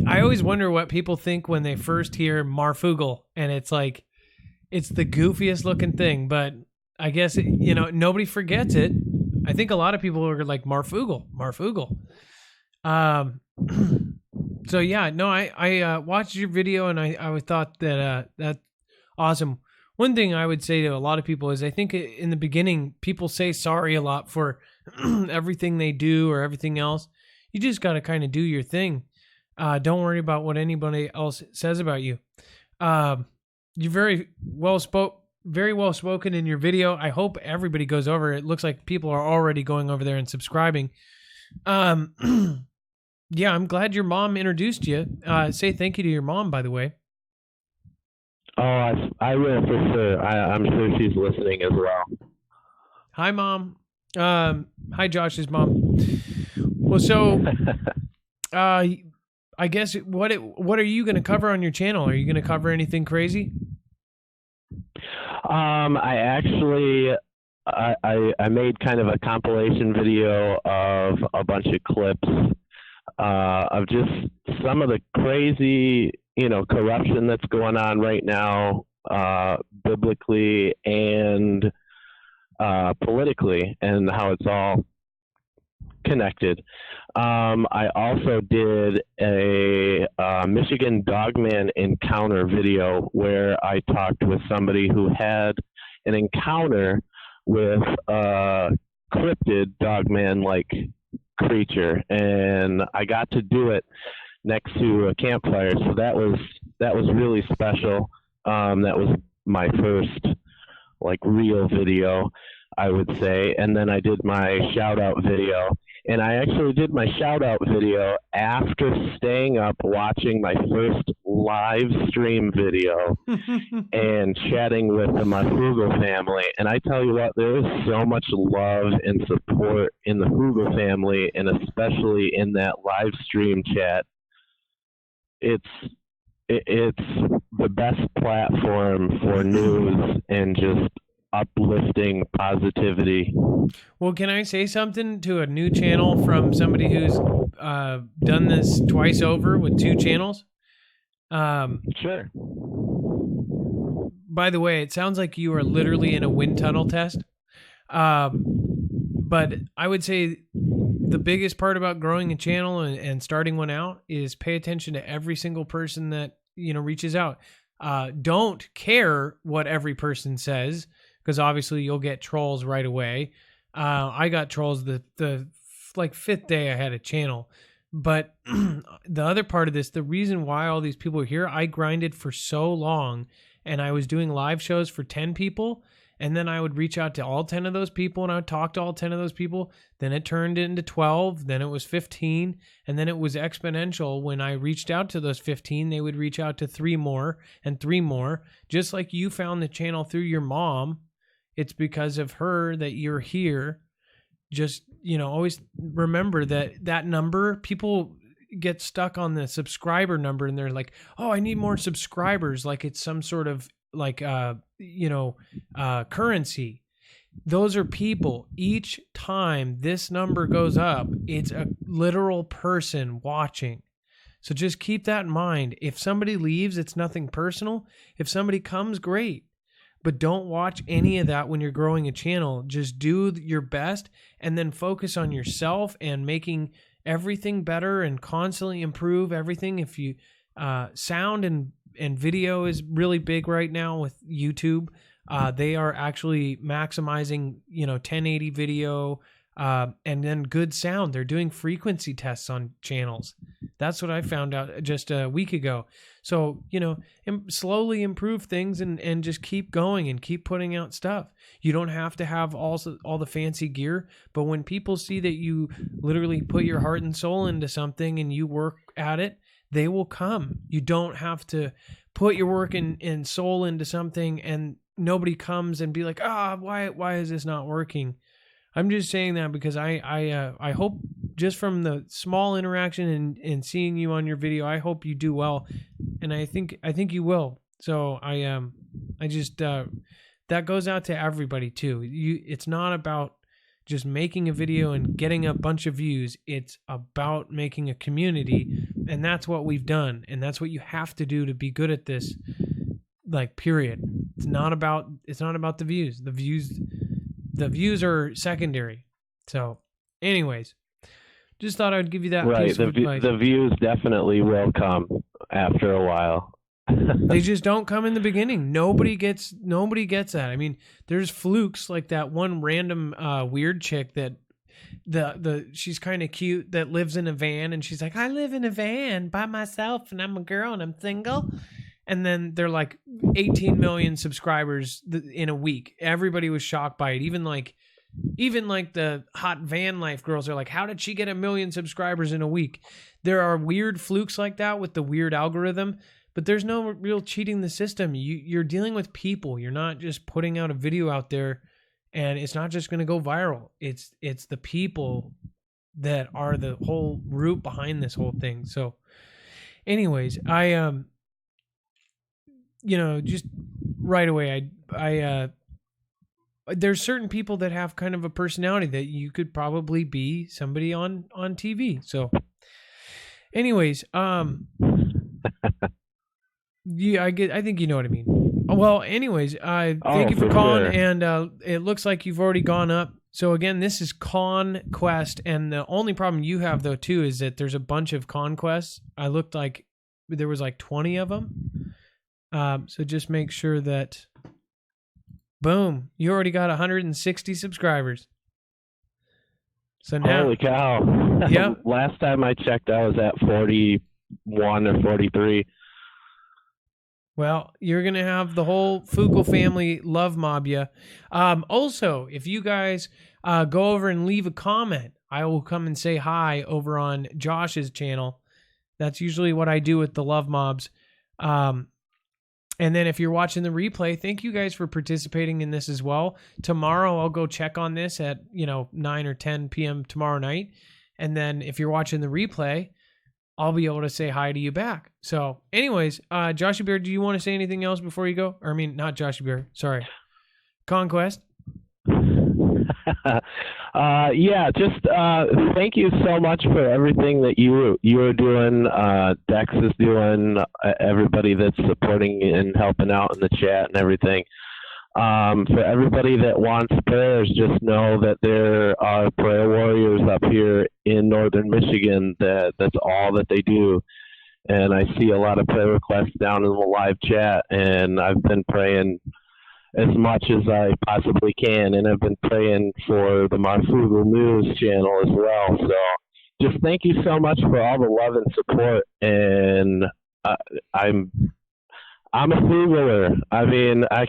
I always wonder what people think when they first hear Marfoogle, and it's like, it's the goofiest looking thing, but I guess, nobody forgets it. I think a lot of people are like, Marfoogle. So yeah, no, I watched your video, and I thought that that's awesome. One thing I would say to a lot of people is I think in the beginning, people say sorry a lot for everything they do or everything else. You just got to kind of do your thing. Don't worry about what anybody else says about you. You're very well spoken in your video. I hope everybody goes over. It looks like people are already going over there and subscribing. Yeah, I'm glad your mom introduced you. Say thank you to your mom, by the way. Oh, I will for sure. I'm sure she's listening as well. Hi, Mom. Hi, Josh's mom. Well, so I guess what are you going to cover on your channel? Are you going to cover anything crazy? I actually I made kind of a compilation video of a bunch of clips of just some of the crazy, corruption that's going on right now, biblically and politically, and how it's all connected. I also did a Michigan Dogman encounter video where I talked with somebody who had an encounter with a cryptid dogman-like creature, and I got to do it next to a campfire. So that was really special. That was my first like real video, I would say. And then I did my shout out video. And I actually did my shout out video after staying up watching my first live stream video and chatting with the Marfoogle family. And I tell you what, there is so much love and support in the Foogle family, and especially in that live stream chat. It's the best platform for news and just uplifting positivity. Well, can I say something to a new channel from somebody who's done this twice over with 2 channels? Sure. By the way, it sounds like you are literally in a wind tunnel test. But I would say the biggest part about growing a channel and starting one out is pay attention to every single person that, reaches out. Don't care what every person says, because obviously you'll get trolls right away. I got trolls the 5th day I had a channel. But the other part of this, the reason why all these people are here, I grinded for so long, and I was doing live shows for 10 people, and then I would reach out to all 10 of those people, and I would talk to all 10 of those people. Then it turned into 12, then it was 15, and then it was exponential. When I reached out to those 15, they would reach out to 3 more and 3 more. Just like you found the channel through your mom, it's because of her that you're here. Just, always remember that number. People get stuck on the subscriber number, and they're like, oh, I need more subscribers, like it's some sort of currency. Those are people. Each time this number goes up, it's a literal person watching. So just keep that in mind. If somebody leaves, it's nothing personal. If somebody comes, great. But don't watch any of that when you're growing a channel. Just do your best and then focus on yourself and making everything better and constantly improve everything. If you sound and video is really big right now with YouTube. They are actually maximizing, 1080 video and then good sound. They're doing frequency tests on channels. That's what I found out just a week ago. So, slowly improve things and just keep going and keep putting out stuff. You don't have to have all the fancy gear, but when people see that you literally put your heart and soul into something and you work at it, they will come. You don't have to put your work and soul into something and nobody comes and be like, why is this not working? I'm just saying that because I hope, just from the small interaction and seeing you on your video, I hope you do well, and I think you will. So I just that goes out to everybody too. It's not about just making a video and getting a bunch of views. It's about making a community, and that's what we've done, and that's what you have to do to be good at this. Period. It's not about the views. The views are secondary. So, anyways, just thought I'd give you that piece of advice. The views definitely will come after a while. They just don't come in the beginning. Nobody gets that. I mean, there's flukes like that one random weird chick that she's kind of cute that lives in a van, and she's like, I live in a van by myself and I'm a girl and I'm single. And then they're like 18 million subscribers in a week. Everybody was shocked by it. Even like the hot van life girls are like, how did she get 1 million subscribers in a week? There are weird flukes like that with the weird algorithm, but there's no real cheating the system. You're dealing with people. You're not just putting out a video out there and it's not just going to go viral. It's the people that are the whole root behind this whole thing. So anyways, just right away, I there's certain people that have kind of a personality that you could probably be somebody on TV. So anyways, yeah, I think you know what I mean. Well, anyways, thank you for calling, sure. And it looks like you've already gone up. So again, this is Conquest, and the only problem you have though too is that there's a bunch of conquests. I looked like there was like 20 of them. So just make sure that, boom, you already got 160 subscribers. So now, holy cow! Yeah. Last time I checked, I was at 41 or 43. Well, you're going to have the whole Foogle family love mob you. Also, if you guys go over and leave a comment, I will come and say hi over on Josh's channel. That's usually what I do with the love mobs. And then if you're watching the replay, thank you guys for participating in this as well. Tomorrow, I'll go check on this at 9 or 10 p.m. tomorrow night. And then if you're watching the replay, I'll be able to say hi to you back. So anyways, Joshy Bear, do you want to say anything else before you go? Or I mean, not Joshy Bear, sorry. Conquest? Yeah, just thank you so much for everything that you are doing, Dex is doing, everybody that's supporting and helping out in the chat and everything. For everybody that wants prayers, just know that there are prayer warriors up here in northern Michigan that's all that they do. And I see a lot of prayer requests down in the live chat, and I've been praying as much as I possibly can, and I've been praying for the Marfoogle News channel as well. So just thank you so much for all the love and support, and I'm a Foogler. I mean, I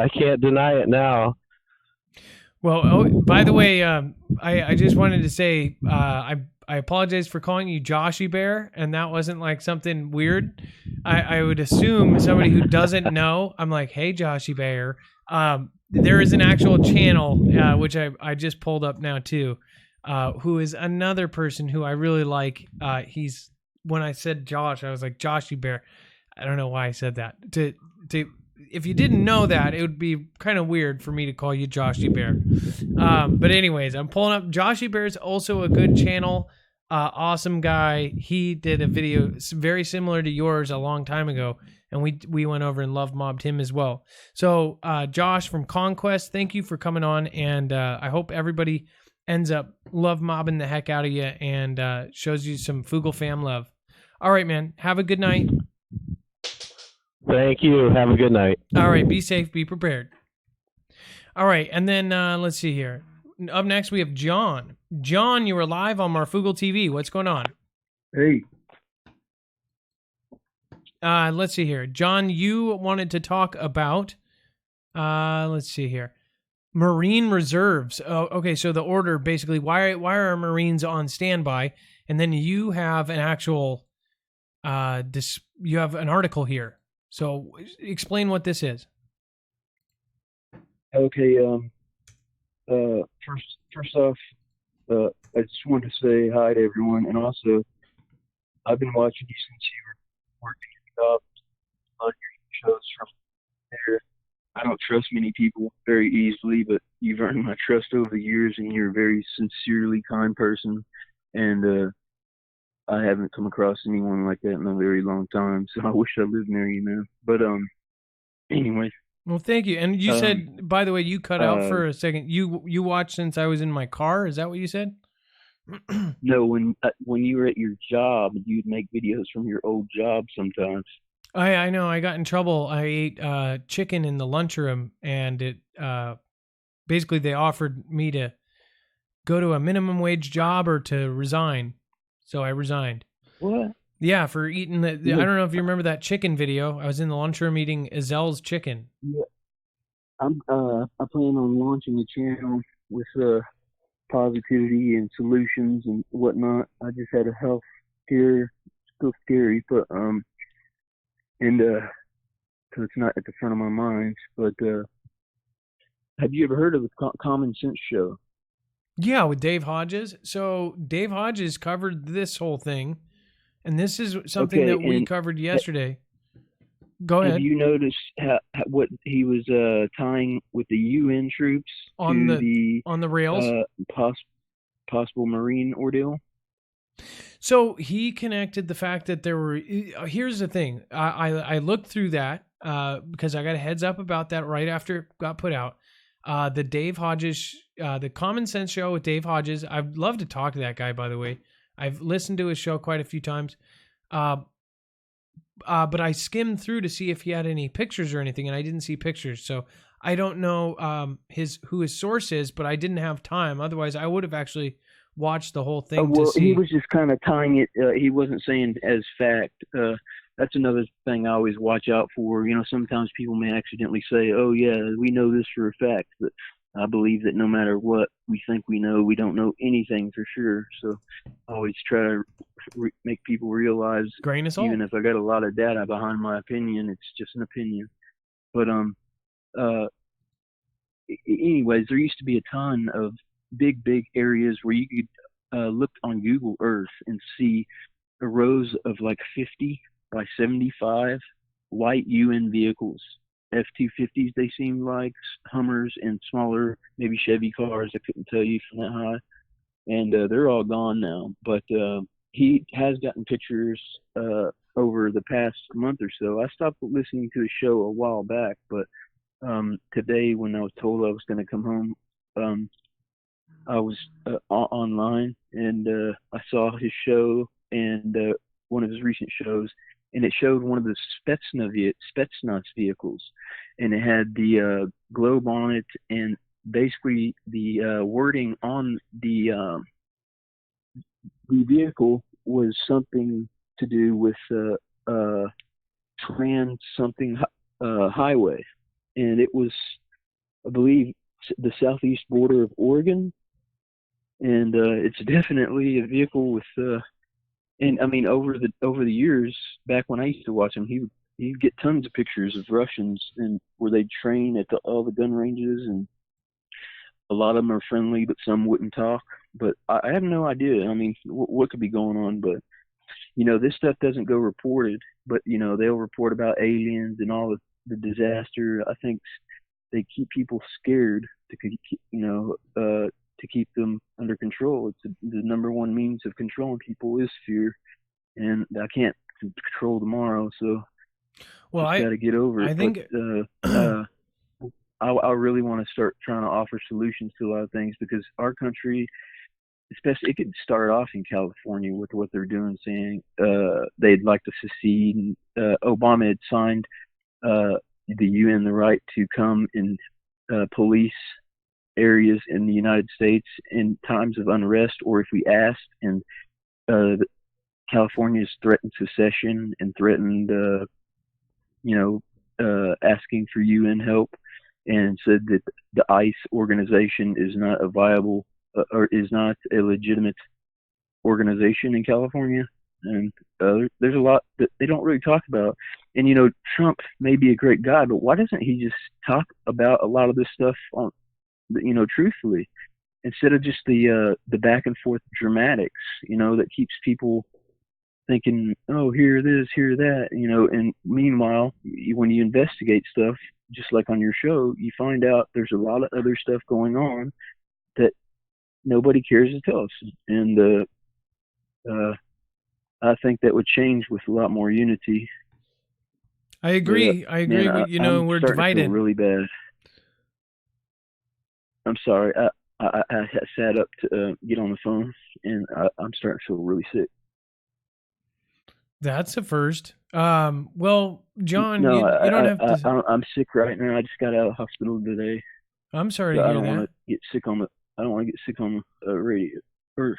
can't deny it now. Well, by the way, I just wanted to say I apologize for calling you Joshy Bear, and that wasn't like something weird. I would assume somebody who doesn't know, I'm like, hey, Joshy Bear. There is an actual channel, which I just pulled up now too, who is another person who I really like. When I said Josh, I was like, Joshy Bear. I don't know why I said that. If you didn't know that, it would be kind of weird for me to call you Joshy Bear. But anyways, I'm pulling up. Joshy Bear is also a good channel. Awesome guy. He did a video very similar to yours a long time ago, and we went over and love mobbed him as well. So Josh from Conquest, thank you for coming on, and I hope everybody ends up love mobbing the heck out of you and shows you some Foogle Fam love. All right, man. Have a good night. Thank you. Have a good night. All right. Be safe. Be prepared. All right. And then let's see here. Up next, we have John. John, you were live on Marfoogle TV. What's going on? Hey. Let's see here. John, you wanted to talk about, let's see here, Marine reserves. Oh, okay. So the order, basically, why are Marines on standby? And then you have an actual, you have an article here. So explain what this is. Okay. First off, I just wanted to say hi to everyone, and also I've been watching you since you were working your job on your shows from there. I don't trust many people very easily, but you've earned my trust over the years, and you're a very sincerely kind person, and I haven't come across anyone like that in a very long time, so I wish I lived near you now. But anyway. Well, thank you. And you said, by the way, you cut out for a second. You watched since I was in my car. Is that what you said? No, when you were at your job, you'd make videos from your old job sometimes. I know. I got in trouble. I ate chicken in the lunchroom, and it basically they offered me to go to a minimum wage job or to resign. So I resigned. What? Yeah, for eating I don't know if you remember that chicken video. I was in the lunchroom eating Ezel's chicken. Yeah. I plan on launching a channel with positivity and solutions and whatnot. I just had a health scare. Still scary, but so it's not at the front of my mind. But have you ever heard of the Common Sense Show? Yeah, with Dave Hodges. So Dave Hodges covered this whole thing, and this is something that we covered yesterday. Go ahead. Have you noticed what he was tying with the UN troops on the rails? Possible Marine ordeal? So he connected the fact that there were. Here's the thing. I looked through that because I got a heads up about that right after it got put out. The Dave Hodges, the Common Sense Show with Dave Hodges. I'd love to talk to that guy, by the way. I've listened to his show quite a few times. But I skimmed through to see if he had any pictures or anything, and I didn't see pictures. So I don't know who his source is, but I didn't have time. Otherwise, I would have actually watched the whole thing to well, see. he was just kind of tying it. He wasn't saying as fact. That's another thing I always watch out for. You know, sometimes people may accidentally say, "Oh yeah, we know this for a fact," but I believe that no matter what we think we know, we don't know anything for sure. So I always try to make people realize, grain of salt. even if I got a lot of data behind my opinion, it's just an opinion. But anyways, there used to be a ton of big areas where you could look on Google Earth and see a rows of like 50 by 75 white UN vehicles. F-250s, they seem like, Hummers, and smaller, maybe Chevy cars. I couldn't tell you from that high. And they're all gone now. But he has gotten pictures over the past month or so. I stopped listening to his show a while back, but today when I was told I was going to come home, I was online, and I saw his show and one of his recent shows, and it showed one of the Spetsnaz vehicles, and it had the globe on it, and basically the wording on the vehicle was something to do with trans something highway, and it was, I believe, the southeast border of Oregon, and it's definitely a vehicle with and I mean, over the years, back when I used to watch him, he'd get tons of pictures of Russians and where they'd train at all the gun ranges, and a lot of them are friendly, but some wouldn't talk. But I have no idea. I mean, what could be going on? But you know, this stuff doesn't go reported. But you know, they'll report about aliens and all the disaster. I think they keep people scared to keep them under control. It's the number one means of controlling people is fear, and I can't control tomorrow, so I got to get over it. I think I really want to start trying to offer solutions to a lot of things, because our country, especially, it could start off in California with what they're doing, saying they'd like to secede. Obama had signed the UN the right to come and police areas in the United States in times of unrest, or if we asked, and California's threatened secession and threatened asking for UN help, and said that the ICE organization is not a viable or is not a legitimate organization in California. And there's a lot that they don't really talk about. And you know, Trump may be a great guy, but why doesn't he just talk about a lot of this stuff on, you know, truthfully, instead of just the back and forth dramatics, you know, that keeps people thinking, oh, here this, here that, you know. And meanwhile, when you investigate stuff, just like on your show, you find out there's a lot of other stuff going on that nobody cares to tell us. And I think that would change with a lot more unity. I agree. I agree. Man, we're divided. To feel really bad. I'm sorry. I sat up to get on the phone, and I'm starting to feel really sick. That's a first. Well, John, no, you don't have to. I'm sick right now. I just got out of the hospital today. I'm sorry So to I hear don't that. want to get sick on the. I don't want to get sick on the radio or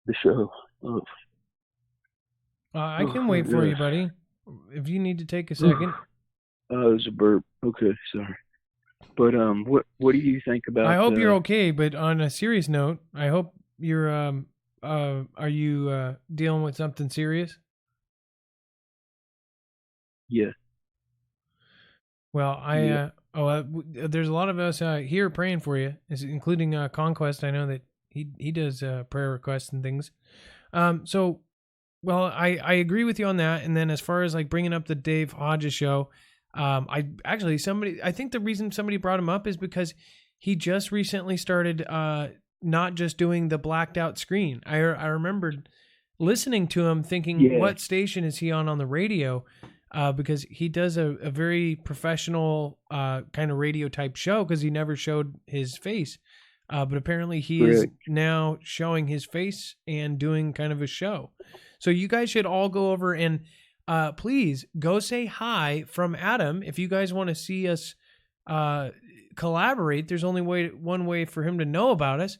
the show. Oh. I can wait for you, buddy. If you need to take a second. It was a burp. Okay, sorry. But what do you think about? I hope you're okay. But on a serious note, I hope you're. Are you dealing with something serious? Yeah. Well, there's a lot of us here praying for you, including Conquest. I know that he does prayer requests and things. So, well, I agree with you on that. And then as far as like bringing up the Dave Hodges show, I think the reason somebody brought him up is because he just recently started not just doing the blacked out screen. I remembered listening to him thinking, what station is he on the radio? Because he does a very professional kind of radio type show, because he never showed his face. But apparently he is now showing his face and doing kind of a show. So you guys should all go over, and please go say hi from Adam. If you guys want to see us collaborate, there's only one way for him to know about us.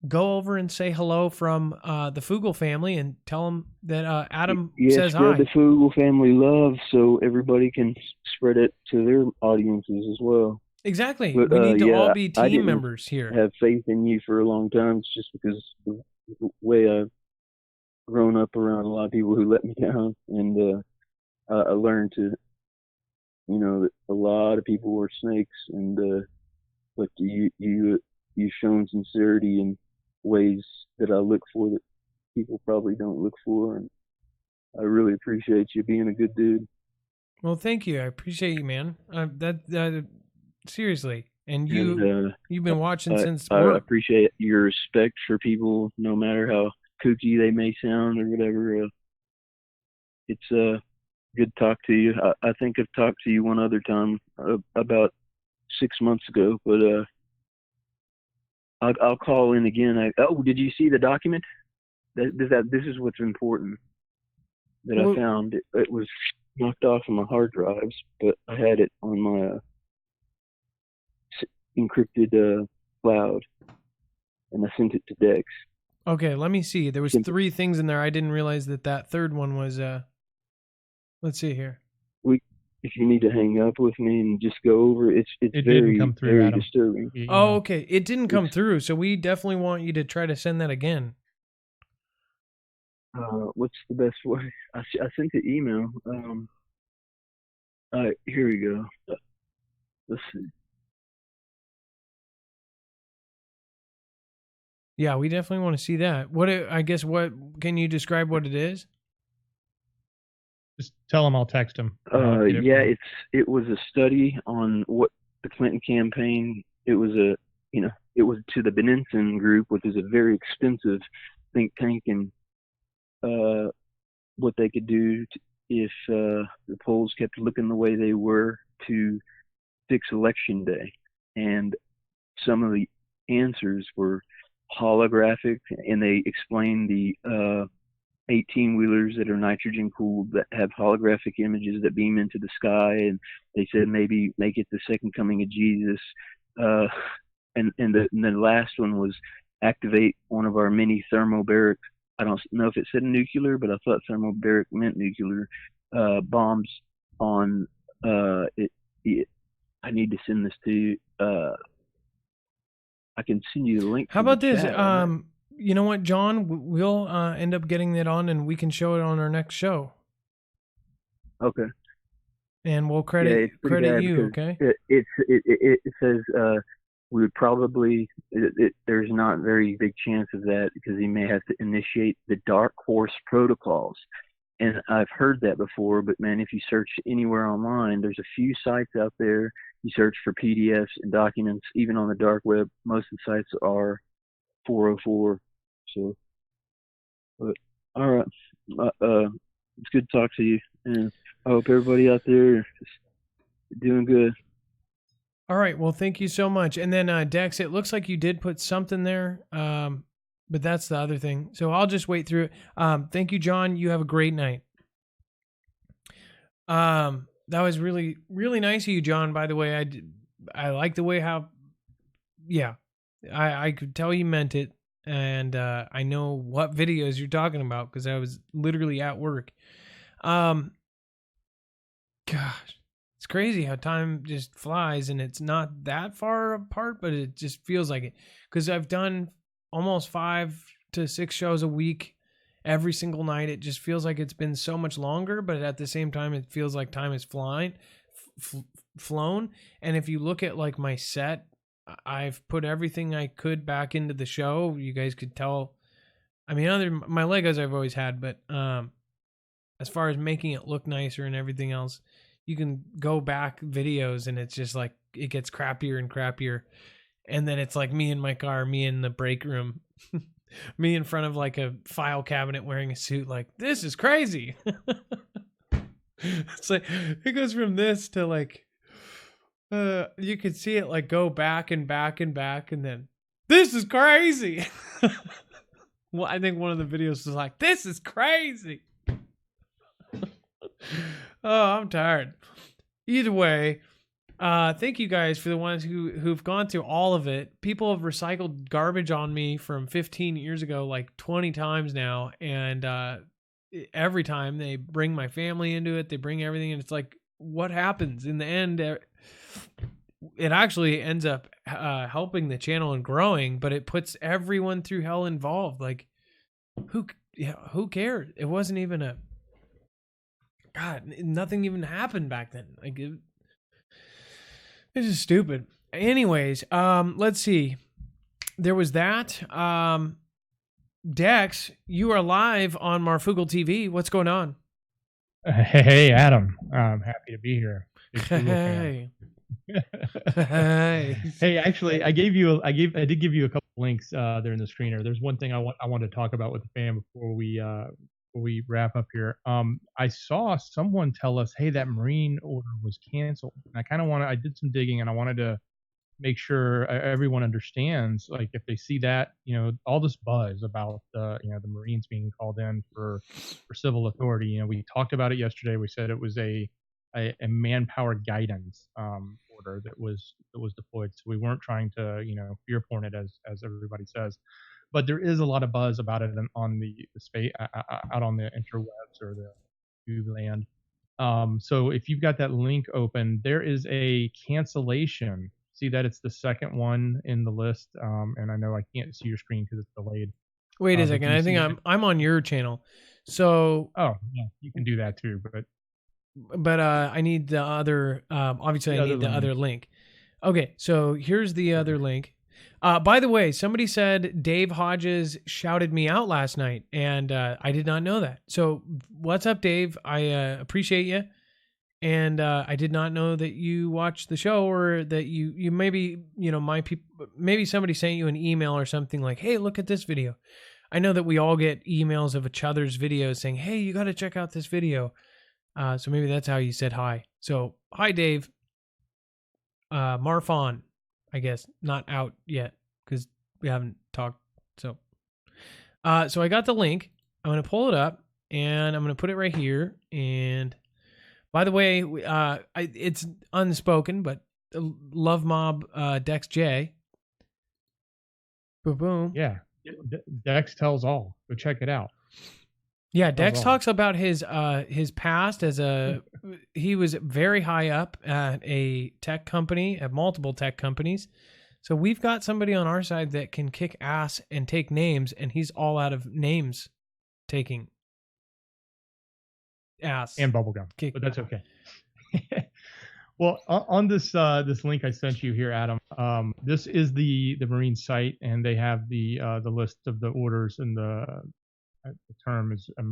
Go over and say hello from the Foogle family and tell him that Adam says hi. Spread the Foogle family love so everybody can spread it to their audiences as well. Exactly. But, we need to all be I team didn't members here. have faith in you for a long time. It's just because of the way I've grown up around a lot of people who let me down, and I learned to, that a lot of people were snakes, and but you've shown sincerity in ways that I look for that people probably don't look for, and I really appreciate you being a good dude. Well, thank you. I appreciate you, man. That seriously. And you've been watching since I work. appreciate your respect for people, no matter how kooky they may sound or whatever. It's good to talk to you. I think I've talked to you one other time about 6 months ago, but I'll call in again. Did you see the document? This is what's important that I found. It was knocked off of my hard drives, but I had it on my encrypted cloud, and I sent it to Dex. Okay, let me see. There was 3 things in there. I didn't realize that third one was. Let's see here. If you need to hang up with me and just go over it, it's It very, didn't come through, very Adam. disturbing. Oh, okay. It didn't come through, so we definitely want you to try to send that again. What's the best way? I sent the email. Here we go. Let's see. Yeah, we definitely want to see that. What can you describe what it is? Just tell him I'll text him. It was a study on what the Clinton campaign. It was it was to the Winston group, which is a very expensive think tank, and what they could do if the polls kept looking the way they were to fix election day. And some of the answers were holographic, and they explained the 18-wheelers that are nitrogen cooled that have holographic images that beam into the sky, and they said maybe make it the second coming of Jesus. And the last one was activate one of our mini thermobaric. I don't know if it said nuclear, but I thought thermobaric meant nuclear bombs on it. I need to send this to you. I can send you the link. How about this? You know what, John? We'll end up getting it on, and we can show it on our next show. Okay. And we'll credit you. Okay. It says we would probably. There's not a very big chance of that because he may have to initiate the Dark Horse protocols. And I've heard that before, but man, if you search anywhere online, there's a few sites out there. You search for PDFs and documents, even on the dark web. Most of the sites are 404. So, but all right, it's good to talk to you, and I hope everybody out there is doing good. All right, well, thank you so much. And then Dex, it looks like you did put something there, but that's the other thing. So I'll just wait through it. Thank you, John. You have a great night. That was really, really nice of you, John. By the way, I like the way how, yeah, I could tell you meant it. And I know what videos you're talking about because I was literally at work. Gosh, it's crazy how time just flies, and it's not that far apart, but it just feels like it. Because I've done almost 5 to 6 shows a week every single night. It just feels like it's been so much longer, but at the same time, it feels like time is flown. And if you look at like my set, I've put everything I could back into the show. You guys could tell. I mean, my Legos I've always had, but as far as making it look nicer and everything else, you can go back videos and it's just like it gets crappier and crappier. And then it's like me in my car, me in the break room, me in front of like a file cabinet wearing a suit. Like, this is crazy. It's like it goes from this to like. You could see it like go back and back and back, and then this is crazy. Well, I think one of the videos was like, "This is crazy." Oh, I'm tired. Either way, thank you guys for the ones who've gone through all of it. People have recycled garbage on me from 15 years ago like 20 times now, and every time they bring my family into it, they bring everything, and it's like, what happens in the end? It actually ends up helping the channel and growing, but it puts everyone through hell involved. Like, who cared? It wasn't even a God. Nothing even happened back then. Like, this is stupid. Anyways, let's see. There was that. Dex, you are live on Marfoogle TV. What's going on? Hey, Adam. I'm happy to be here. Big Foogle fan. Hey. Hey, actually, I did give you a couple links there in the screener. There's one thing I want to talk about with the fam before we wrap up here. I saw someone tell us, hey, that Marine order was canceled. And I did some digging, and I wanted to make sure everyone understands, like, if they see that, all this buzz about the Marines being called in for civil authority. We talked about it yesterday. We said it was a manpower guidance order that was deployed. So we weren't trying to fear porn it as everybody says, but there is a lot of buzz about it on the space out on the interwebs or the YouTube land. So if you've got that link open, there is a cancellation. See that it's the second one in the list, and I know I can't see your screen because it's delayed. Wait a second. I think I'm on your channel. So yeah, you can do that too, but I need the other. Obviously, I need the other link. Okay, so here's the other link. By the way, somebody said Dave Hodges shouted me out last night, and I did not know that. So what's up, Dave? I appreciate you. And I did not know that you watched the show, or that you maybe, my people, maybe somebody sent you an email or something like, hey, look at this video. I know that we all get emails of each other's videos saying, hey, you got to check out this video. So maybe that's how you said hi. So hi, Dave. Marf on, I guess, not out yet because we haven't talked. So I got the link. I'm going to pull it up and I'm going to put it right here. And by the way, it's unspoken, but Love Mob Dex J. Boom, boom. Yeah, Dex tells all. Go check it out. Yeah, Dex talks about his past as he was very high up at a tech company, at multiple tech companies. So we've got somebody on our side that can kick ass and take names, and he's all out of names taking ass and bubblegum, but that's okay. Well, on this link I sent you here, Adam, this is the Marine site, and they have the list of the orders, and the term is a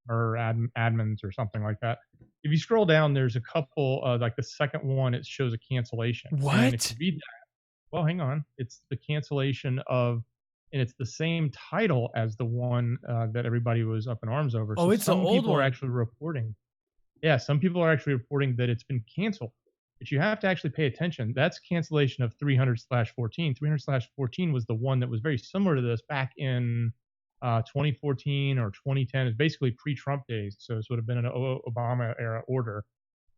admins or something like that. If you scroll down, there's a couple, like the second one, it shows a cancellation. What? And if you read that, well, hang on, it's the cancellation of. And it's the same title as the one that everybody was up in arms over. So it's the old people one. Are actually reporting. Yeah, some people are actually reporting that it's been canceled. But you have to actually pay attention. That's cancellation of 300/14. 300/14 was the one that was very similar to this back in 2014 or 2010. It's basically pre-Trump days. So this would have been an Obama era order.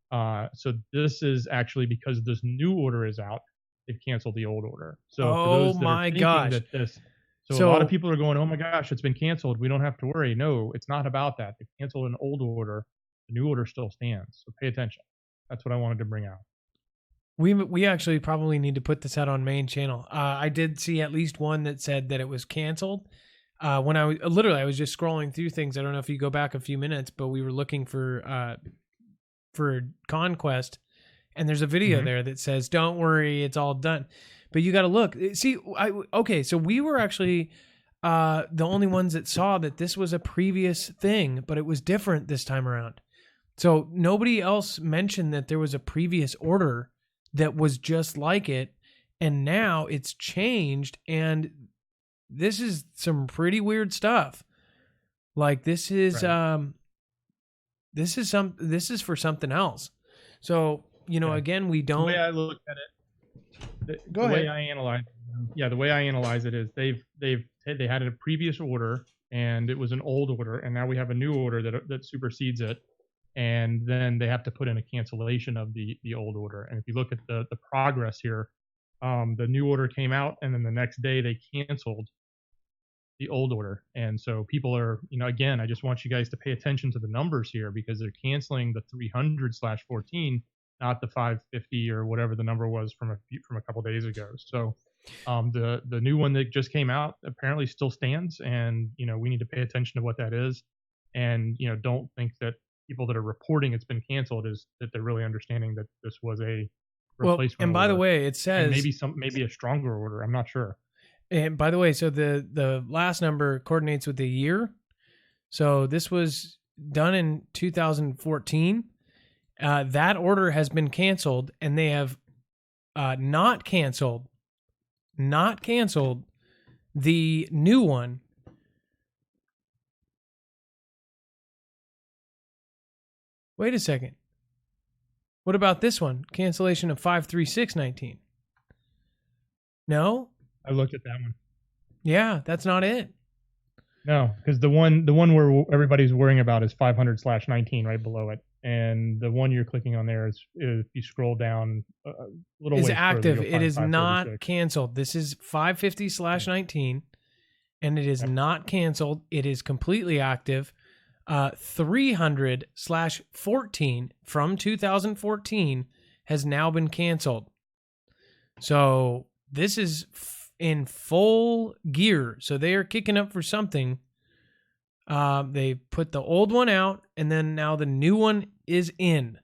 So this is actually because this new order is out. They've canceled the old order. So for those that are thinking that So a lot of people are going, oh my gosh, it's been canceled. We don't have to worry. No, it's not about that. They canceled an old order. The new order still stands. So pay attention. That's what I wanted to bring out. We actually probably need to put this out on main channel. I did see at least one that said that it was canceled. When I was just scrolling through things. I don't know if you go back a few minutes, but we were looking for Conquest, and there's a video there that says, don't worry, it's all done. But you got to look. See, so we were actually the only ones that saw that this was a previous thing, but it was different this time around. So nobody else mentioned that there was a previous order that was just like it, and now it's changed, and this is some pretty weird stuff. Like this is this is for something else. So, again, we don't. The way I look at it. The way I analyze it is they had a previous order, and it was an old order, and now we have a new order that supersedes it. and then they have to put in a cancellation of the old order. And if you look at the progress here, the new order came out, and then the next day they canceled the old order. And so people are, again, I just want you guys to pay attention to the numbers here, because they're canceling the 300/14, not the 550 or whatever the number was from a couple days ago. So the new one that just came out apparently still stands, and we need to pay attention to what that is, and don't think that people that are reporting it's been canceled is that they're really understanding that this was a replacement. And by the way, it says maybe a stronger order. I'm not sure. And by the way, so the last number coordinates with the year. So this was done in 2014. That order has been canceled, and they have not canceled the new one. Wait a second. What about this one? Cancellation of 5/36/19. No? I looked at that one. Yeah, that's not it. No, because the one where everybody's worrying about is 500/19 right below it, and the one you're clicking on there is if you scroll down a little is ways active. further, It is not 536. canceled. This is 550/19, and it is not canceled. It is completely active. 300/14 from 2014 has now been canceled. So this is in full gear. So they are kicking up for something. They put the old one out, and then now the new one is in.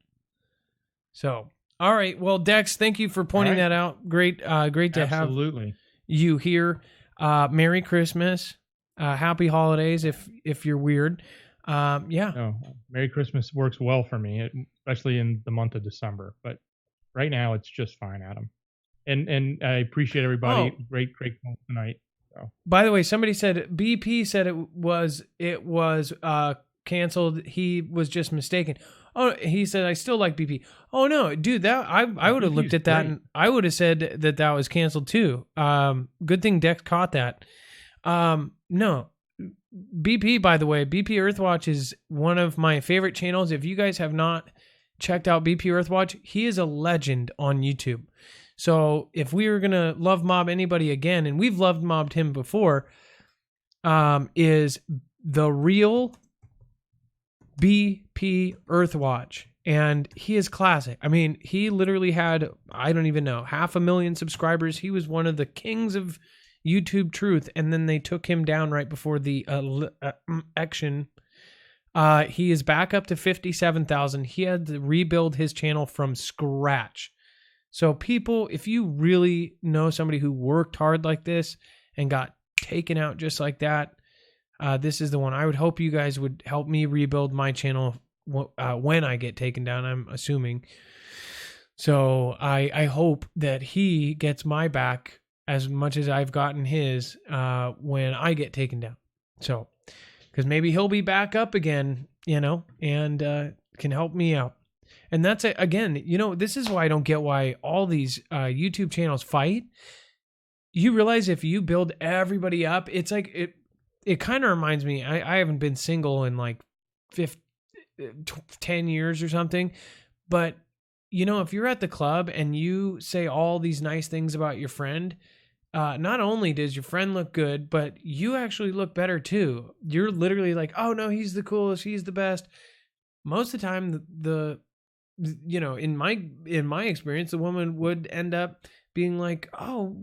So, all right. Well, Dex, thank you for pointing that out. Great to Absolutely. have you here. Merry Christmas. Happy holidays if you're weird. Yeah. No, Merry Christmas works well for me, especially in the month of December. But right now, it's just fine, Adam. And I appreciate everybody. Oh. Great call tonight. So. By the way, somebody said BP said it was canceled. He was just mistaken. Oh, he said I still like BP. Oh no, dude, that I would have looked at that, and I would have said that was canceled too. Good thing Dex caught that. No. BP, by the way, BP Earthwatch is one of my favorite channels. If you guys have not checked out BP Earthwatch, he is a legend on YouTube. So if we were going to love mob anybody again, and we've loved mobbed him before, is the real BP Earthwatch. And he is classic. I mean, he literally had, I don't even know, 500,000 subscribers. He was one of the kings of YouTube truth, and then they took him down right before the election. He is back up to 57,000. He had to rebuild his channel from scratch. So people, if you really know somebody who worked hard like this and got taken out just like that, this is the one. I would hope you guys would help me rebuild my channel when I get taken down, I'm assuming. So I hope that he gets my back as much as I've gotten his when I get taken down. So, because maybe he'll be back up again, and can help me out. And that's it. Again, this is why I don't get why all these YouTube channels fight. You realize if you build everybody up, it's like it kind of reminds me, I haven't been single in like 10 years or something, but if you're at the club and you say all these nice things about your friend, not only does your friend look good, but you actually look better too. You're literally like, oh no, he's the coolest, he's the best. Most of the time, in my experience, the woman would end up being like, oh,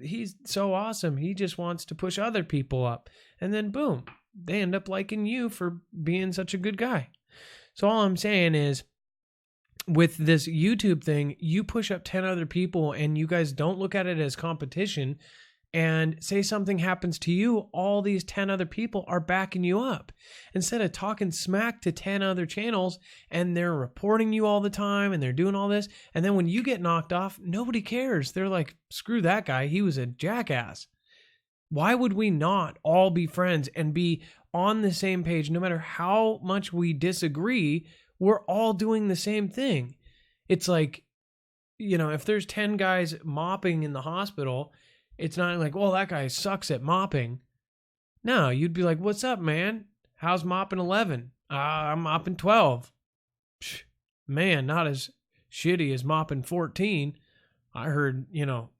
he's so awesome. He just wants to push other people up. And then boom, they end up liking you for being such a good guy. So all I'm saying is, with this YouTube thing, you push up 10 other people and you guys don't look at it as competition, and say something happens to you, all these 10 other people are backing you up. Instead of talking smack to 10 other channels and they're reporting you all the time and they're doing all this, and then when you get knocked off, nobody cares. They're like, screw that guy, he was a jackass. Why would we not all be friends and be on the same page? No matter how much we disagree, we're all doing the same thing. It's like, if there's 10 guys mopping in the hospital, it's not like, well, that guy sucks at mopping. No, you'd be like, what's up, man? How's mopping 11? I'm mopping 12. man, not as shitty as mopping 14. I heard,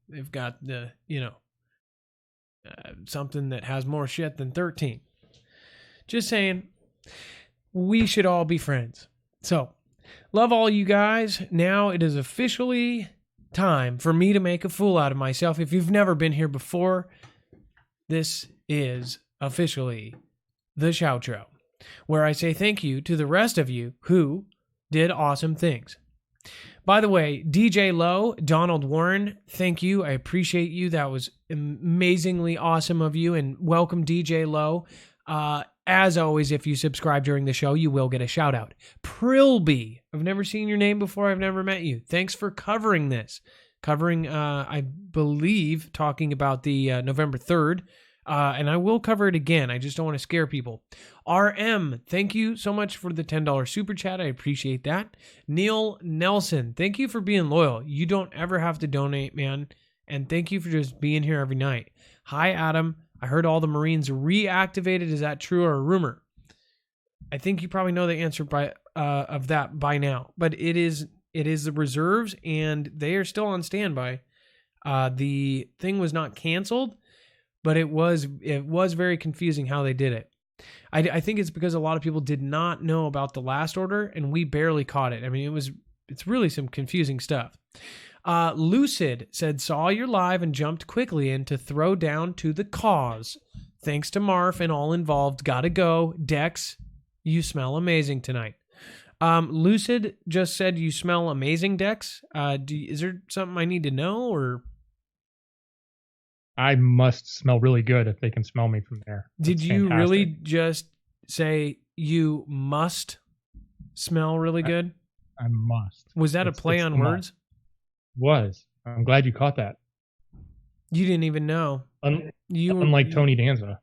they've got the, something that has more shit than 13. Just saying, we should all be friends. So, love all you guys. Now it is officially time for me to make a fool out of myself. If you've never been here before, this is officially the Shoutro, where I say thank you to the rest of you who did awesome things. By the way, DJ Lowe, Donald Warren, thank you. I appreciate you. That was amazingly awesome of you. And welcome, DJ Lowe. As always, if you subscribe during the show, you will get a shout out. Prilby, I've never seen your name before. I've never met you. Thanks for covering this. I believe, talking about the November 3rd. And I will cover it again. I just don't want to scare people. RM, thank you so much for the $10 super chat. I appreciate that. Neil Nelson, thank you for being loyal. You don't ever have to donate, man. And thank you for just being here every night. Hi, Adam. I heard all the Marines reactivated. Is that true or a rumor? I think you probably know the answer of that by now. But it is the reserves, and they are still on standby. The thing was not canceled, but it was very confusing how they did it. I think it's because a lot of people did not know about the last order, and we barely caught it. I mean, it's really some confusing stuff. Lucid said, saw your live and jumped quickly in to throw down to the cause. Thanks to Marf and all involved. Gotta go. Dex, you smell amazing tonight. Lucid just said you smell amazing, Dex. Is there something I need to know, or? I must smell really good if they can smell me from there. Did you really just say you must smell really good? I must. Was that a play on words? Was. I'm glad you caught that. You didn't even know. Unlike Tony Danza.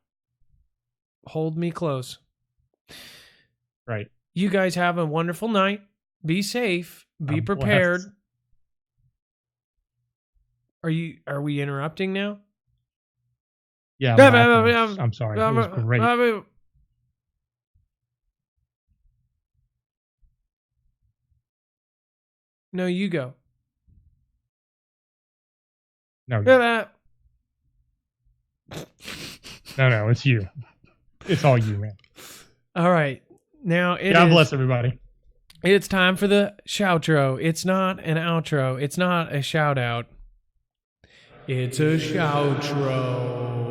Hold me close. Right. You guys have a wonderful night. Be safe. Be prepared. Blessed. Are we interrupting now? Yeah, I'm sorry. It was great. No, you go. No, it's you. It's all you, man. All right. Now God bless everybody. It's time for the shoutro. It's not an outro. It's not a shout out. It's a shoutro.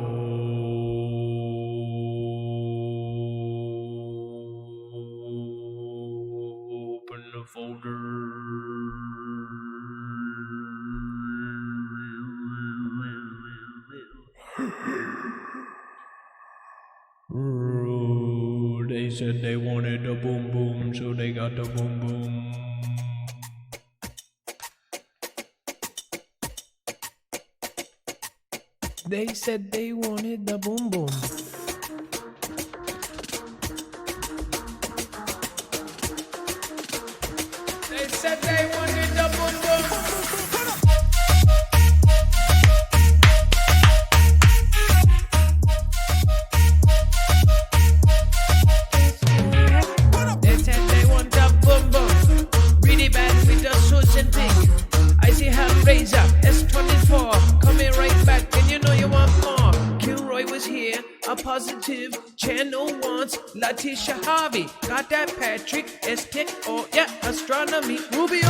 Open the folder. They said they wanted a boom boom, so they got the boom boom. They said they wanted the boom boom. They said they wanted the boom boom. They said they want the boom boom. Really bad with the sauce and pig. I see her razor S24 coming right back, and you know you want more. Kilroy was here, a positive channel wants Letitia Harvey. Got that Patrick S10, yeah, astronomy Rubio.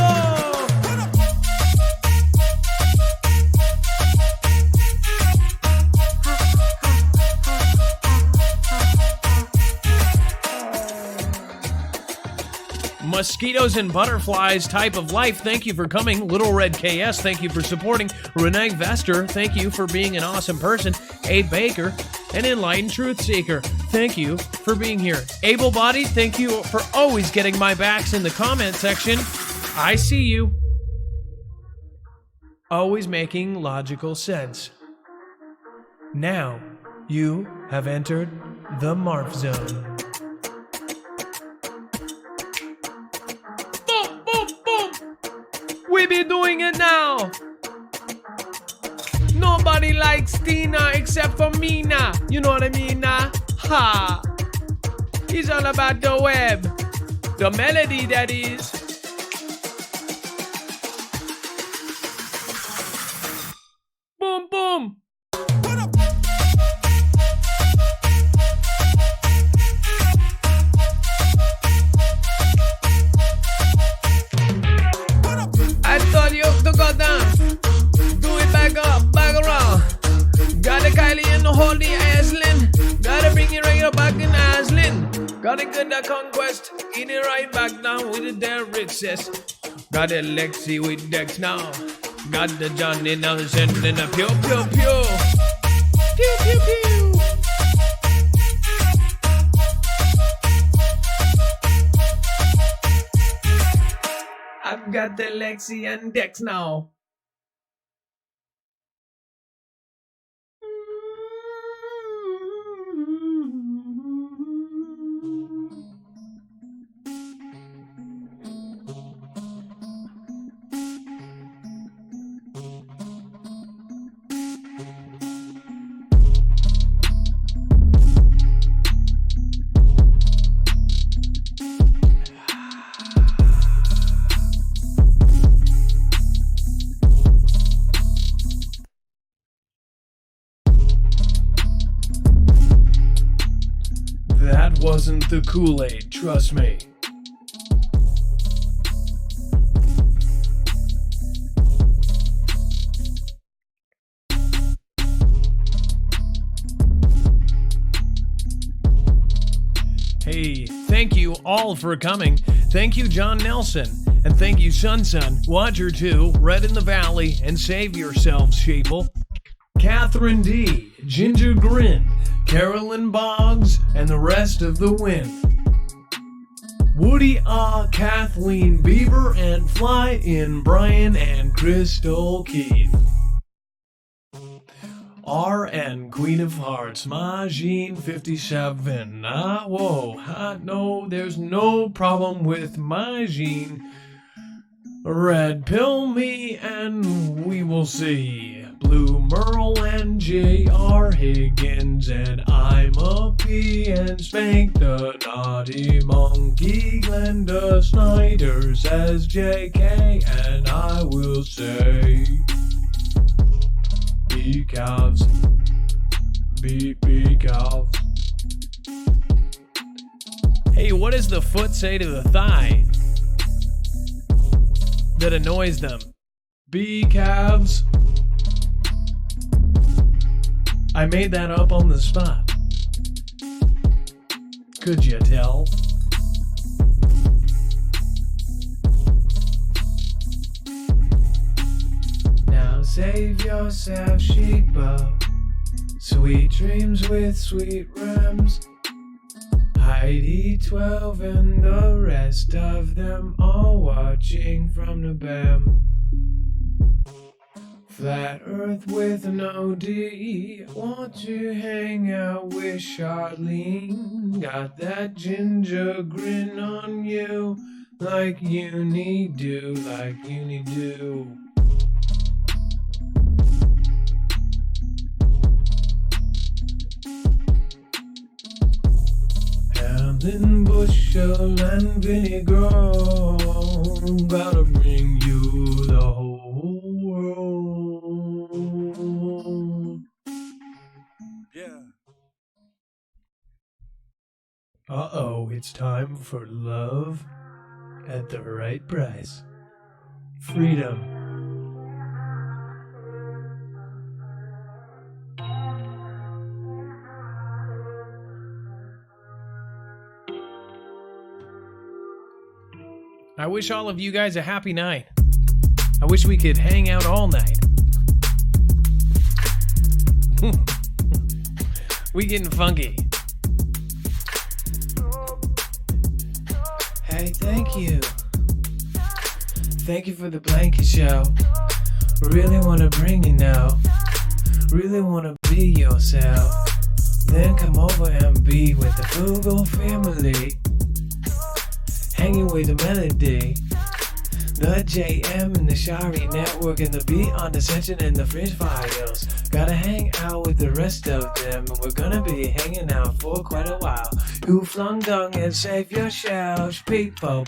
Mosquitoes and butterflies type of life, thank you for coming. Little Red KS, thank you for supporting. Renee Vester, thank you for being an awesome person. Abe Baker, an enlightened truth seeker, thank you for being here. Able Bodied, thank you for always getting my backs in the comment section. I see you. Always making logical sense. Now, you have entered the Marf Zone. We be doing it now. Nobody likes Tina except for Mina. You know what I mean, nah? Ha! It's all about the web. The melody, that is. Boom, boom. I told you to go down. Do it back up, back around. Got a Kylie and the holy Aslan. Gotta bring it right up back in Aslan. Got a good conquest. Eat it right back down with the Derrick sis. Got a Lexi with Dex now. Got the Johnny Nelson and the pew pew pew. Pew pew pew. I've got the Lexi and Dex now. That wasn't the Kool-Aid, trust me. Hey, thank you all for coming. Thank you, John Nelson. And thank you, Sun, Watcher 2, Red in the Valley, and save yourselves, sheeple. Catherine D, Ginger Grin, Carolyn Boggs, and the rest of the wind. Woody Kathleen Bieber, and Fly in Brian and Crystal Keith. R.N. Queen of Hearts, Majin 57. No, there's no problem with Majin. Red Pill Me, and we will see. Blue Merle and J.R. Higgins, and I'm a P and Spank the Naughty Monkey. Glenda Snyder says J.K., and I will say, be cows, be cows. Hey, what does the foot say to the thigh that annoys them? Be calves. I made that up on the spot. Could you tell? Now save yourself, sheepo. Sweet dreams with sweet rims. Heidi 12 and the rest of them all watching from the BAM. Flat Earth with no D. Want to hang out with Charlene? Got that ginger grin on you, like you need do, like you need do. Helen Bushel and Vinegar, gotta bring you the whole world. Yeah. Uh-oh, it's time for love at the right price. Freedom. I wish all of you guys a happy night. I wish we could hang out all night. We getting funky. Hey, thank you. Thank you for the blanket show. Really wanna bring you now. Really wanna be yourself. Then come over and be with the Foogle Family. Hanging with the melody. The JM and the Shari Network and the beat on the session and the Fringe Files. Gotta hang out with the rest of them, and we're gonna be hanging out for quite a while. Who flung dung and save yourselves? People,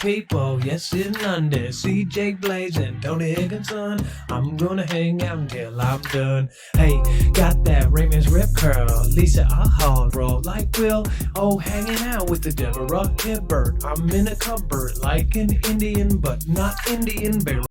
yes in London. CJ Blaze and Tony Higginson. I'm gonna hang out until I'm done. Hey, got that Raymond's rip curl. Lisa, I'll haul roll like Will. Oh, hanging out with the Deborah Hibbert. I'm in a cupboard like an Indian, but not Indian. Bear